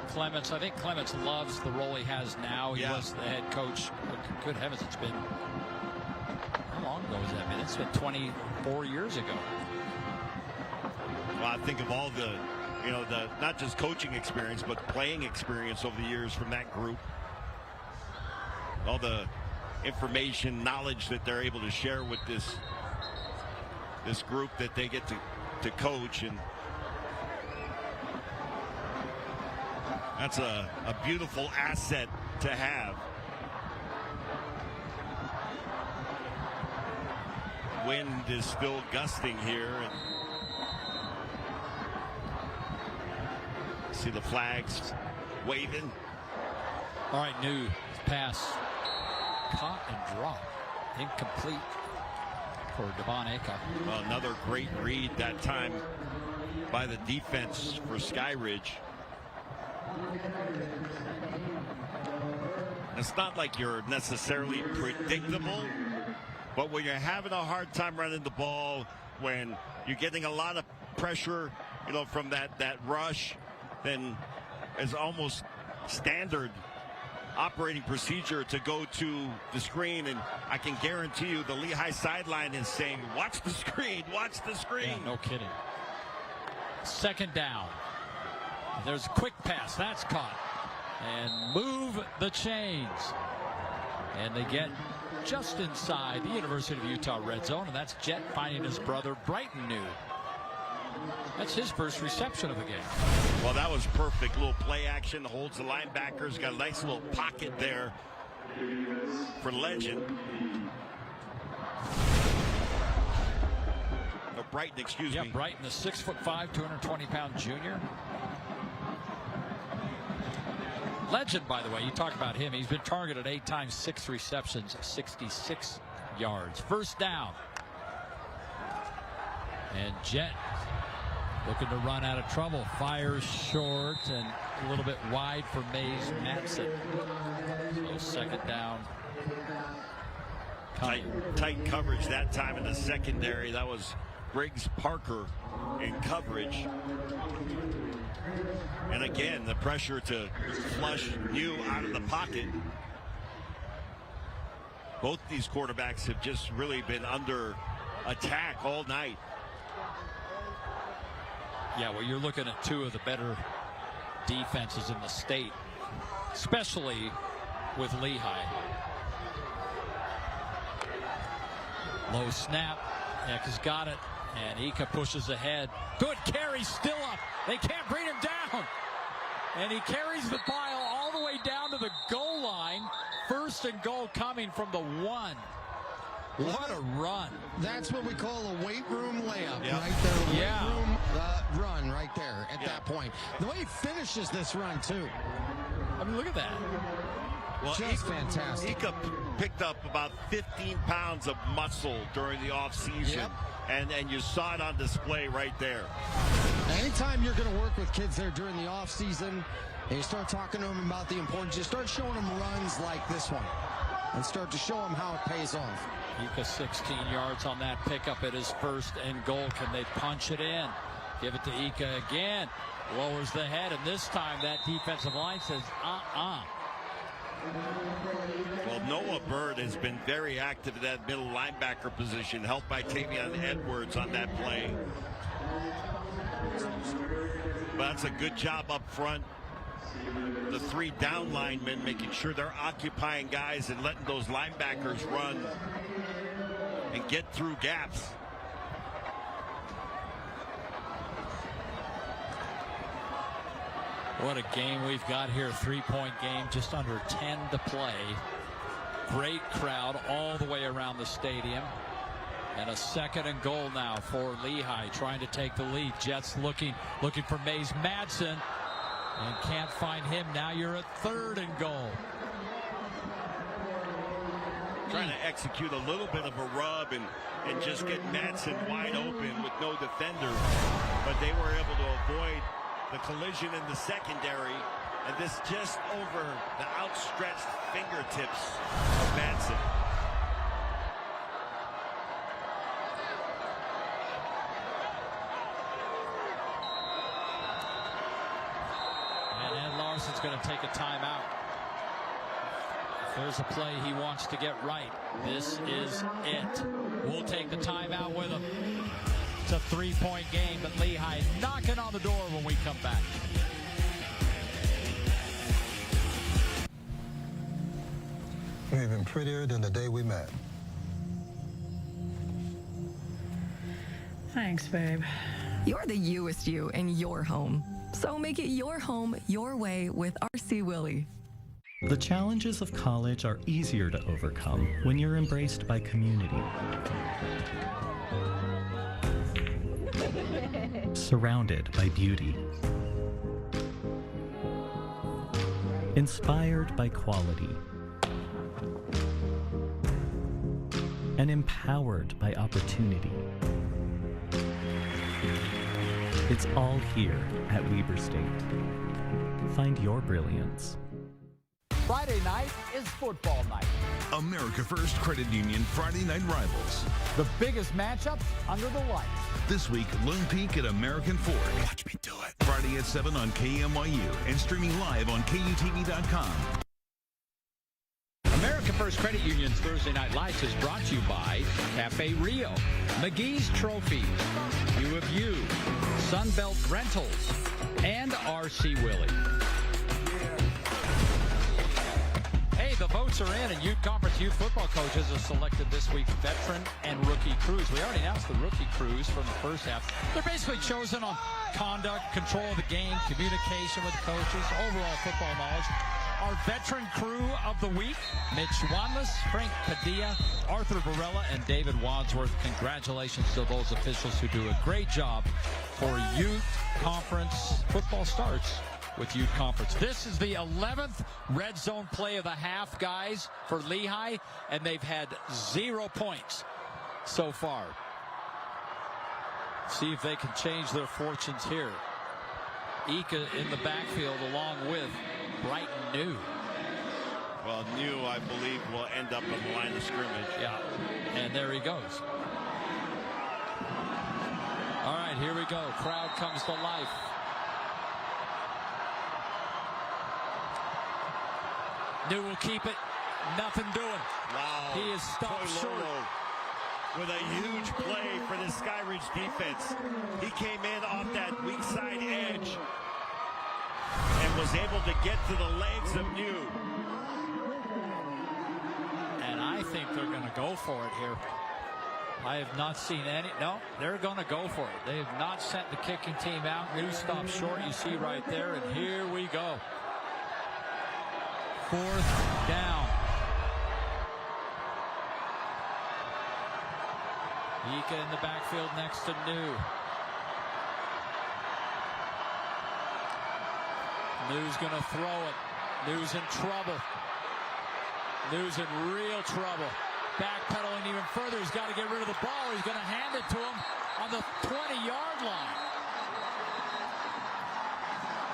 Clements. I think Clements loves the role he has now. He was the head coach. Good heavens, it's been, how long ago has that been? It's been 24 years ago. Well, I think of all the, you know, the not just coaching experience, but playing experience over the years from that group. All the information, knowledge that they're able to share with this group that they get to coach. And That's a beautiful asset to have. Wind is still gusting here. And see the flags waving. All right, new pass. Caught and dropped. Incomplete for Devon Aka. Well, another great read that time by the defense for Skyridge. It's not like you're necessarily predictable, but when you're having a hard time running the ball, when you're getting a lot of pressure, you know, from that rush, then it's almost standard operating procedure to go to the screen, and I can guarantee you the Lehi sideline is saying, watch the screen, watch the screen. Yeah, no kidding. Second down. There's a quick pass. That's caught. And move the chains. And they get just inside the University of Utah red zone, and that's Jet finding his brother Brighton New. That's his first reception of the game. Well, that was perfect. Little play action, holds the linebackers, got a nice little pocket there for Legend. Oh, Brighton, excuse me. Yeah, Brighton, the 6'5", 220-pound junior. Legend, by the way, you talk about him. He's been targeted 8 times, 6 receptions, 66 yards. First down. And Jet looking to run out of trouble. Fires short and a little bit wide for Mays Matson. So second down. Tight coverage that time in the secondary. That was Briggs Parker in coverage. And again, the pressure to flush New out of the pocket. Both these quarterbacks have just really been under attack all night. Yeah, well, you're looking at 2 of the better defenses in the state, especially with Lehi. Low snap. Eck got it, and Ika pushes ahead. Good carry, still up. They can't bring him down. And he carries the pile all the way down to the goal line. First and goal coming from the 1. What a run. That's what we call a weight room layup, Yep. right there. Yeah. Weight room run right there at that point. The way he finishes this run, too. I mean, look at that. Well, just fantastic. Ika picked up about 15 pounds of muscle during the offseason. Yep. And you saw it on display right there. Anytime you're going to work with kids there during the off season, and you start talking to them about the importance, you start showing them runs like this one, and start to show them how it pays off. Ika 16 yards on that pickup at his first and goal. Can they punch it in? Give it to Ika again. Lowers the head, and this time that defensive line says, Well, Noah Bird has been very active in that middle linebacker position, helped by Tavion Edwards on that play. But that's a good job up front. The 3 down linemen making sure they're occupying guys and letting those linebackers run and get through gaps. What a game we've got here. 3-point game, just under 10 to play. Great crowd all the way around the stadium. And a second and goal now for Lehi, trying to take the lead. Jets looking for Mays Madsen and can't find him. Now you're at third and goal. Trying to execute a little bit of a rub and just get Madsen wide open with no defender. But they were able to avoid the collision in the secondary, and this just over the outstretched fingertips of Madsen. And Ed Larson's going to take a timeout. If there's a play he wants to get right, this is it. We'll take the timeout with him. It's a 3-point game, but Lehi knocking on the door when we come back. You're even prettier than the day we met. Thanks, babe. You're the youest you in your home. So make it your home, your way with RC Willey. The challenges of college are easier to overcome when you're embraced by community. Surrounded by beauty. Inspired by quality. And empowered by opportunity. It's all here at Weber State. Find your brilliance. Friday night is football night. America First Credit Union Friday Night Rivals. The biggest matchup under the lights. This week, Lone Peak at American Ford. Watch me do it. Friday at 7 on KMYU and streaming live on KUTV.com. America First Credit Union's Thursday Night Lights is brought to you by Cafe Rio, McGee's Trophies, U of U, Sunbelt Rentals, and RC Willey. Hey, the votes are in, and Youth Conference Youth Football coaches have selected this week's veteran and rookie crews. We already announced the rookie crews from the first half. They're basically chosen on conduct, control of the game, communication with coaches, overall football knowledge. Our veteran crew of the week, Mitch Wanless, Frank Padilla, Arthur Varela, and David Wadsworth. Congratulations to those officials who do a great job for Youth Conference. Football starts with Youth Conference. This is the 11th red zone play of the half, guys, for Lehi, and they've had 0 points so far. See if they can change their fortunes here. Ika in the backfield along with Brighton New. Well, New, I believe, will end up on the line of scrimmage. Yeah, and there he goes. All right, here we go. Crowd comes to life. New will keep it. Nothing doing. Wow. He is stopped short. With a huge play for the Skyridge defense. He came in off that weak side edge and was able to get to the legs of New. And I think they're going to go for it here. I have not seen any. No, they're going to go for it. They have not sent the kicking team out. New stops short, you see right there. And here we go. 4th down. Ika in the backfield next to New. New's going to throw it. New's in trouble. New's in real trouble. Backpedaling even further. He's got to get rid of the ball. He's going to hand it to him on the 20-yard line.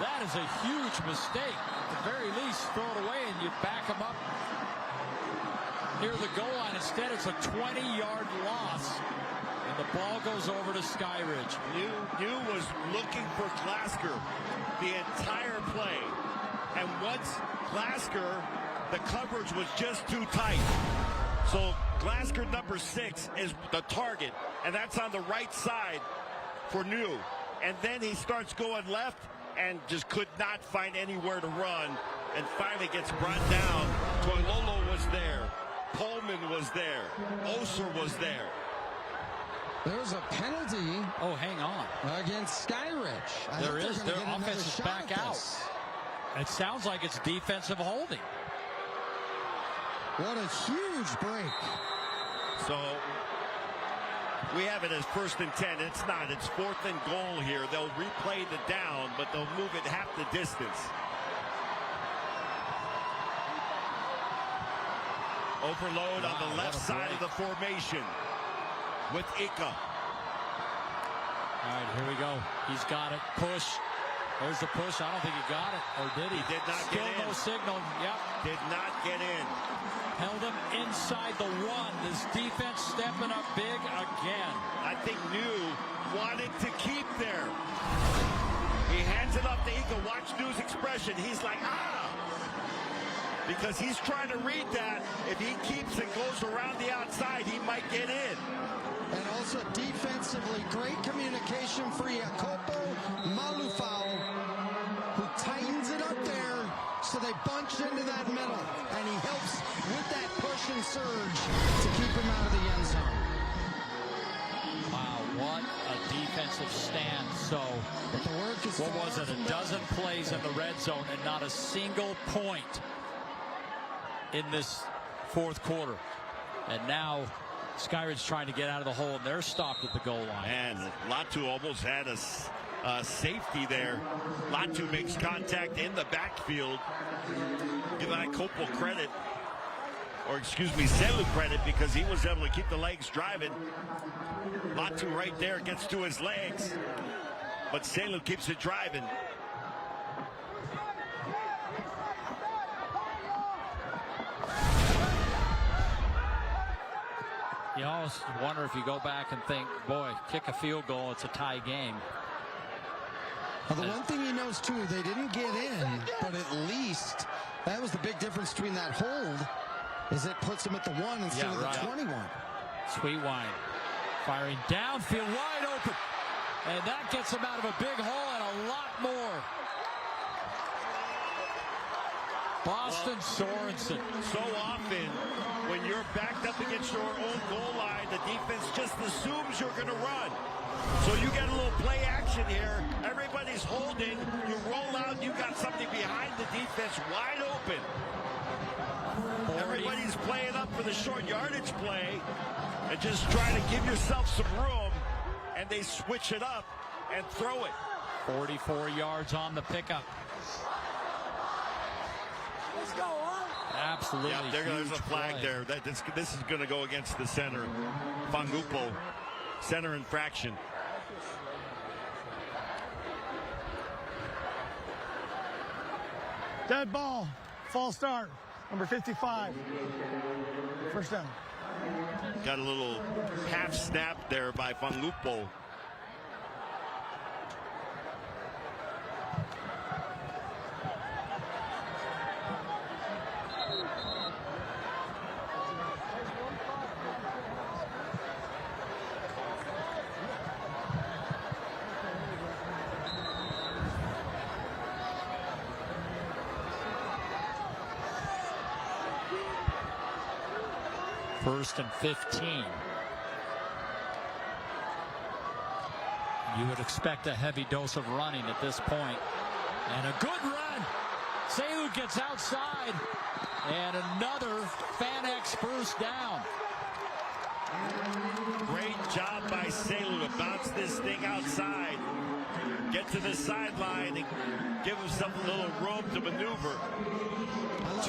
That is a huge mistake. At the very least, throw it away and you back him up near the goal line. Instead, it's a 20-yard loss. And the ball goes over to Skyridge. New was looking for Glasgow the entire play. And once Glasgow, the coverage was just too tight. So Glasgow number 6 is the target. And that's on the right side for New. And then he starts going left and just could not find anywhere to run. And finally gets brought down. Toilolo was there. Pullman was there. Oser was there. There's a penalty. Oh, hang on. Against Skyridge. There is. Their offense is back out. It sounds like it's defensive holding. What a huge break. So we have it as 1st and 10. It's not. It's 4th and goal here. They'll replay the down, but they'll move it half the distance. Overload on the left side of the formation with Ika. All right, here we go. He's got it. Push. There's the push. I don't think he got it. Or did he? He did not Still get in. no signal. Yep. Did not get in. Held him inside the 1. This defense stepping up big again. I think New wanted to keep there. He hands it up to Ika. Watch New's expression. He's like, ah! Because he's trying to read that. If he keeps and goes around the outside, he might get in. And also defensively, great communication for Jacopo Malufau, who tightens it up there so they bunch into that middle. And he helps with that push and surge to keep him out of the end zone. Wow, what a defense defensive stand. So, but the work is what was it? A dozen plays in the red zone and not a single point in this fourth quarter. And now Skyridge trying to get out of the hole, and they're stopped at the goal line. And Latu almost had a safety there. Latu makes contact in the backfield. Give Kopel credit, or excuse me, Selu credit, because he was able to keep the legs driving. Latu right there gets to his legs, but Selu keeps it driving. You always wonder if you go back and think, boy, kick a field goal, it's a tie game. Well, the one thing he knows, too, they didn't get in, but at least that was the big difference between that hold, is it puts him at the 1 instead of the 21. Sweetwine firing downfield, wide open. And that gets him out of a big hole and a lot more. Boston Sorensen. So often, when you're backed up against your own goal line, the defense just assumes you're going to run. So you get a little play action here. Everybody's holding. You roll out. You got somebody behind the defense wide open. Everybody's playing up for the short yardage play and just trying to give yourself some room. And they switch it up and throw it. 44 yards on the pickup. Let's go on. Absolutely. Yeah, there's a flag play there. This is going to go against the center. Fangupo, center infraction. Dead ball. False start. Number 55. First down. Got a little half snap there by Fangupo. First and 15. You would expect a heavy dose of running at this point. And a good run. Selu gets outside. And another Fanex first down. Great job by Selu to bounce this thing outside. Get to the sideline and give himself a little room to maneuver.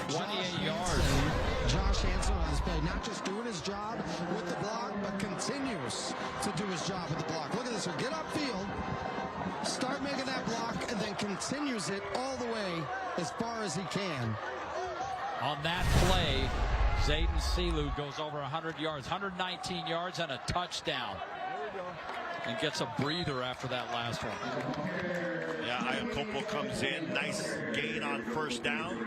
28 yards. Josh Hansen on this play, not just doing his job with the block, but continues to do his job with the block. Look at this, he'll get upfield, start making that block, and then continues it all the way as far as he can. On that play, Zayden Selu goes over 100 yards, 119 yards and a touchdown. And gets a breather after that last one. Yeah, Kopel comes in, nice gain on first down.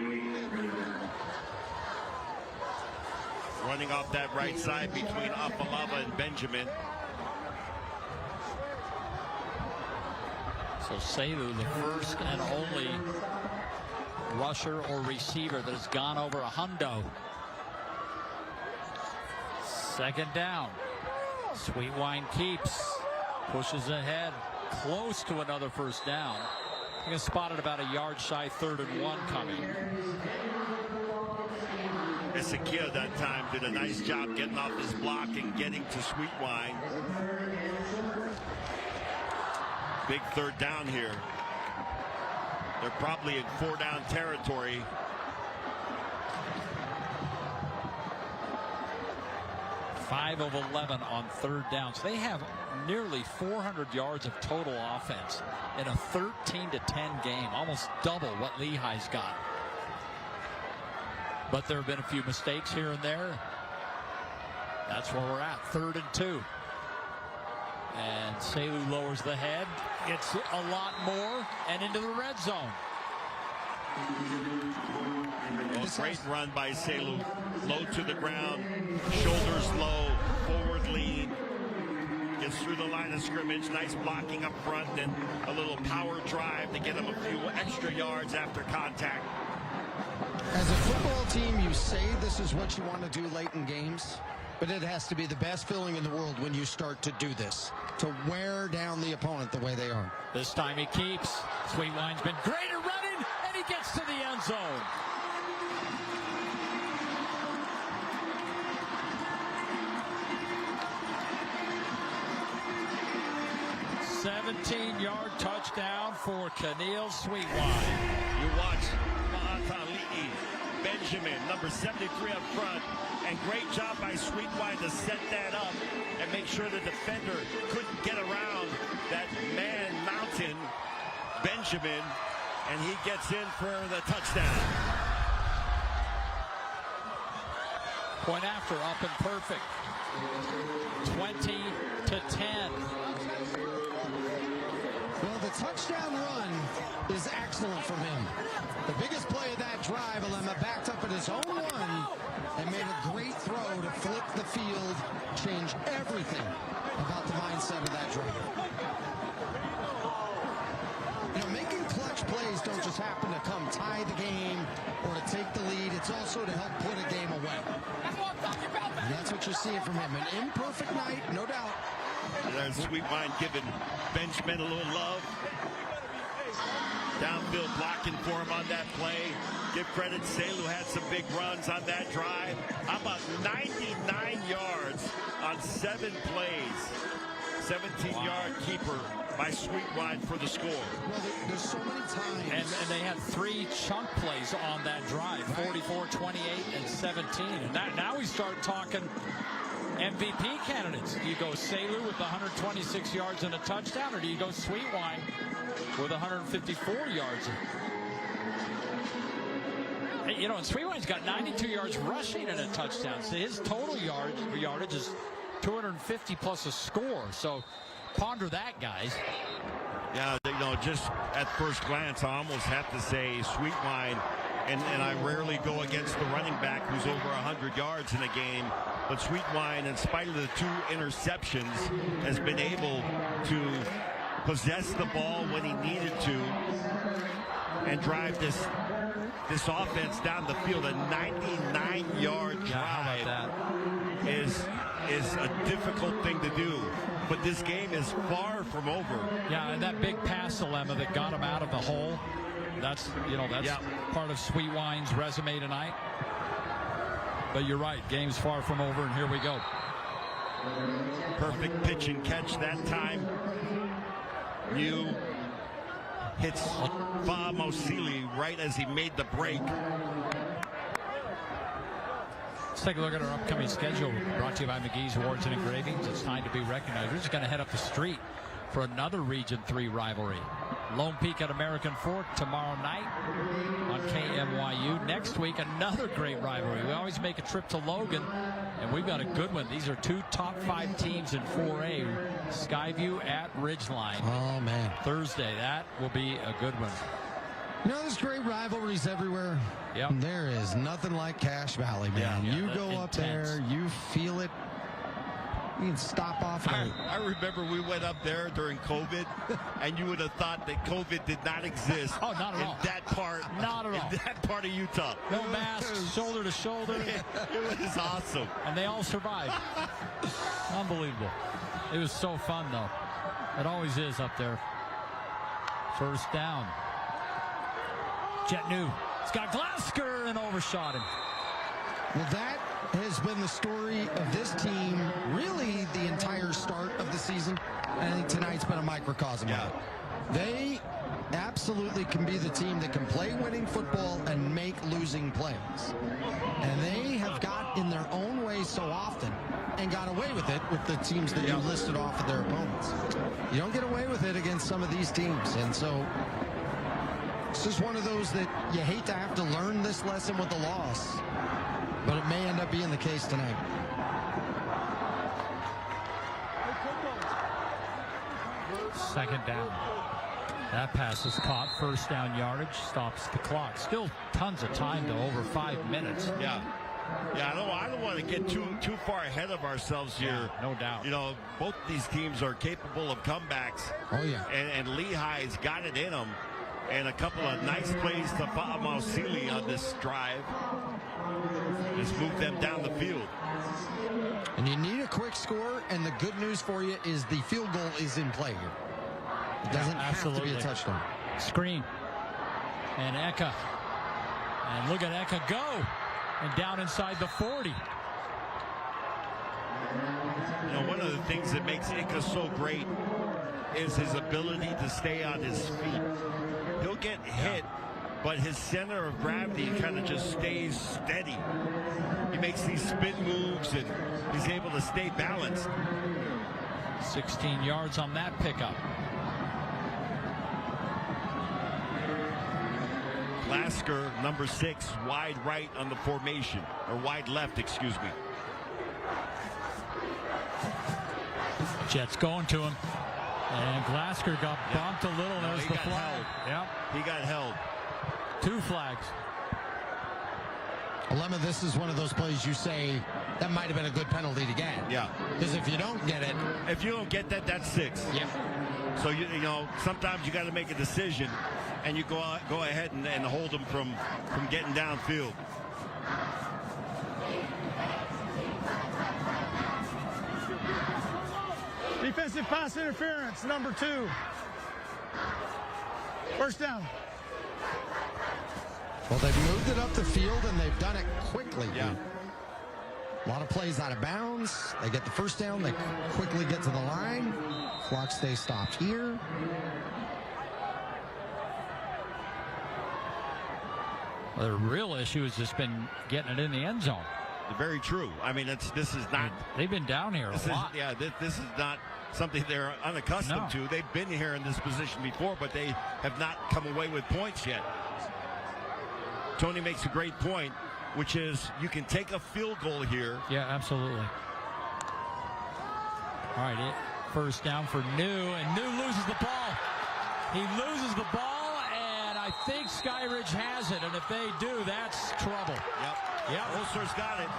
Running off that right side between Afalava and Benjamin. So Selu, the first and only rusher or receiver that has gone over a hundo. Second down. Sweetwine keeps, pushes ahead, close to another first down. I think spotted about a yard shy, 3rd and 1 coming. Ezekiel that time did a nice job getting off his block and getting to Sweetwine. Big 3rd down here. They're probably in 4-down territory. Five of 11 on 3rd down. So they have nearly 400 yards of total offense in a 13-10 game, almost double what Lehi's got. But there have been a few mistakes here and there. That's where we're at, 3rd and 2. And Selu lowers the head, gets a lot more, and into the red zone. Well, great run by Selu. Low to the ground, shoulders low, forward lean. Gets through the line of scrimmage, nice blocking up front, and a little power drive to get him a few extra yards after contact. As a football team, you say this is what you want to do late in games. but it has to be the best feeling in the world when you start to do this, to wear down the opponent the way they are. This time he keeps. Sweetwine's been great at running, and he gets to the end zone. A 17-yard touchdown for Keneal Sweetwine. You watch Physicality, Benjamin, number 73 up front, and great job by Sweetwine to set that up and make sure the defender couldn't get around that man mountain, Benjamin, and he gets in for the touchdown. Point after, up and perfect. 20-10. Well, the touchdown run is excellent from him. The biggest play of that drive, Alema backed up at his own one and made a great throw to flip the field, change everything about the mindset of that drive. You know, making clutch plays don't just happen to come tie the game or to take the lead. It's also to help put a game away. And that's what you're seeing from him. An imperfect night, no doubt. There's Sweetwine giving Benjamin a little love. Downfield blocking for him on that play. Give credit, Selu had some big runs on that drive. How about 99 yards on 7 plays? 17-yard keeper by Sweetwine for the score. Well, there's so many times. And they had 3 chunk plays on that drive, 44, 28, and 17. And now we start talking MVP candidates. Do you go Selu with 126 yards and a touchdown, or do you go Sweetwine with 154 yards? You know, and Sweetwine's got 92 yards rushing and a touchdown. So his total yardage is 250 plus a score. So ponder that, guys. Yeah, you know, just at first glance, I almost have to say Sweetwine, and I rarely go against the running back who's over 100 yards in a game, but Sweetwine, in spite of the 2 interceptions, has been able to possess the ball when he needed to and drive this offense down the field. A 99-yard drive is a difficult thing to do. But this game is far from over. Yeah, and that big pass dilemma that got him out of the hole, that's part of Sweetwine's resume tonight. But you're right, game's far from over, and here we go. Perfect pitch and catch that time. New hits Fumbles right as he made the break. Let's take a look at our upcoming schedule, brought to you by McGee's Awards and Engravings. It's time to be recognized. We're just going to head up the street for another Region 3 rivalry. Lone Peak at American Fork tomorrow night on KMYU. Next week, another great rivalry. We always make a trip to Logan, and we've got a good one. These are 2 top 5 teams in 4A. Skyview at Ridgeline. Oh, man. Thursday. That will be a good one. You know, there's great rivalries everywhere. Yep. There is nothing like Cache Valley, man. Yeah, you go up there, you feel it. You can stop off. I remember we went up there during COVID, and you would have thought that COVID did not exist. Oh, not at all. In that part. Not at all. In that part of Utah. No masks, shoulder to shoulder. It was awesome. And they all survived. Unbelievable. It was so fun, though. It always is up there. First down. Jet New. It's got Glasgow and overshot him. Well, that has been the story of this team, really the entire start of the season. And I think tonight's been a microcosm of it. They absolutely can be the team that can play winning football and make losing plays. And they have got in their own way so often and got away with it with the teams that you listed off of their opponents. You don't get away with it against some of these teams. And so this is one of those that you hate to have to learn this lesson with the loss, but it may end up being the case tonight. Second down. That pass is caught. First down yardage. Stops the clock. Still tons of time to over 5 minutes. Yeah, I don't want to get too far ahead of ourselves here. Yeah, no doubt. You know, both these teams are capable of comebacks. Oh, yeah. And Lehi's got it in them. And a couple of nice plays to Fumbles on this drive. Just move them down the field. And you need a quick score, and the good news for you is the field goal is in play here. It doesn't have to be a touchdown. Screen. And Eka. And look at Eka go. And down inside the 40. You know, one of the things that makes Eka so great is his ability to stay on his feet. He'll get hit, but his center of gravity kind of just stays steady. He makes these spin moves, and he's able to stay balanced. 16 yards on that pickup. Lasker, number 6, wide right on the formation, or wide left, excuse me. Jets going to him. And Glasker got bumped a little. There's the flag. Yep. He got held. 2 flags. Lemma, this is one of those plays you say that might have been a good penalty to get. Yeah. Because if you don't get it. If you don't get that, that's 6. Yeah. So, you know, sometimes you got to make a decision, and you go ahead and hold them from getting downfield. Defensive pass interference, number 2. First down. Well, they've moved it up the field, and they've done it quickly. Yeah. A lot of plays out of bounds. They get the first down. They quickly get to the line. Clock stays stopped here. Well, the real issue has just been getting it in the end zone. Very true. I mean, this is not. They've been down here a lot. This is not something they're unaccustomed to. They've been here in this position before, but they have not come away with points yet. Tony makes a great point, which is you can take a field goal here. Yeah, absolutely. All right, first down for New, and New loses the ball. He loses the ball, and I think Skyridge has it, and if they do, that's trouble. Yep. Ulster's got it.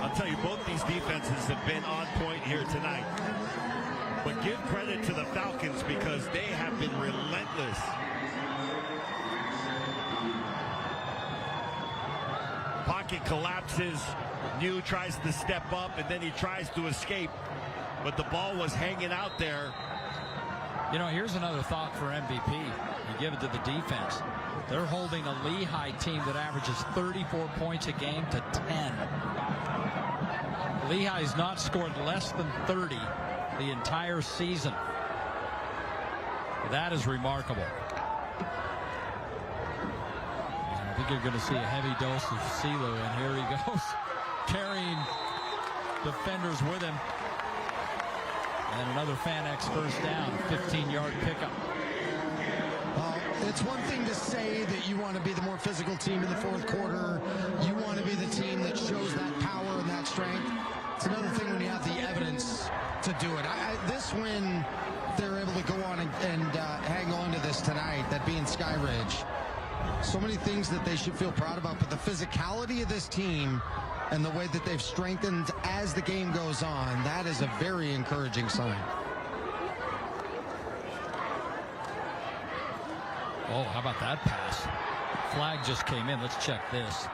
I'll tell you, both these defenses have been on point here tonight. But give credit to the Falcons because they have been relentless. Pocket collapses. New tries to step up, and then he tries to escape. But the ball was hanging out there. You know, here's another thought for MVP. You give it to the defense. They're holding a Lehi team that averages 34 points a game to 10. Lehi's not scored less than 30 the entire season. That is remarkable. And I think you're going to see a heavy dose of CeeLo, and here he goes, carrying defenders with him. And another FanX first down, 15-yard pickup. It's one thing to say that you want to be the more physical team in the fourth quarter. You want to be the team that shows that power and that strength. It's another thing when you have the evidence to do it. This win, they're able to go on and hang on to this tonight, that being Skyridge. So many things that they should feel proud about, but the physicality of this team and the way that they've strengthened as the game goes on, that is a very encouraging sign. Oh, how about that pass? Flag just came in. Let's check this.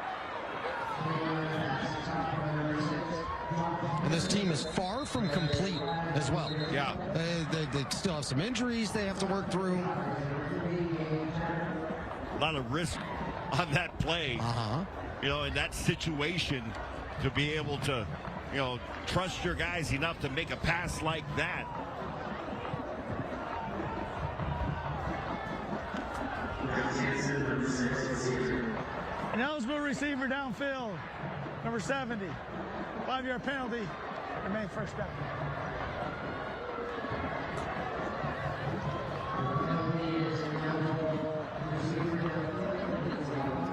And this team is far from complete as well. Yeah. They still have some injuries they have to work through. A lot of risk on that play. You know, in that situation, to be able to, you know, trust your guys enough to make a pass like that. An eligible receiver downfield, number 70. 5-yard penalty. Remain first down.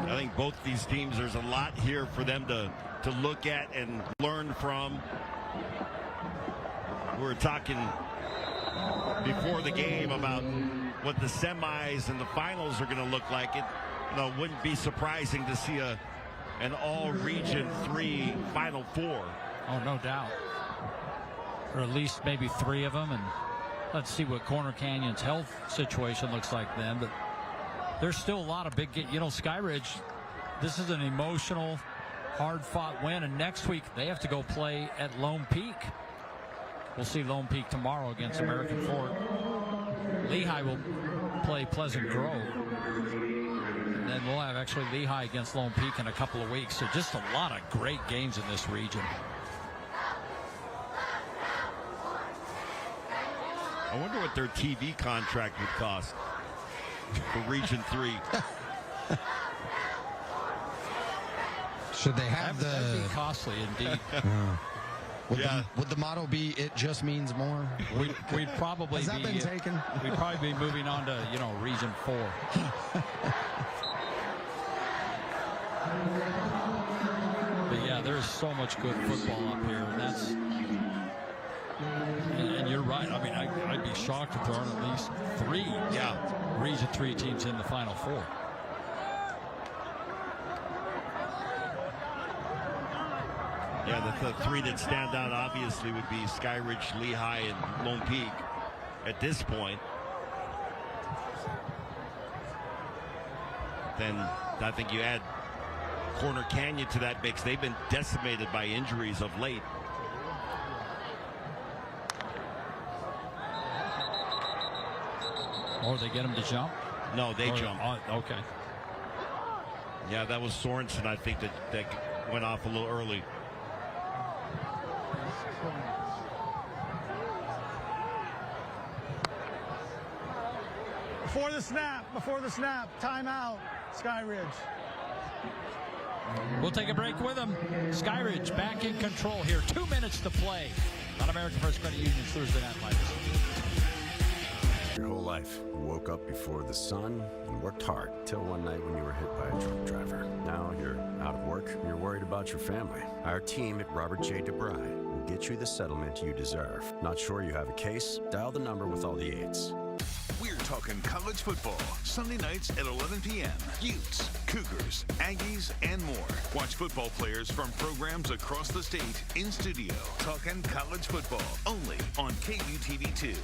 I think both these teams, there's a lot here for them to look at and learn from. We were talking before the game about what the semis and the finals are going to look like. It wouldn't be surprising to see an all-region 3 Final Four. Oh, no doubt. Or at least maybe 3 of them. And Let's see what Corner Canyon's health situation looks like then. But there's still a lot of big, Skyridge, this is an emotional, hard-fought win. And next week, they have to go play at Lone Peak. We'll see Lone Peak tomorrow against American Fork. Lehi will play Pleasant Grove. And then we'll have actually Lehi against Lone Peak in a couple of weeks. So just a lot of great games in this region. I wonder what their TV contract would cost for Region 3. Should they have That'd be costly indeed. Would the motto be "It just means more"? We'd probably Has that been taken? We'd probably be moving on to Region 4. But yeah, there's so much good football up here, and that's. And you're right. I mean, I'd be shocked if there aren't at least 3 Region 3 teams in the Final Four. Yeah, the 3 that stand out obviously would be Skyridge, Lehi, and Lone Peak at this point. Then I think you add Corner Canyon to that mix. They've been decimated by injuries of late. Or they get them to jump? No, they jump. Okay. Yeah, that was Sorensen, I think, that went off a little early. Before the snap, timeout, Skyridge. We'll take a break with them. Skyridge back in control here. 2 minutes to play on American First Credit Union's Thursday Night Lights. Your whole life, you woke up before the sun and worked hard till one night when you were hit by a drunk driver. Now you're out of work and you're worried about your family. Our team at Robert J. DeBry will get you the settlement you deserve. Not sure you have a case? Dial the number with all the 8s. We're talking college football, Sunday nights at 11 p.m. Utes, Cougars, Aggies, and more. Watch football players from programs across the state in studio. Talking college football, only on KUTV2.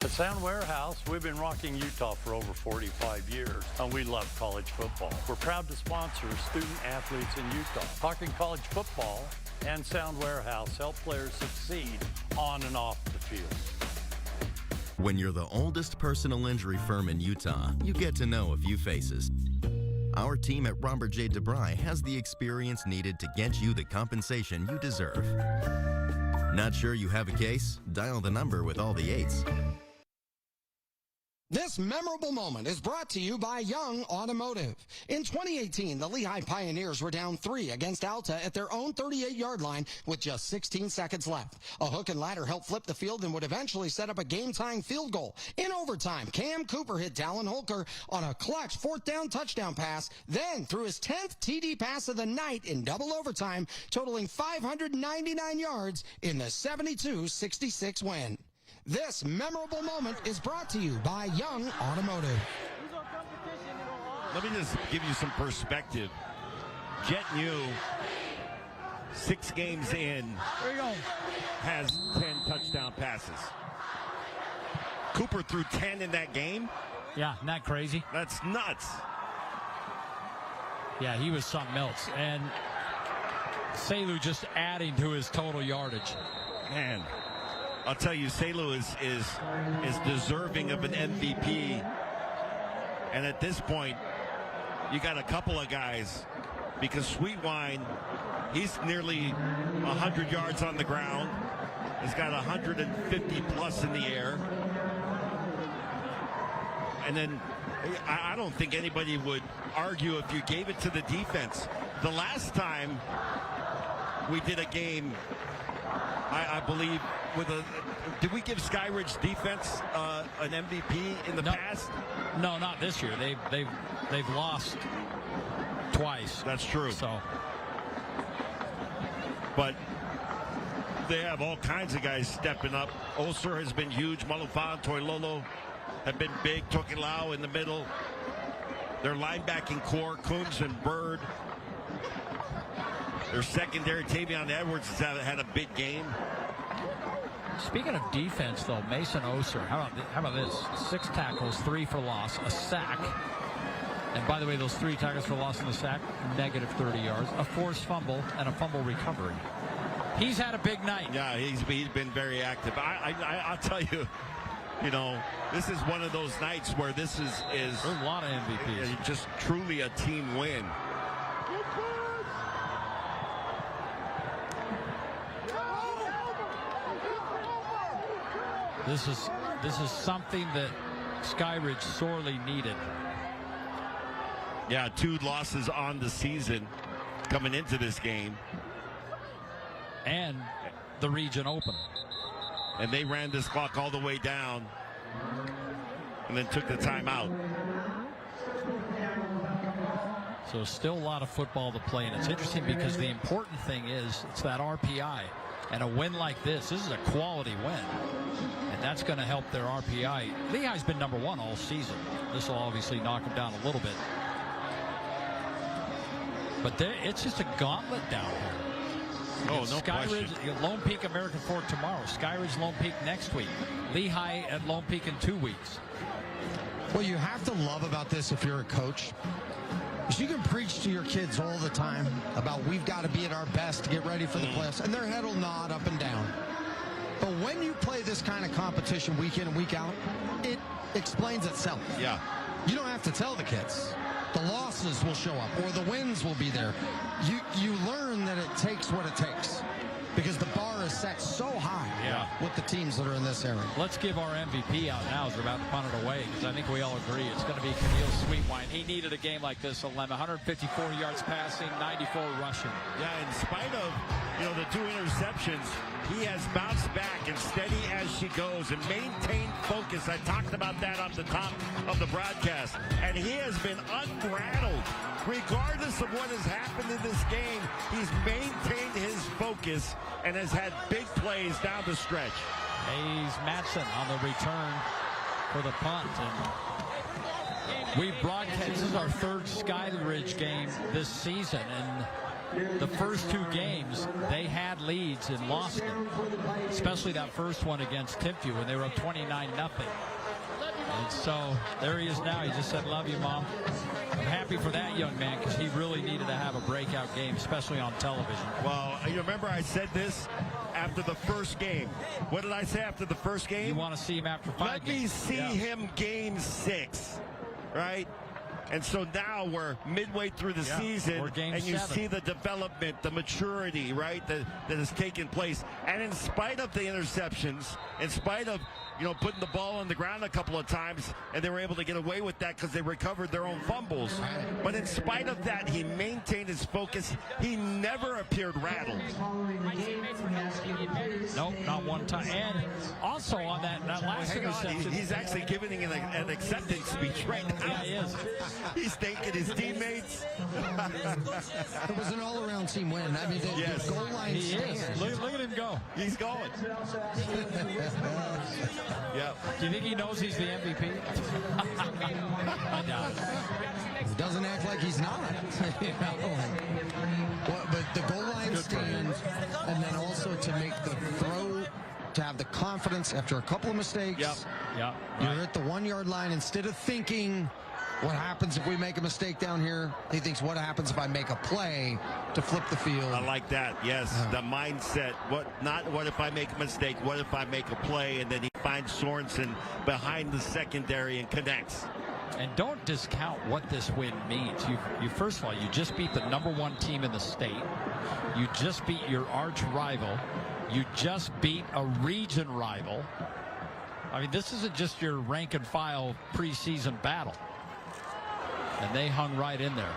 At Sound Warehouse, we've been rocking Utah for over 45 years, and we love college football. We're proud to sponsor student athletes in Utah. Talking college football and Sound Warehouse help players succeed on and off the field. When you're the oldest personal injury firm in Utah, you get to know a few faces. Our team at Robert J. DeBry has the experience needed to get you the compensation you deserve. Not sure you have a case? Dial the number with all the 8s. This memorable moment is brought to you by Young Automotive. In 2018, the Lehi Pioneers were down 3 against Alta at their own 38-yard line with just 16 seconds left. A hook and ladder helped flip the field and would eventually set up a game-tying field goal. In overtime, Cam Cooper hit Dallin Holker on a clutch 4th down touchdown pass, then threw his 10th TD pass of the night in double overtime, totaling 599 yards in the 72-66 win. This memorable moment is brought to you by Young Automotive. Let me just give you some perspective. Jet New, 6 games in, has 10 touchdown passes. Cooper threw 10 in that game. Yeah, isn't that crazy? That's nuts. Yeah, he was something else. And Selu just adding to his total yardage. Man, I'll tell you, Selu is deserving of an MVP. And at this point, you got a couple of guys, because Sweetwine, he's nearly 100 yards on the ground. He's got 150 plus in the air. And then I don't think anybody would argue if you gave it to the defense. The last time we did a game, I believe, did we give Skyridge defense an MVP in the past? No, not this year. They've lost twice. That's true. So, but they have all kinds of guys stepping up. Oser has been huge. Malufan, Toilolo have been big. Tokilau in the middle. Their linebacking core, Coombs and Bird. Their secondary, Tavion Edwards, has had a big game. Speaking of defense, though, Mason Oser, how about this? 6 tackles, 3 for loss, a sack. And by the way, those 3 tackles for loss and the sack, negative 30 yards, a forced fumble, and a fumble recovery. He's had a big night. Yeah, he's been very active. I'll tell you, this is one of those nights where this is There's a lot of MVPs. Just truly a team win. This is something that Skyridge sorely needed. Yeah, 2 losses on the season coming into this game. And the region open. And they ran this clock all the way down and then took the timeout. So still a lot of football to play, and it's interesting because the important thing is it's that RPI. And a win like this is a quality win. And that's going to help their RPI. Lehi's been number 1 all season. This will obviously knock them down a little bit. But it's just a gauntlet down here. Oh, no question. Skyridge, Lone Peak, American Fork tomorrow. Skyridge, Lone Peak next week. Lehi at Lone Peak in 2 weeks. What you have to love about this if you're a coach is you can preach to your kids all the time about we've got to be at our best to get ready for the playoffs, and their head will nod up and down. But when you play this kind of competition week in and week out, it explains itself. Yeah. You don't have to tell the kids. The losses will show up, or the wins will be there. You learn that it takes what it takes, because the bar is set so high with the teams that are in this area. Let's give our MVP out now as we're about to punt it away, because I think we all agree it's going to be Camille Sweetwine. He needed a game like this, 154 yards passing, 94 rushing. Yeah, in spite of the 2 interceptions, he has bounced back and steady as she goes and maintained focus. I talked about that off the top of the broadcast. And he has been unrattled. Regardless of what has happened in this game, he's maintained his focus and has had big plays down the stretch. Hayes Matson on the return for the punt. And we broadcast, this is our 3rd Skyridge game this season. And the first 2 games, they had leads and lost them, especially that first one against Timpview when they were up 29-0. And so there he is now. He just said, "Love you, Mom." I'm happy for that young man because he really needed to have a breakout game, especially on television. Well, you remember I said this after the first game. What did I say after the first game? You want to see him after 5 games. Let me see him game 6 right? And so now we're midway through the season, and you see the development, the maturity, right, that has taken place. And in spite of the interceptions, in spite of, putting the ball on the ground a couple of times, and they were able to get away with that because they recovered their own fumbles. But in spite of that, he maintained his focus. He never appeared rattled. Nope, not one time. And also on that last interception. He's actually giving an acceptance speech right now. Yeah, he is. He's thanking his teammates. It was an all-around team win. I mean, the goal line stand. Look at him go. He's going. Yeah. Do you think he knows he's the MVP? I doubt it. He doesn't act like he's not. But the goal line stand, and then also to make the throw, to have the confidence after a couple of mistakes. Yep. You're at the 1-yard line. Instead of thinking, what happens if we make a mistake down here? He thinks, what happens if I make a play to flip the field? I like that, yes. The mindset. Not what if I make a mistake, what if I make a play, and then he finds Sorensen behind the secondary and connects. And don't discount what this win means. You first of all, you just beat the #1 team in the state. You just beat your arch rival. You just beat a region rival. I mean, this isn't just your rank and file preseason battle. And they hung right in there.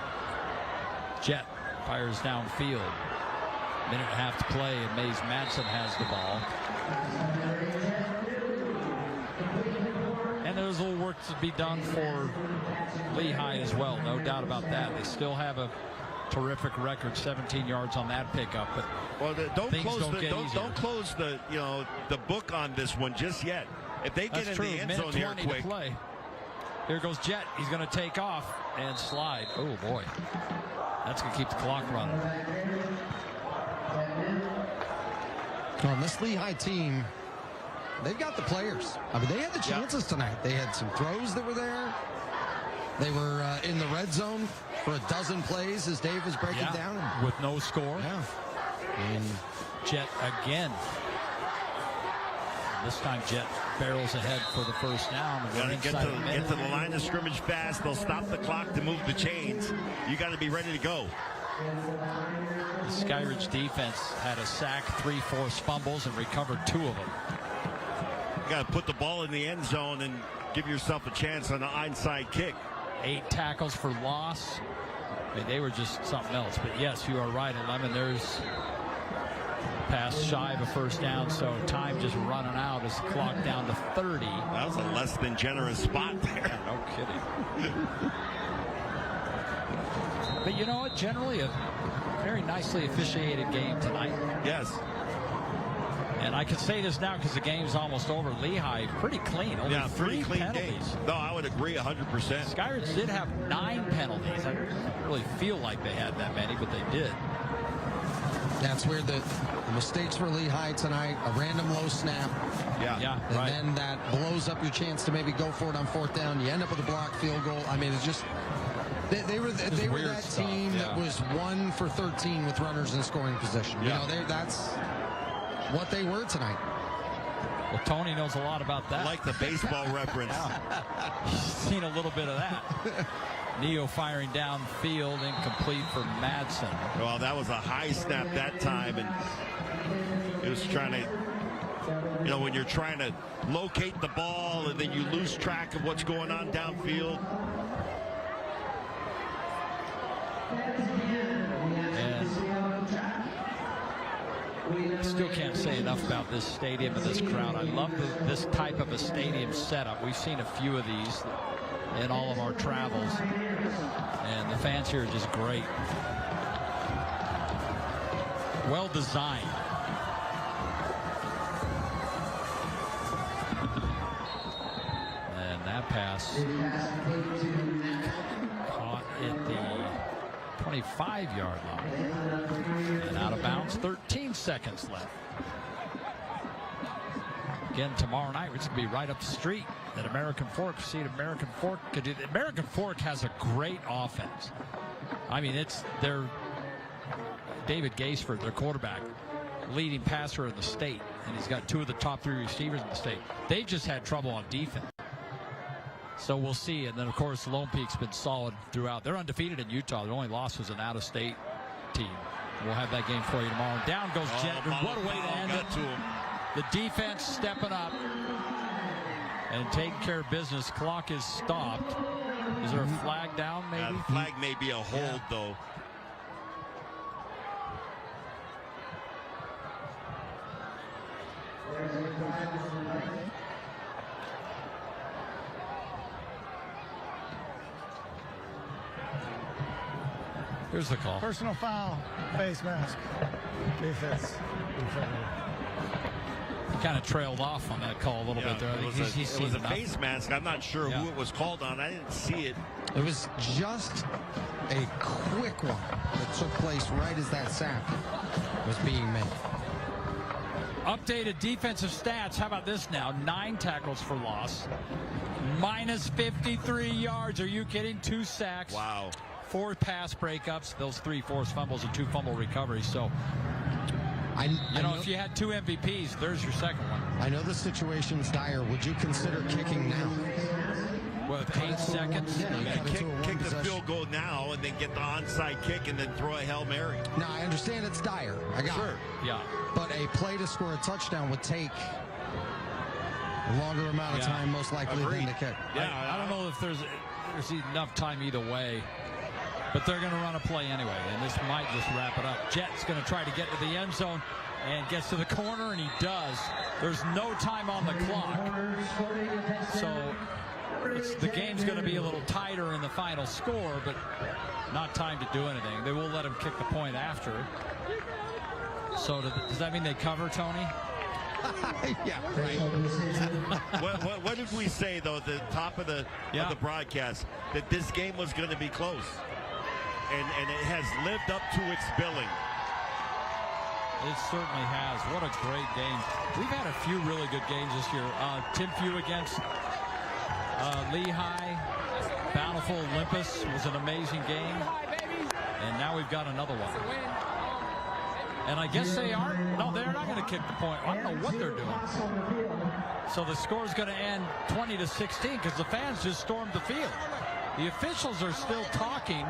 Jet fires downfield. Minute and a half to play, and Mays Madsen has the ball. And there's a little work to be done for Lehi as well, no doubt about that. They still have a terrific record, 17 yards on that pickup. But don't close the book on this one just yet. If they get in the end zone here quick. Here goes Jet. He's going to take off and slide. Oh, boy. That's going to keep the clock running. Well, this Lehi team they've got the players. I mean, they had the chances tonight. They had some throws that were there. They were in the red zone for a dozen plays as Dave was breaking down. With no score. Yeah. And Jet again. This time Jet barrels ahead for the first down. Got to get to the line of scrimmage fast. They'll stop the clock to move the chains. You got to be ready to go. The Skyridge defense had a sack, 3 forced fumbles, and recovered 2 of them. You got to put the ball in the end zone and give yourself a chance on the onside kick. 8 tackles for loss. I mean, they were just something else. But yes, you are right, Lemon. There's pass shy of a first down, so time just running out as the clock down to 30. That was a less than generous spot there. No kidding. But you know what? Generally a very nicely officiated game tonight. Yes. And I can say this now because the game's almost over. Lehigh, pretty clean. Only 3 clean penalties. Game. No, I would agree 100%. Skyridge did have 9 penalties. I don't really feel like they had that many, but they did. That's where the mistakes for Lehigh tonight, a random low snap. Yeah, and then that blows up your chance to maybe go for it on 4th down. You end up with a blocked field goal. I mean, it's just they were that team that was 1 for 13 with runners in scoring position. You know, that's what they were tonight. Well, Tony knows a lot about that. I like the baseball reference. He's seen a little bit of that. Neo firing downfield, incomplete for Madsen. Well, that was a high snap that time, and it was trying to, you know, when you're trying to locate the ball and then you lose track of what's going on downfield. And still can't say enough about this stadium and this crowd. I love this type of a stadium setup. We've seen a few of these in all of our travels, and the fans here are just great. Well designed. And that pass caught at the 25-yard line and out of bounds. 13 seconds left. Again tomorrow night, it's going to be right up the street at American Fork. See what American Fork could do. American Fork has a great offense. I mean, it's their David Gaisford, their quarterback, leading passer in the state, and he's got 2 of the top 3 receivers in the state. They've just had trouble on defense. So we'll see. And then, of course, Lone Peak's been solid throughout. They're undefeated in Utah. Their only loss was an out-of-state team. We'll have that game for you tomorrow. Down goes Jet. What a way to end it. The defense stepping up and taking care of business. Clock is stopped. Is there a flag down, maybe? The flag may be a hold, though. Here's the call. Personal foul, face mask, defense. He kind of trailed off on that call a little bit there. It was a face mask. I'm not sure who it was called on. I didn't see it. It was just a quick one that took place right as that sack was being made. Updated defensive stats. How about this now? 9 tackles for loss. Minus 53 yards. Are you kidding? 2 sacks. Wow. 4 pass breakups. Those 3 forced fumbles and 2 fumble recoveries. So, I know if you had 2 MVPs, there's your second one. I know the situation's dire. Would you consider kicking now? With 8 seconds? Kick the field goal now and then get the onside kick and then throw a Hail Mary. Now, I understand it's dire. I got it. Yeah. But a play to score a touchdown would take a longer amount of time, most likely, than the kick. Yeah, I don't know if there's enough time either way. But they're going to run a play anyway, and this might just wrap it up. Jet's going to try to get to the end zone and gets to the corner, and he does. There's no time on the clock. So the game's going to be a little tighter in the final score, but not time to do anything. They will let him kick the point after. So does that mean they cover, Tony? Yeah, right. What did we say, though, at the top of the broadcast, that this game was going to be close? And it has lived up to its billing. It certainly has. What a great game. We've had a few really good games this year. Tim Few against Lehi. Bountiful Olympus was an amazing game. And now we've got another one. And I guess they are. No, they're not going to kick the point. I don't know what they're doing. So the score is going to end 20-16 because the fans just stormed the field. The officials are still talking.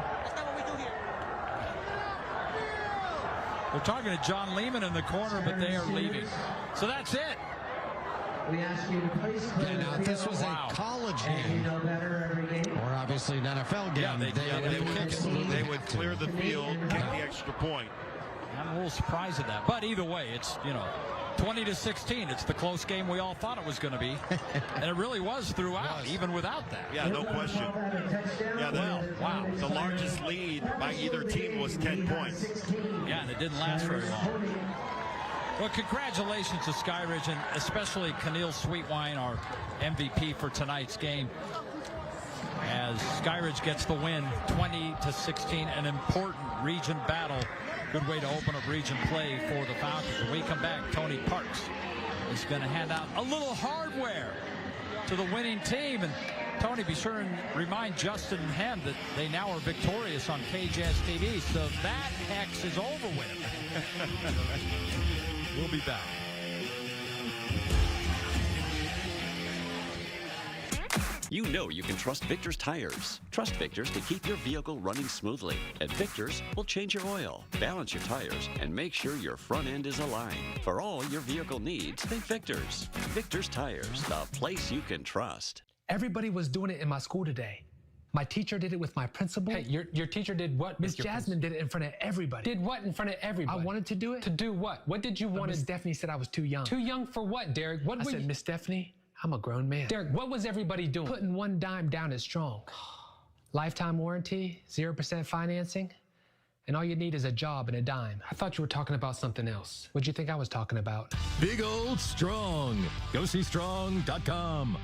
They're talking to John Lehman in the corner, but they are leaving. So that's it. We ask you to place now, if this was a college game, or obviously an NFL game, they would clear the field, kick the extra point. I'm a little surprised at that. But either way, it's, 20-16. It's the close game we all thought it was going to be. And it really was throughout, even without that. Yeah, no question. Yeah, wow. The largest lead by either team was 10 points. Yeah, and it didn't last very long. Well, congratulations to Skyridge, and especially Keneal Sweetwine, our MVP for tonight's game, as Skyridge gets the win, 20-16, an important region battle. Good way to open up region play for the Falcons. When we come back, Tony Parks is going to hand out a little hardware to the winning team. And Tony, be sure and remind Justin and Hem that they now are victorious on KJazz TV. So that hex is over with. We'll be back. You know you can trust Victor's tires. Trust Victor's to keep your vehicle running smoothly. At Victor's, we'll change your oil, balance your tires, and make sure your front end is aligned. For all your vehicle needs, think Victor's. Victor's Tires, the place you can trust. Everybody was doing it in my school today. My teacher did it with my principal. Hey, your teacher did what? Miss Jasmine did it in front of everybody. Did what in front of everybody? I wanted to do it. To do what? What did you want? Miss Stephanie said I was too young. Too young for what, Derek? What I said, Miss Stephanie, I'm a grown man. Derek, what was everybody doing? Putting one dime down is strong. Lifetime warranty, 0% financing, and all you need is a job and a dime. I thought you were talking about something else. What'd you think I was talking about? Big old strong. Go see strong.com.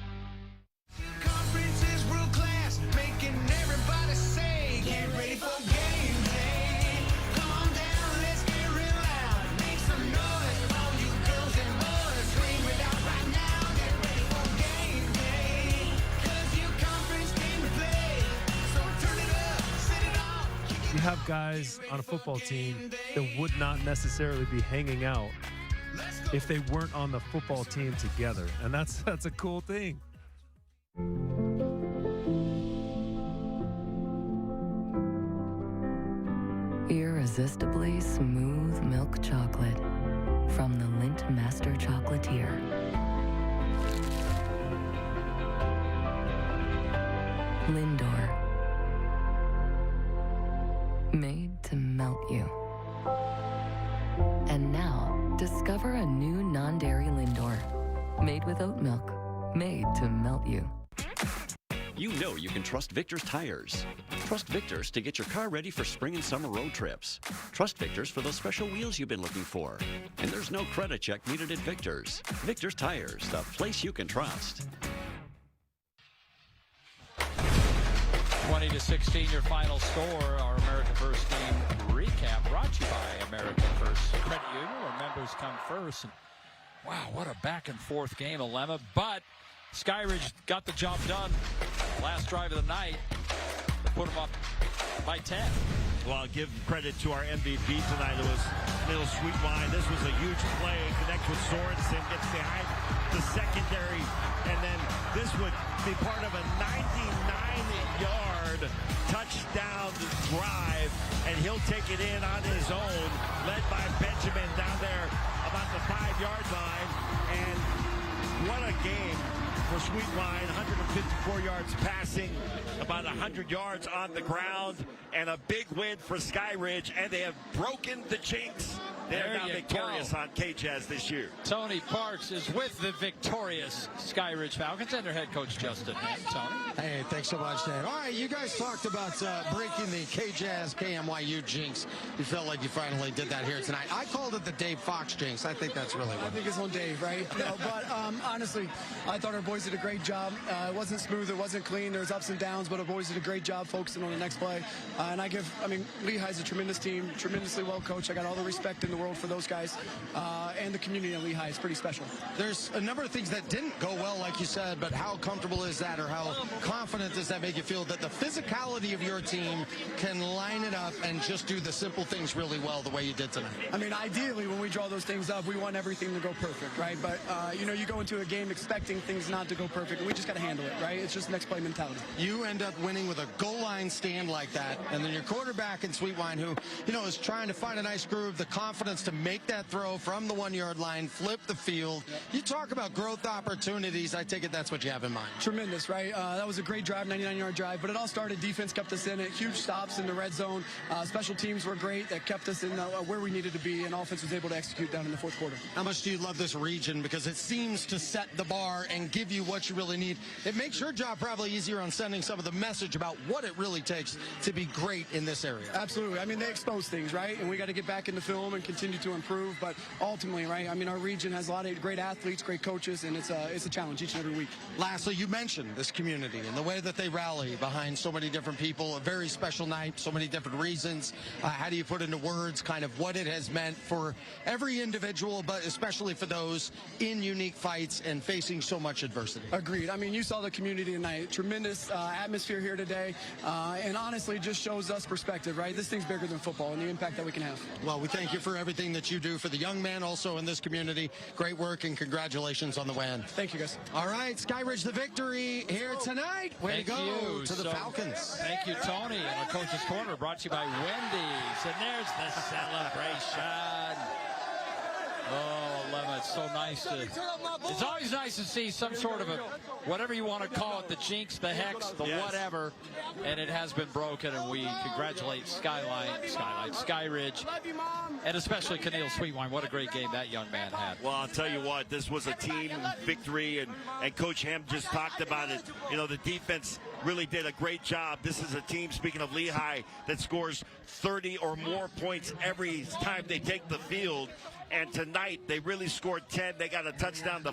Conference is world class, making everybody say, get ready for game day. Come on down, let's get real loud. Make some noise, all you girls and boys. Scream it out right now, get ready for game day. 'Cause your conference came to play. So turn it up, set it off. You have guys on a football team that would not necessarily be hanging out if they weren't on the football team together. And that's a cool thing. Irresistibly smooth milk chocolate from the Lindt Master Chocolatier. Lindor. Made to melt you. And now, discover a new non-dairy Lindor. Made with oat milk. Made to melt you. You know you can trust Victor's tires. Trust Victor's to get your car ready for spring and summer road trips. Trust Victor's for those special wheels you've been looking for. And there's no credit check needed at Victor's. Victor's Tires, the place you can trust. 20-16, your final score. Our America First game recap brought to you by America First Credit Union, where members come first. And wow, what a back and forth game, Alema. But Skyridge got the job done last drive of the night to put them up by 10. Well, I'll give credit to our MVP tonight. It was Keneal Sweetwine. This was a huge play. Connects with Sorensen, gets behind the secondary, and then this would be part of a 99-yard touchdown drive, and he'll take it in on his own, led by Benjamin down there about the 5-yard line. And what a game for Sweetwine. 154 yards passing, about 100 yards on the ground, and a big win for Skyridge, and they have broken the jinx. They're now victorious on KJazz this year. Tony Parks is with the victorious Skyridge Falcons and their head coach, Justin Ham. Tony? Hey, thanks so much, Dave. All right, you guys talked about breaking the KJazz KMYU jinx. You felt like you finally did that here tonight. I called it the Dave Fox jinx. I think that's really what I think it's on Dave, right? No, but honestly, I thought our boys did a great job. It wasn't smooth, it wasn't clean. There's ups and downs, but our boys did a great job focusing on the next play. And Lehi's a tremendous team, tremendously well coached. I got all the respect in the world for those guys. And the community in Lehi is pretty special. There's a number of things that didn't go well, like you said, but how comfortable is that, or how confident does that make you feel that the physicality of your team can line it up and just do the simple things really well the way you did tonight? I mean, ideally, when we draw those things up, we want everything to go perfect, right? But, you know, you go into a game expecting things not to go perfect, and we just got to handle it, right? It's just next play mentality. You end up winning with a goal line stand like that, and then your quarterback in Sweetwine, who, you know, is trying to find a nice groove, the confidence to make that throw from the 1-yard line, flip the field. You talk about growth opportunities. I take it that's what you have in mind. Tremendous, right? That was a great drive, 99-yard drive, but it all started, defense kept us in it, huge stops in the red zone. Special teams were great. That kept us in where we needed to be, and offense was able to execute down in the fourth quarter. How much do you love this region? Because it seems to set the bar and give you what you really need. It makes your job probably easier on sending some of the message about what it really takes to be great in this area. Absolutely. I mean, they expose things, right? And we got to get back in the film and continue to improve. But ultimately, right, I mean, our region has a lot of great athletes, great coaches, and it's a challenge each and every week. Lastly, you mentioned this community and the way that they rally behind so many different people. A very special night, so many different reasons. How do you put into words kind of what it has meant for every individual, but especially for those in unique fights and facing so much adversity? Agreed. I mean, you saw the community tonight. Tremendous atmosphere here today. And honestly, just shows us perspective, right? This thing's bigger than football and the impact that we can have. Well, we thank you for everything that you do for the young man also in this community. Great work and congratulations on the win. Thank you, guys. All right, Skyridge the victory here tonight. Way to go to the Falcons. Thank you, Tony. And our Coach's Corner brought to you by Wendy's. And there's the celebration. Oh, Lemma, it's so nice to... It's always nice to see some sort of a, whatever you want to call it, the jinx, the hex, the whatever, and it has been broken, and we congratulate Skyridge, and especially Keneal Sweetwine. What a great game that young man had. Well, I'll tell you what, this was a team victory, and Coach Ham just talked about it. You know, the defense really did a great job. This is a team, speaking of Lehi, that scores 30 or more points every time they take the field. And tonight, they really scored 10. They got a touchdown to